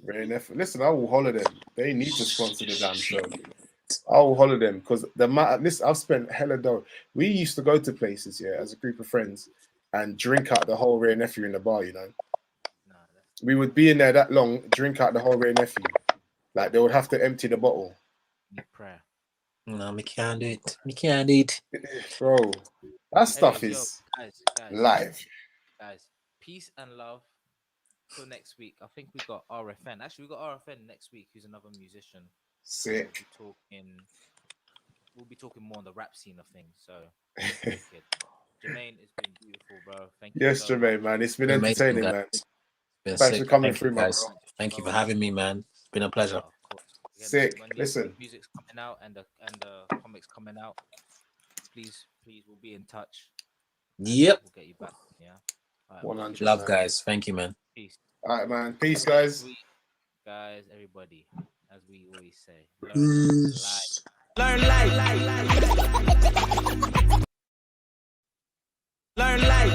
Ray Nephew, listen, I will holler them. They need to sponsor the damn show. I will holler them, because I've spent hella dough. We used to go to places, as a group of friends, and drink out the whole Ray Nephew in the bar. We would be in there that long, drink out the whole Ray Nephew. Like they would have to empty the bottle. Prayer. No, me can't do it. Me can't do it. Bro, that stuff is guys, live. Guys, peace and love. Till next week. I think we got RFN. Actually, we got RFN next week, who's another musician. Sick. We'll be talking more on the rap scene of things. So, Jermaine, it's been beautiful, bro. Thank you. Yes, Jermaine, man. It's been entertaining, man. Thanks for coming through, guys. Thank you for having me, man. It's been a pleasure. Again, sick. When Listen, music's coming out and the comics coming out, please, we'll be in touch. Yep. We'll get you back. Yeah. 100. Love, guys. Thank you, man. Peace. All right, man. Peace, guys. Guys, everybody, as we always say, Learn life. Learn life.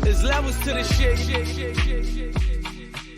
There's levels to the shit.